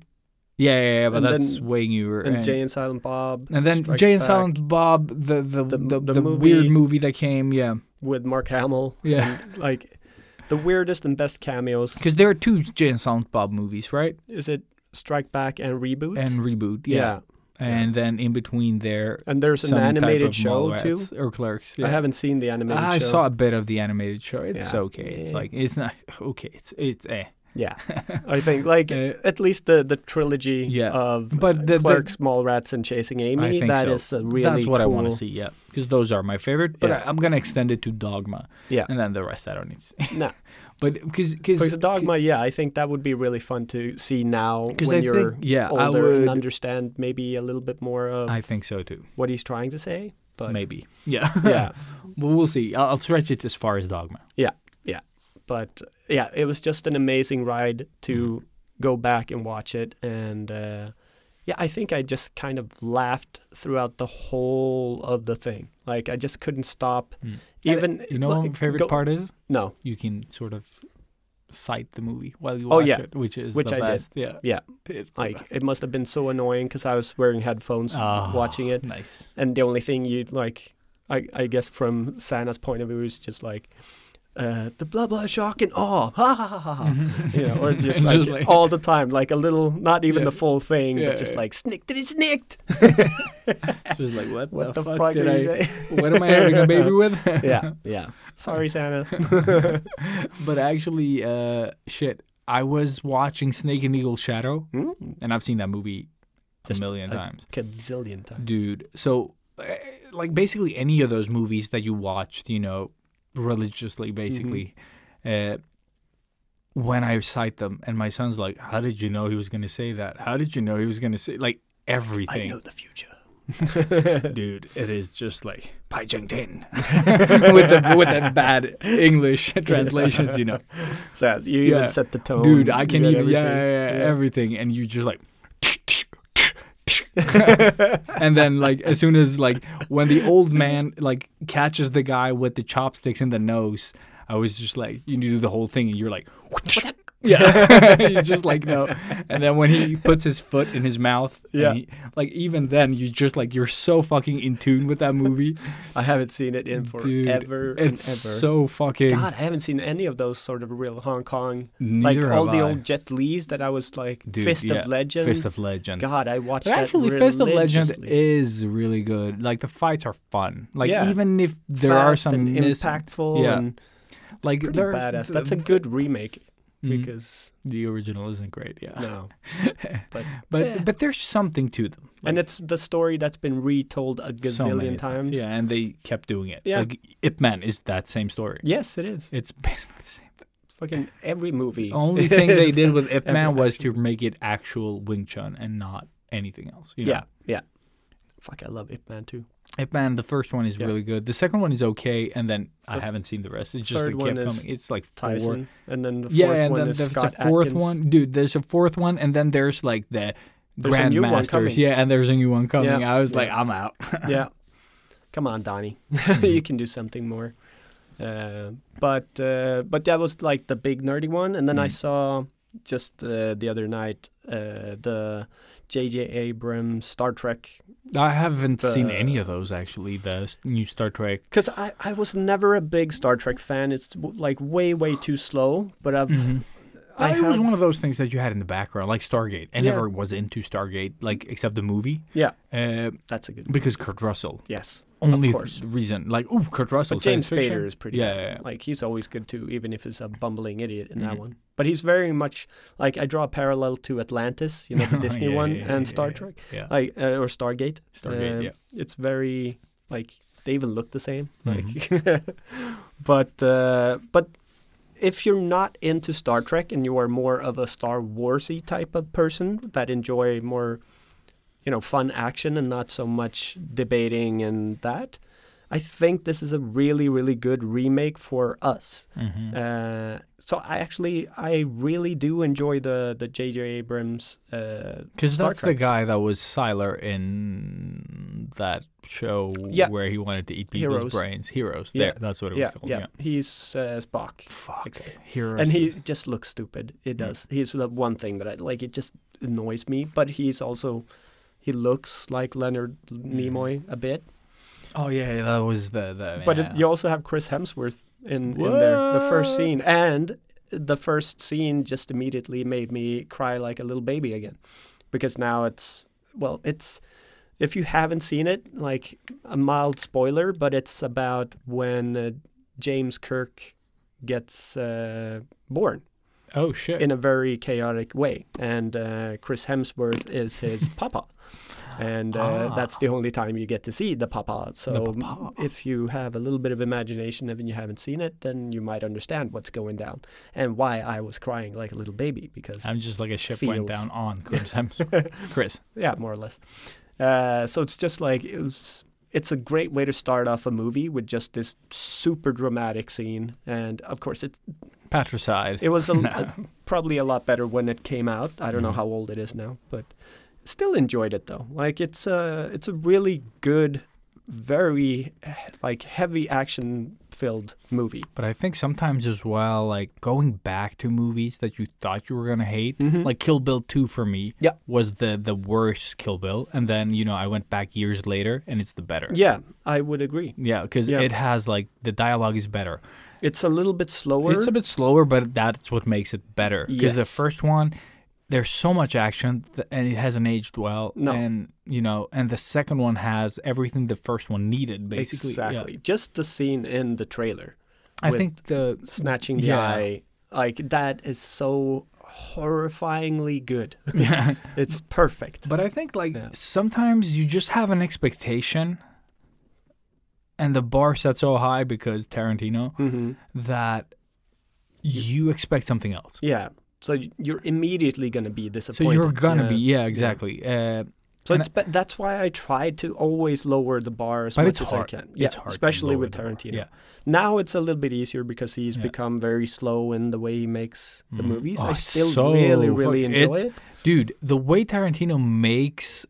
Yeah, but And that's then- way newer. and Jay and Silent Bob. And then Strikes Jay and Back Silent Bob, the movie- weird movie that came, yeah. with Mark Hamill. Yeah. And, like the weirdest and best cameos. Because there are two Jay and Silent Bob movies, right? Is it Strike Back and Reboot? And Reboot, yeah. And then in between there, And there's an some type animated of show Mallrats too. or Clerks. Yeah. I haven't seen the animated I show. saw a bit of the animated show. It's Yeah. okay. It's Yeah. like it's not okay. It's eh. Yeah, I think like at least the trilogy Yeah. of But the- Clerks, Mallrats, and Chasing I Amy. think That so. is a really That's what I cool. want to see. Yeah, because those are my favorite. But Yeah. I'm gonna extend it to Dogma. Yeah. and then the rest I don't need to see. No, But because because Dogma, yeah, I think that would be really fun to see now 'Cause when I you're think- yeah, I older and would- understand maybe a little bit more of I think so too. what he's trying to say. But Maybe. Yeah. yeah, Well, we'll see. I'll stretch it as far as Dogma. yeah. But yeah, it was just an amazing ride to go back and watch it, and yeah, I think I just kind of laughed throughout the whole of the thing. Like I just couldn't stop. Even And you know what my favorite part is? No, You can sort of cite the movie while you Oh, watch yeah. it, which is Which the I did. best. Yeah. yeah, It's the like best. it must have been so annoying because I was wearing headphones Oh, watching it, Nice. and the only thing you like, I guess from Santa's point of view is just like. The blah blah shock and awe, ha ha ha ha, ha. Or just like, all the time, like a little, not even Yeah. the full thing, Yeah, but just yeah. like snicked it, snicked. Just like what, What the fuck fuck did did I? you say? What am I having a baby with? Yeah, yeah. Sorry, Santa. But actually, shit. I was watching Snake and Eagle Shadow, and I've seen that movie Just a million times, Gazillion times. dude. So, like, basically any of those movies that you watched, religiously, basically. When I cite them, and my son's like, "How did you know he was going to say that? How did you know he was going to say like I everything?" know the future. Dude, it is just like Pai Cheng Tin with that bad English translations, you know. So you even set the tone. Dude, I can you got even everything. everything, and you just like. And then like as soon as like when the old man like catches the guy with the chopsticks in the nose, I was just like, you do the whole thing and you're like, yeah, you just like no. And then when he puts his foot in his mouth, and he, like even then you just like you're so fucking in tune with that movie. I haven't seen it in Dude, forever. it's and ever. so fucking. God, I haven't seen any of those sort of real Hong Kong, Neither like all have the I. old Jet Lis that I was like Dude, Fist yeah, of Legend. Fist of Legend. God, I watched But that actually, Fist of Legend religiously. is really good. Like the fights are fun. Like Yeah. even if there are Fast some and impactful yeah. and like pretty there's badass. That's a good remake because the original isn't great. Yeah, no, but but there's something to them. and it's the story that's been retold a So many gazillion times. Yeah, and they kept doing it. Yeah. Like Ip Man is that same story. Yes, it is. It's basically the same. Fucking every movie. The only thing they is did with Ip Man every was action to make it actual Wing Chun and not anything else. You know? Yeah, yeah. Fuck, I love Ip Man too. Ip Man, the first one is Yeah. really good. The second one is okay, and then I The haven't seen the rest. It's just third like one kept is coming. It's like four. Tyson, and then the fourth Yeah, and one then is there's Scott a fourth Adkins. one. Dude, there's a fourth one, and then there's like the There's a new one Grandmasters. coming. Yeah, and there's a new one coming. Yeah, I was like, yeah. I'm out. Yeah, come on, Donnie, Mm-hmm. you can do something more. But that was like the big nerdy one, and then I saw just the other night the J.J. Abrams Star Trek. I haven't seen The- any of those actually. The new Star Trek. Because I was never a big Star Trek fan. It's like way too slow. But It was one of those things that you had in the background, like Stargate. I Yeah. never was into Stargate, like except the movie, yeah, uh, that's a good. because Kurt Russell. Yes, Only of course. reason, like, oh, Kurt Russell. But James science fiction. Spader is pretty. Yeah, bad. yeah, yeah. Like he's always good too, even if he's a bumbling idiot in that Mhm. one. But he's very much like I draw a parallel to Atlantis, you know, the Disney Yeah, one, yeah, and yeah, Star yeah. Trek, Yeah. like or Stargate. Stargate, yeah. It's very like they even look the same. Mhm. Like, but if you're not into Star Trek and you are more of a Star Warsy type of person that enjoy more, you know, fun action and not so much debating and that, I think this is a really, really good remake for us. So I really do enjoy the J.J. Abrams. Because Star that's Trek. the guy that was Sylar in that show Yeah. where he wanted to eat people's Heroes. brains. Heroes. Yeah. There, that's what it was Yeah, called. yeah, he's Spock. Fuck. Exactly. Heroes. And he just looks stupid. It does. He's the one thing that I like. It just annoys me. But he looks like Leonard Nimoy a bit. Oh yeah, that was the. But yeah. you also have Chris Hemsworth in there. The first scene, and the first scene just immediately made me cry like a little baby again, because now it's if you haven't seen it, like a mild spoiler, but it's about when James Kirk gets born Oh shit. in a very chaotic way, and Chris Hemsworth is his papa, and that's the only time you get to see the papa. So The papa. if you have a little bit of imagination and you haven't seen it, then you might understand what's going down and why I was crying like a little baby, because I'm just like a ship went feels. down on Chris Hemsworth. Chris. yeah, more or less. So it's just like it's a great way to start off a movie with just this super dramatic scene, and of course Patricide. it was probably a lot better when it came out. I don't know how old it is now, but still enjoyed it though. Like it's a really good, very like heavy action filled movie. But I think sometimes as well, like going back to movies that you thought you were gonna hate, like Kill Bill 2 for me, Yeah. was the worst Kill Bill, and then I went back years later, and it's the better. Yeah, I would agree. Yeah, because Yeah. it has like the dialogue is better. It's a little bit slower. It's a bit slower, but that's what makes it better. Because the Yes. first one, there's so much action, and it hasn't aged well. No. And and the second one has everything the first one needed, basically. Yeah. Exactly. Just the scene in the trailer. I with think the snatching the Yeah. eye, like that is so horrifyingly good. yeah. It's perfect. But I think like Yeah. sometimes you just have an expectation, and the bar set so high because Tarantino Mhm. that you expect something else. Yeah. So you're immediately going to be So disappointed. you're gonna Yeah. be, yeah, exactly. So And that's why I try to always lower the bar as But much it's as hard. I can. It's hard to especially lower with the bar. Tarantino. Yeah. Now it's a little bit easier because he's Yeah. become very slow in the way he makes the movies. Oh, I it's still so really enjoy it's- it. Dude, the way Tarantino makes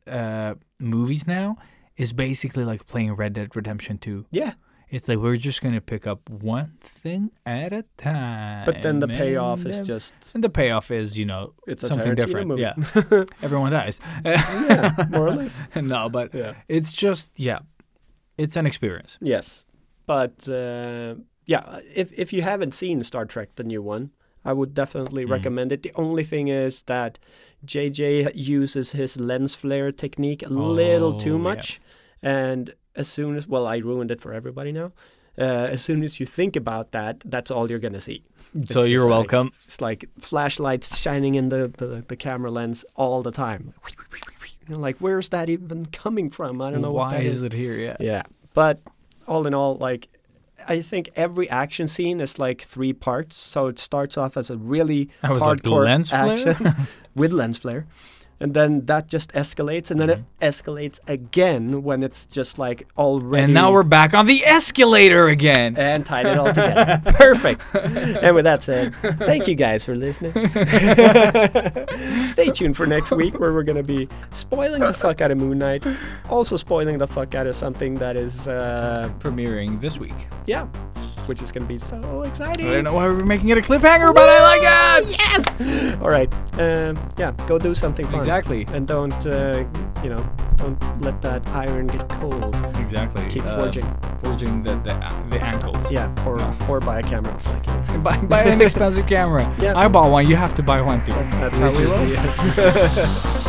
movies now is basically like playing Red Dead Redemption 2. Yeah, It's like we're just gonna pick up one thing at a time. but then the payoff and is then- just and the payoff is it's a something Tarantino different. movie. Yeah, everyone dies. Yeah, more or less. No, but Yeah. it's just it's an experience. Yes, but if you haven't seen Star Trek, the new one, I would definitely recommend it. The only thing is that JJ uses his lens flare technique a little too yeah. much, and as soon as I ruined it for everybody now. As soon as you think about that, that's all you're gonna see. So It's you're just welcome. It's like flashlights shining in the camera lens all the time. You're like, where's that even coming from? I don't know what Why that is it here? Yeah. Yeah, but all in all, like, I think every action scene is like 3 parts. So it starts off as a really I was like, hardcore lens flare? action with lens flare. And then that just escalates, and then it escalates again when it's just like already. And now we're back on the escalator again. and tied it all together. Perfect. And with that said, thank you guys for listening. Stay tuned for next week where we're going to be spoiling the fuck out of Moon Knight. Also spoiling the fuck out of something that is, Premiering this week. yeah, which is going to be so exciting. I don't know why we're making it a cliffhanger, but I like it. Yes! All right. Yeah, go do something fun. Exactly. And don't let that iron get cold. Exactly. Keep forging. Forging the ankles. Yeah, or buy a camera. Like Buy an expensive camera. Yeah. I bought one. You have to buy one too. That's how we roll. Yes.